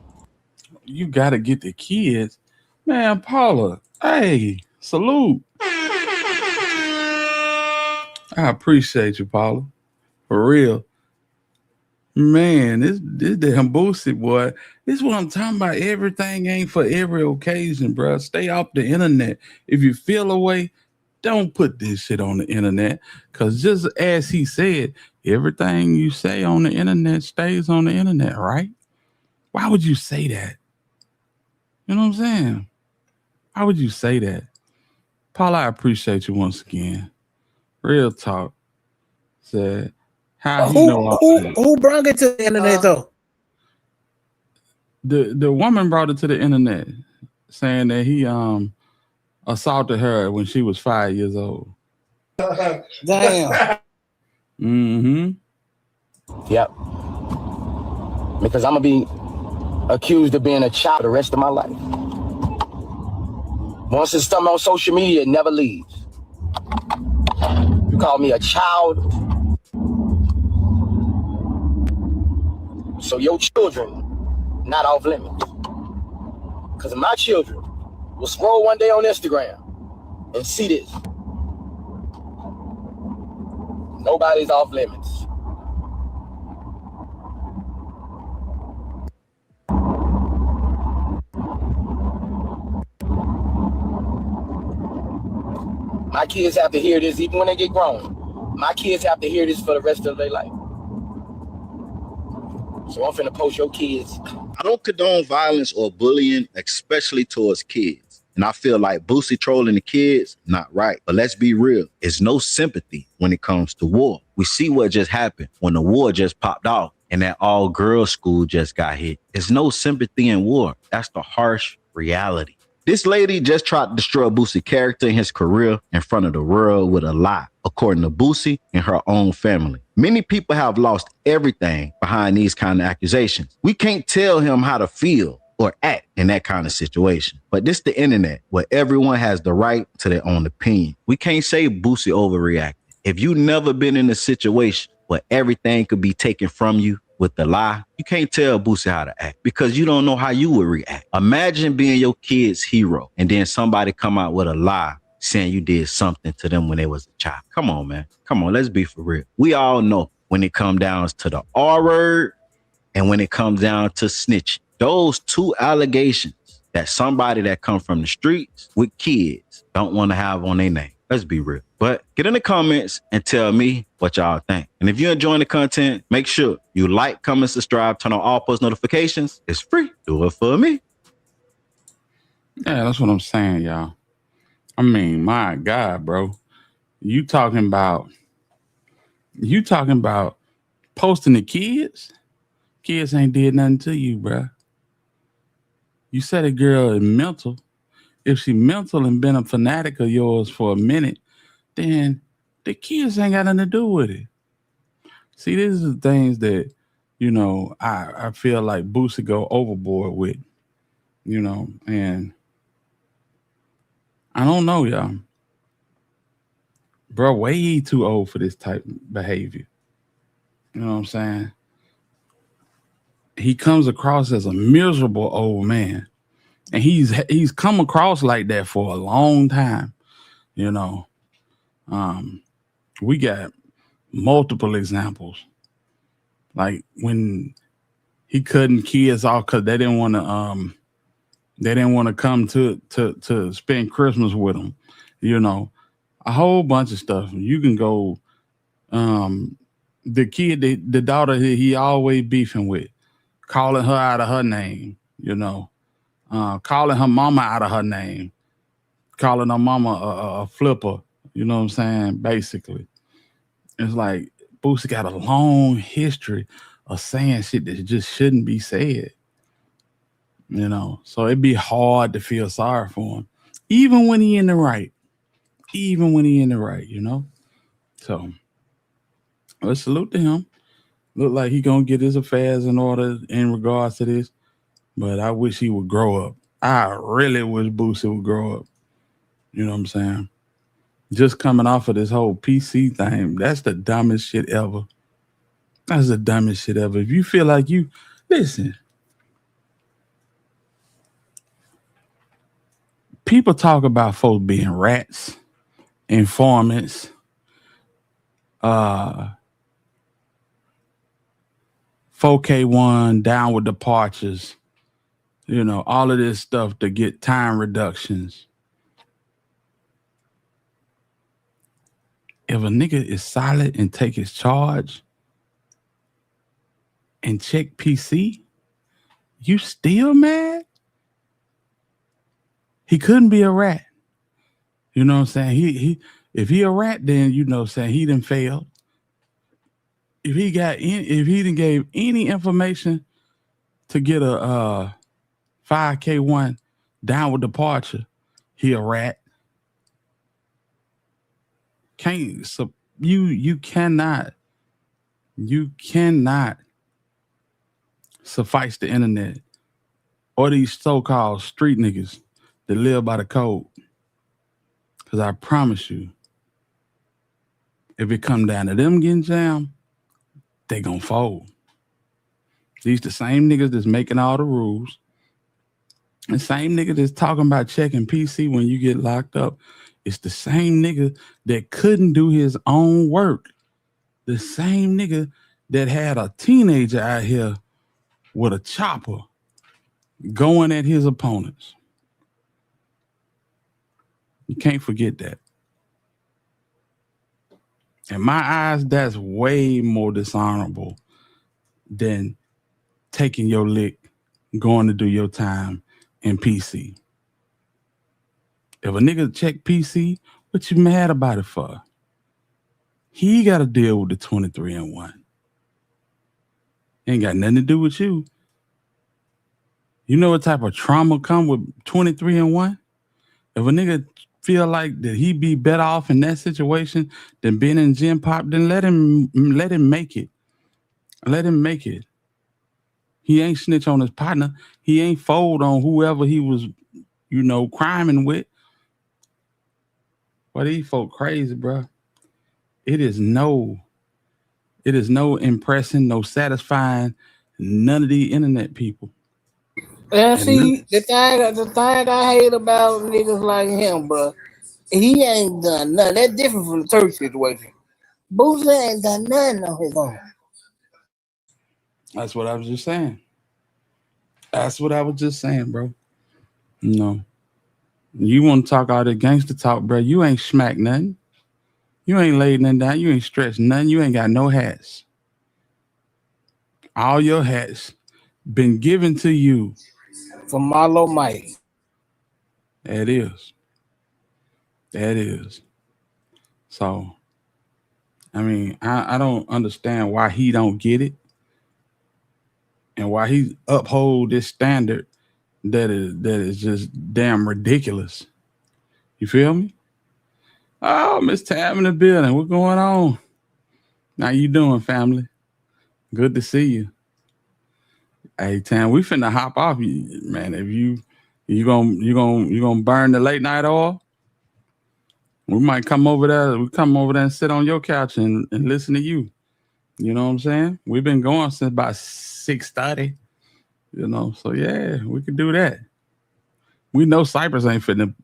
You got to get the kids? Man, Paula, hey, salute. I appreciate you, Paula. For real. Man, this damn Boosie, boy. This is what I'm talking about. Everything ain't for every occasion, bro. Stay off the internet. If you feel away, don't put this shit on the internet. Because just as he said, everything you say on the internet stays on the internet, right? Why would you say that? You know what I'm saying? Why would you say that? Paula, I appreciate you once again. Real talk. Said, how he know who brought it to the internet though? The woman brought it to the internet, saying that he assaulted her when she was 5 years old. Damn. Mm-hmm. Yep. Because I'm gonna be accused of being a child the rest of my life. Once it's something on social media, it never leaves. You call me a child, so your children not off limits. Because my children will scroll one day on Instagram and see this. Nobody's off limits. My kids have to hear this even when they get grown. My kids have to hear this for the rest of their life. So I'm finna post your kids. I don't condone violence or bullying, especially towards kids. And I feel like Boosie trolling the kids, not right. But let's be real. It's no sympathy when it comes to war. We see what just happened when the war just popped off and that all-girls school just got hit. There's no sympathy in war. That's the harsh reality. This lady just tried to destroy Boosie's character and his career in front of the world with a lie, according to Boosie and her own family. Many people have lost everything behind these kind of accusations. We can't tell him how to feel or act in that kind of situation. But this the internet, where everyone has the right to their own opinion. We can't say Boosie overreacted. If you never been in a situation where everything could be taken from you with the lie, you can't tell Boosie how to act because you don't know how you would react. Imagine being your kid's hero and then somebody come out with a lie saying you did something to them when they was a child. Come on, man. Come on, let's be for real. We all know when it comes down to the R word and when it comes down to snitching, those two allegations that somebody that come from the streets with kids don't want to have on their name. Let's be real. But get in the comments and tell me what y'all think. And if you're enjoying the content, make sure you like, comment, subscribe, turn on all post notifications. It's free. Do it for me. Yeah, that's what I'm saying, y'all. I mean, my God, bro. You talking about posting the kids? Kids ain't did nothing to you, bro. You said a girl is mental. If she mental and been a fanatic of yours for a minute, then the kids ain't got nothing to do with it. See, these are the things that, I feel like Boosie go overboard with, and I don't know, y'all. Bro, way too old for this type of behavior. You know what I'm saying? He comes across as a miserable old man. And he's come across like that for a long time. We got multiple examples. Like when he cutting kids off because they didn't want to come to spend Christmas with him. A whole bunch of stuff. You can go the kid, the daughter he always beefing with, calling her out of her name, calling her mama out of her name, calling her mama a flipper, you know what I'm saying? Basically. It's like Boosie got a long history of saying shit that just shouldn't be said. So it'd be hard to feel sorry for him. Even when he in the right. So let's salute to him. Look like he gonna get his affairs in order in regards to this. But I wish he would grow up. I really wish Boosie would grow up. You know what I'm saying? Just coming off of this whole PC thing, that's the dumbest shit ever. That's the dumbest shit ever. If you feel like listen, people talk about folks being rats, informants, 4K1, down with departures, all of this stuff to get time reductions. If a nigga is silent and take his charge and check PC, you still mad? He couldn't be a rat. You know what I'm saying? If he a rat, then he done failed. If he done gave any information to get a 5K1 downward departure, he a rat. You cannot suffice the internet or these so-called street niggas that live by the code. Because I promise you, if it come down to them getting jammed, they gonna fold. These the same niggas that's making all the rules. The same nigga that's talking about checking PC when you get locked up. It's the same nigga that couldn't do his own work. The same nigga that had a teenager out here with a chopper going at his opponents. You can't forget that. In my eyes, that's way more dishonorable than taking your lick, going to do your time in PC. If a nigga check PC, what you mad about it for? He got to deal with the 23-1. Ain't got nothing to do with you. You know what type of trauma come with 23-1? If a nigga feel like that he be better off in that situation than being in Gen Pop, then let him make it. Let him make it. He ain't snitch on his partner. He ain't fold on whoever he was, criming with. But these folk crazy, bro. It is no It is no impressing, no satisfying none of the internet people. And see, the thing I hate about niggas like him, bro, he ain't done nothing. That's different from the Turk situation. Boosie ain't done nothing on his own. That's what I was just saying. That's what I was just saying, bro. No. You want to talk all the gangster talk, bro. You ain't smacked nothing. You ain't laid nothing down. You ain't stretched nothing. You ain't got no hats. All your hats been given to you. From Marlo Mike. That is. That is. So, I mean, I don't understand why he don't get it and why he uphold this standard that is just damn ridiculous. You feel me? Oh, Miss Tab in the building. What's going on? How you doing, family? Good to see you. Hey, Tam, we finna hop off, man. If you gonna burn the late night oil, we might come over there. We come over there and sit on your couch and listen to you. You know what I'm saying? We've been going since about 6:30. You know, so yeah, we could do that. We know Cypress ain't finna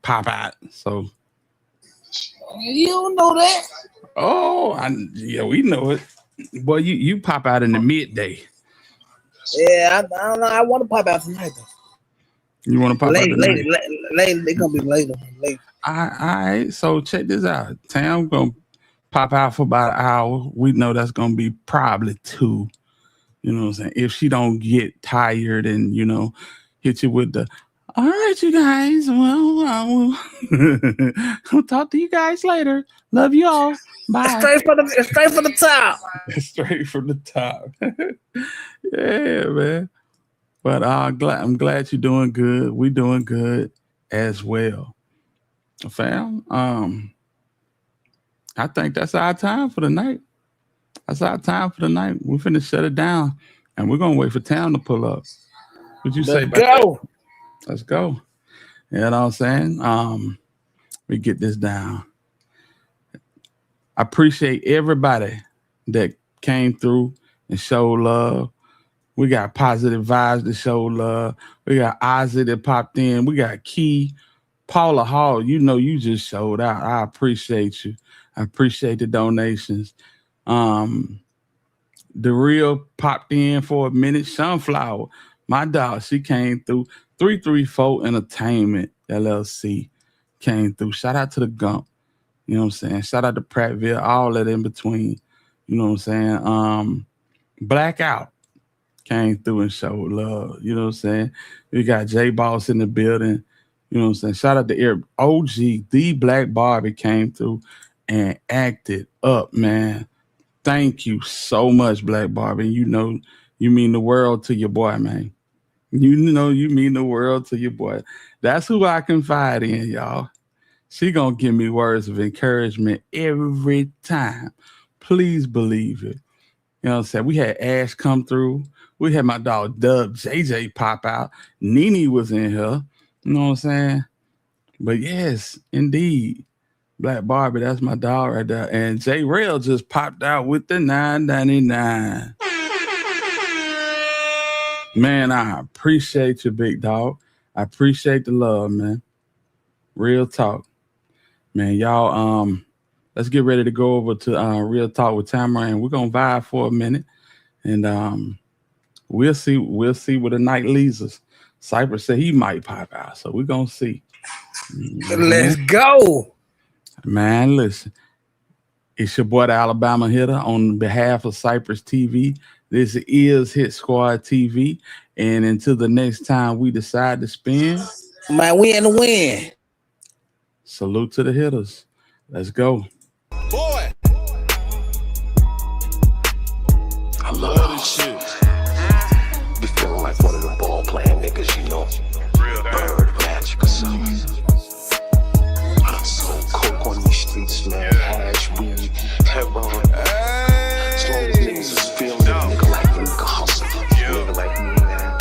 pop out, so. You don't know that. Oh, yeah, we know it. Boy, you pop out in the midday. Yeah, I don't know. I want to pop out tonight. You want to pop out tonight? Later, they gonna be later. All right, so check this out. Tam gonna pop out for about an hour. We know that's gonna be probably 2. You know what I'm saying? If she don't get tired and, you know, hit you with the, all right, you guys, well, I'll talk to you guys later. Love you all. Bye. Straight from the top. Straight from the top. Yeah, man. But I'm glad you're doing good. We're doing good as well. Fam, I think that's our time for the night. That's our time for the night. We're finna shut it down, and we're gonna wait for Town to pull up. What'd you say about that? Let's go. You know what I'm saying? We get this down. I appreciate everybody that came through and showed love. We got Positive Vibes that showed love. We got Ozzy that popped in. We got Key, Paula Hall. You know, you just showed out. I appreciate you. I appreciate the donations. The Real popped in for a minute. Sunflower, my dog, she came through. 334 Entertainment LLC came through. Shout out to the Gump. You know what I'm saying? Shout out to Prattville, all that in between. You know what I'm saying? Blackout came through and showed love. You know what I'm saying? We got J Boss in the building. You know what I'm saying? Shout out to Eric. OG, the Black Barbie came through and acted up, man. Thank you so much, Black Barbie. You know, you mean the world to your boy, man. You know, you mean the world to your boy. That's who I confide in, y'all. She gonna give me words of encouragement every time. Please believe it. You know what I'm saying? We had Ash come through. We had my dog Dub JJ pop out. Nene was in here. You know what I'm saying? But yes, indeed. Black Barbie, that's my dog right there. And J Rail just popped out with the $9.99. Man, I appreciate you, big dog. I appreciate the love, man. Real talk. Man, y'all, let's get ready to go over to Real Talk with Tamara, and we're gonna vibe for a minute. And we'll see where the night leads us. Cypress said he might pop out, so we're gonna see. Let's go. Man, listen. It's your boy, the Alabama Hitter, on behalf of Cypress TV. This is Hit Squad TV. And until the next time we decide to spin, man, we in the win. Salute to the hitters. Let's go. Boy. I love this shit. Be feeling like one of the ball playing niggas, you know. Bird magic or something. I sold coke on these streets, man. Hash, weed, heroin. As long as niggas is feeling it, nigga like me can hustle. Nigga like me, man.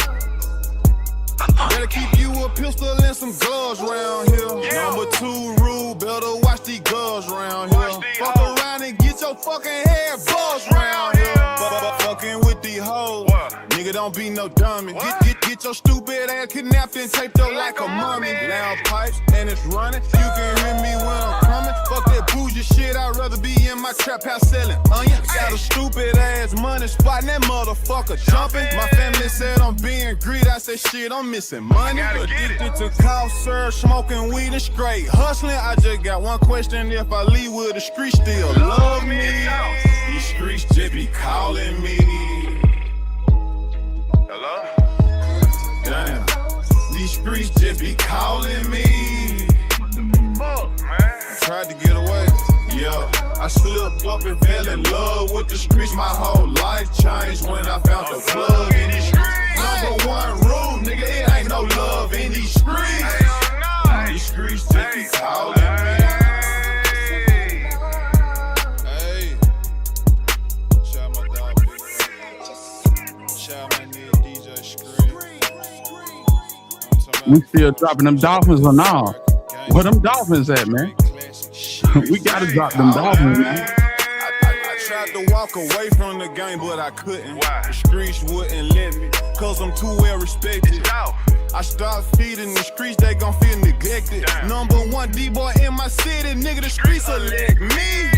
Better keep you a pistol and some guns round here. Number 2 rule, better watch these guns round here. Fuck around and get your fucking head buzzed. don't be no dummy. Get your stupid ass kidnapped and taped up like a mummy. Loud pipes and it's running. You can hear me when I'm coming. Fuck that bougie shit. I'd rather be in my trap house selling onions. Got a stupid ass money spot and that motherfucker jumping. My family said I'm being greedy. I said shit, I'm missing money. Addicted to cough syrup, smoking weed and straight hustling. I just got one question: if I leave, will the streets still love me? These streets just be calling me. Hello? Damn. These streets just be calling me. Fuck, man. Tried to get away. Yeah, I slipped up and fell in love with the streets. My whole life changed when I found the plug in these streets. Number one rule, nigga, it ain't no love in these streets. These streets just be calling me. Hey, shout my dog, shout my nigga DJ Screen. We still dropping them dolphins or not? Where them dolphins at, man? We gotta drop them dolphins, man. I tried to walk away from the game, but I couldn't. Why? The streets wouldn't let me, cause I'm too well respected. I start feeding the streets, they gon' feel neglected. Damn. Number one D-boy in my city, nigga, the streets elect me.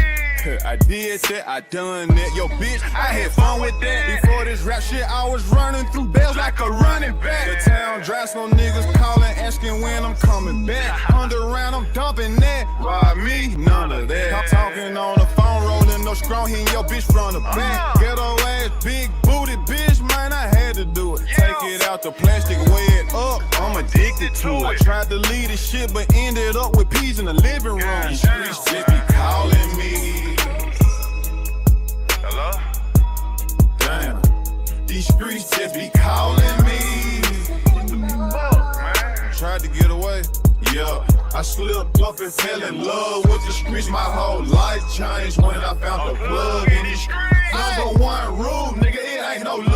I did that, I done that. Yo, bitch, I had fun with that. Before this rap shit, I was running through bells like a running back. The town dry, so niggas calling, asking when I'm coming back. Underground, I'm dumping that. Why me? None of that. I'm talking on the phone, rolling no strong, hitting your bitch from the back. Ghetto ass, big booty bitch, man, I had to do it. Take it out the plastic, weigh it up, I'm addicted to it. I tried to leave this shit, but ended up with peas in the living room. These streets just be calling me. Hello? Damn. These streets just be calling me. Fuck, man. Tried to get away. Yeah. I slipped up and fell in love with the streets. My whole life changed when I found the plug in these streets. Number one rule, nigga, it ain't no love.